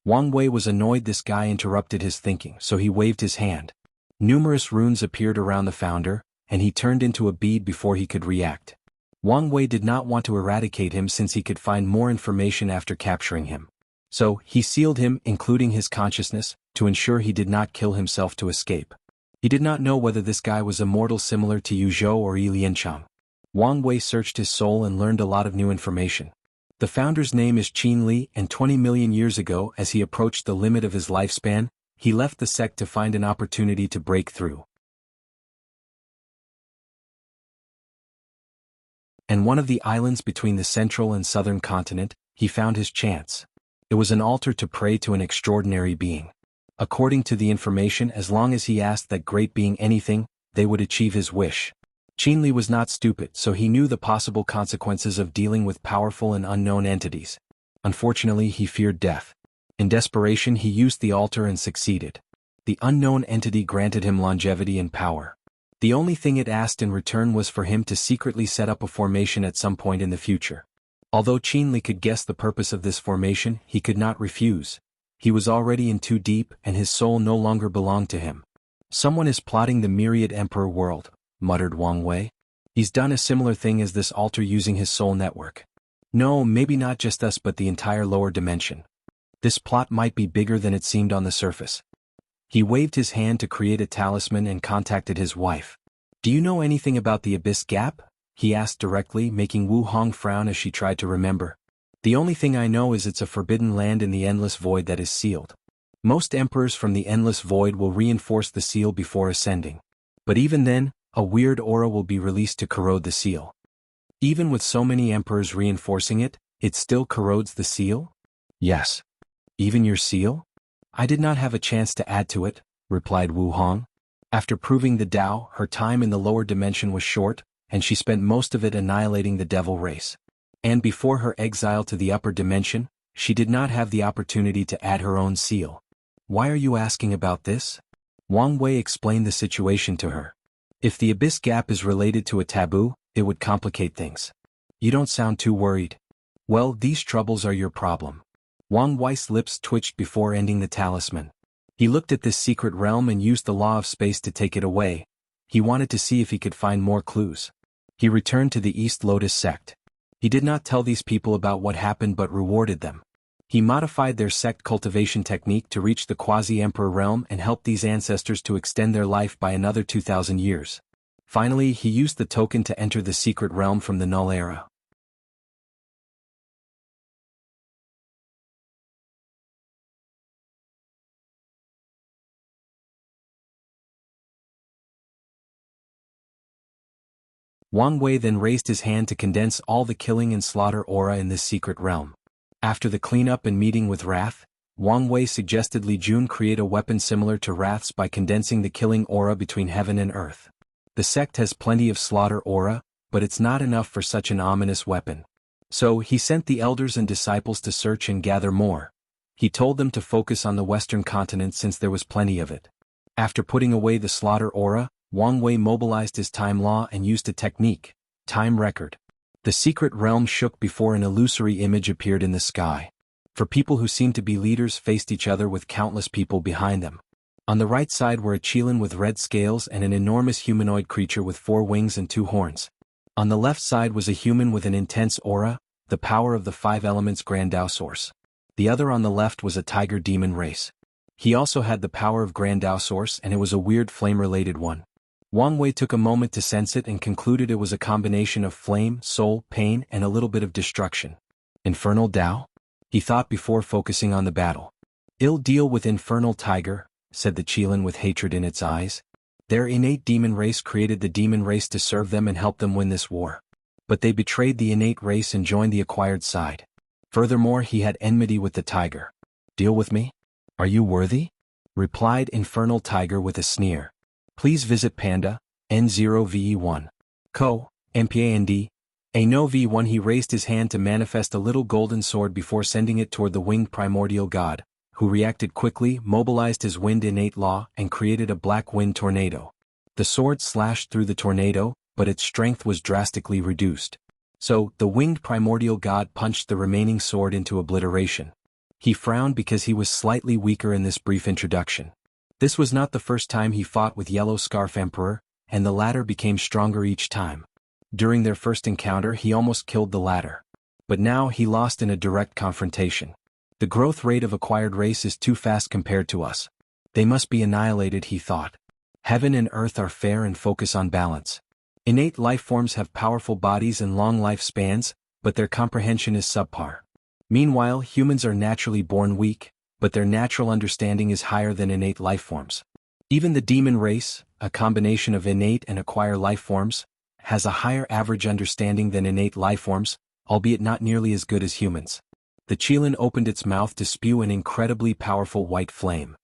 Wang Wei was annoyed this guy interrupted his thinking, so he waved his hand. Numerous runes appeared around the founder, and he turned into a bead before he could react. Wang Wei did not want to eradicate him since he could find more information after capturing him. So, he sealed him, including his consciousness, to ensure he did not kill himself to escape. He did not know whether this guy was immortal similar to Yu Zhou or Ilianchang. Wang Wei searched his soul and learned a lot of new information. The founder's name is Qin Li, and 20 million years ago, as he approached the limit of his lifespan, he left the sect to find an opportunity to break through. And one of the islands between the central and southern continent, he found his chance. It was an altar to pray to an extraordinary being. According to the information, as long as he asked that great being anything, they would achieve his wish. Qin Li was not stupid, so he knew the possible consequences of dealing with powerful and unknown entities. Unfortunately, he feared death. In desperation, he used the altar and succeeded. The unknown entity granted him longevity and power. The only thing it asked in return was for him to secretly set up a formation at some point in the future. Although Qin Li could guess the purpose of this formation, he could not refuse. He was already in too deep, and his soul no longer belonged to him. "Someone is plotting the myriad emperor world," muttered Wang Wei. "He's done a similar thing as this altar using his soul network. No, maybe not just us but the entire lower dimension. This plot might be bigger than it seemed on the surface." He waved his hand to create a talisman and contacted his wife. "Do you know anything about the Abyss Gap?" he asked directly, making Wu Hong frown as she tried to remember. "The only thing I know is it's a forbidden land in the endless void that is sealed. Most emperors from the endless void will reinforce the seal before ascending. But even then, a weird aura will be released to corrode the seal. Even with so many emperors reinforcing it, it still corrodes the seal?" "Yes. Even your seal?" "I did not have a chance to add to it," replied Wu Hong. After proving the Tao, her time in the lower dimension was short, and she spent most of it annihilating the devil race. And before her exile to the upper dimension, she did not have the opportunity to add her own seal. "Why are you asking about this?" Wang Wei explained the situation to her. "If the Abyss Gap is related to a taboo, it would complicate things. You don't sound too worried." "Well, these troubles are your problem." Wang Wei's lips twitched before ending the talisman. He looked at this secret realm and used the law of space to take it away. He wanted to see if he could find more clues. He returned to the East Lotus sect. He did not tell these people about what happened but rewarded them. He modified their sect cultivation technique to reach the quasi-emperor realm and help these ancestors to extend their life by another 2,000 years. Finally, he used the token to enter the secret realm from the Null Era. Wang Wei then raised his hand to condense all the killing and slaughter aura in this secret realm. After the cleanup and meeting with Wrath, Wang Wei suggested Li Jun create a weapon similar to Wrath's by condensing the killing aura between heaven and earth. The sect has plenty of slaughter aura, but it's not enough for such an ominous weapon. So he sent the elders and disciples to search and gather more. He told them to focus on the western continent since there was plenty of it. After putting away the slaughter aura, Wang Wei mobilized his time law and used a technique, time record. The secret realm shook before an illusory image appeared in the sky. For people who seemed to be leaders faced each other with countless people behind them. On the right side were a Qilin with red scales and an enormous humanoid creature with 4 wings and 2 horns. On the left side was a human with an intense aura, the power of the 5 elements Grandao Source. The other on the left was a tiger demon race. He also had the power of Grandao Source, and it was a weird flame-related one. Wang Wei took a moment to sense it and concluded it was a combination of flame, soul, pain, and a little bit of destruction. Infernal Dao? He thought before focusing on the battle. Ill deal with Infernal Tiger, said the Qilin with hatred in its eyes. Their innate demon race created the demon race to serve them and help them win this war. But they betrayed the innate race and joined the acquired side. Furthermore, he had enmity with the tiger. Deal with me? Are you worthy? Replied Infernal Tiger with a sneer. Please visit Panda, N0VE1. Co, MPAND. A no V1. He raised his hand to manifest a little golden sword before sending it toward the winged primordial god, who reacted quickly, mobilized his wind innate law, and created a black wind tornado. The sword slashed through the tornado, but its strength was drastically reduced. So, the winged primordial god punched the remaining sword into obliteration. He frowned because he was slightly weaker in this brief introduction. This was not the first time he fought with Yellow Scarf Emperor, and the latter became stronger each time. During their first encounter he almost killed the latter. But now he lost in a direct confrontation. The growth rate of acquired race is too fast compared to us. They must be annihilated, he thought. Heaven and earth are fair and focus on balance. Innate life forms have powerful bodies and long lifespans, but their comprehension is subpar. Meanwhile, humans are naturally born weak, but their natural understanding is higher than innate life forms. Even the demon race, a combination of innate and acquired life forms, has a higher average understanding than innate life forms, albeit not nearly as good as humans. The Qilin opened its mouth to spew an incredibly powerful white flame.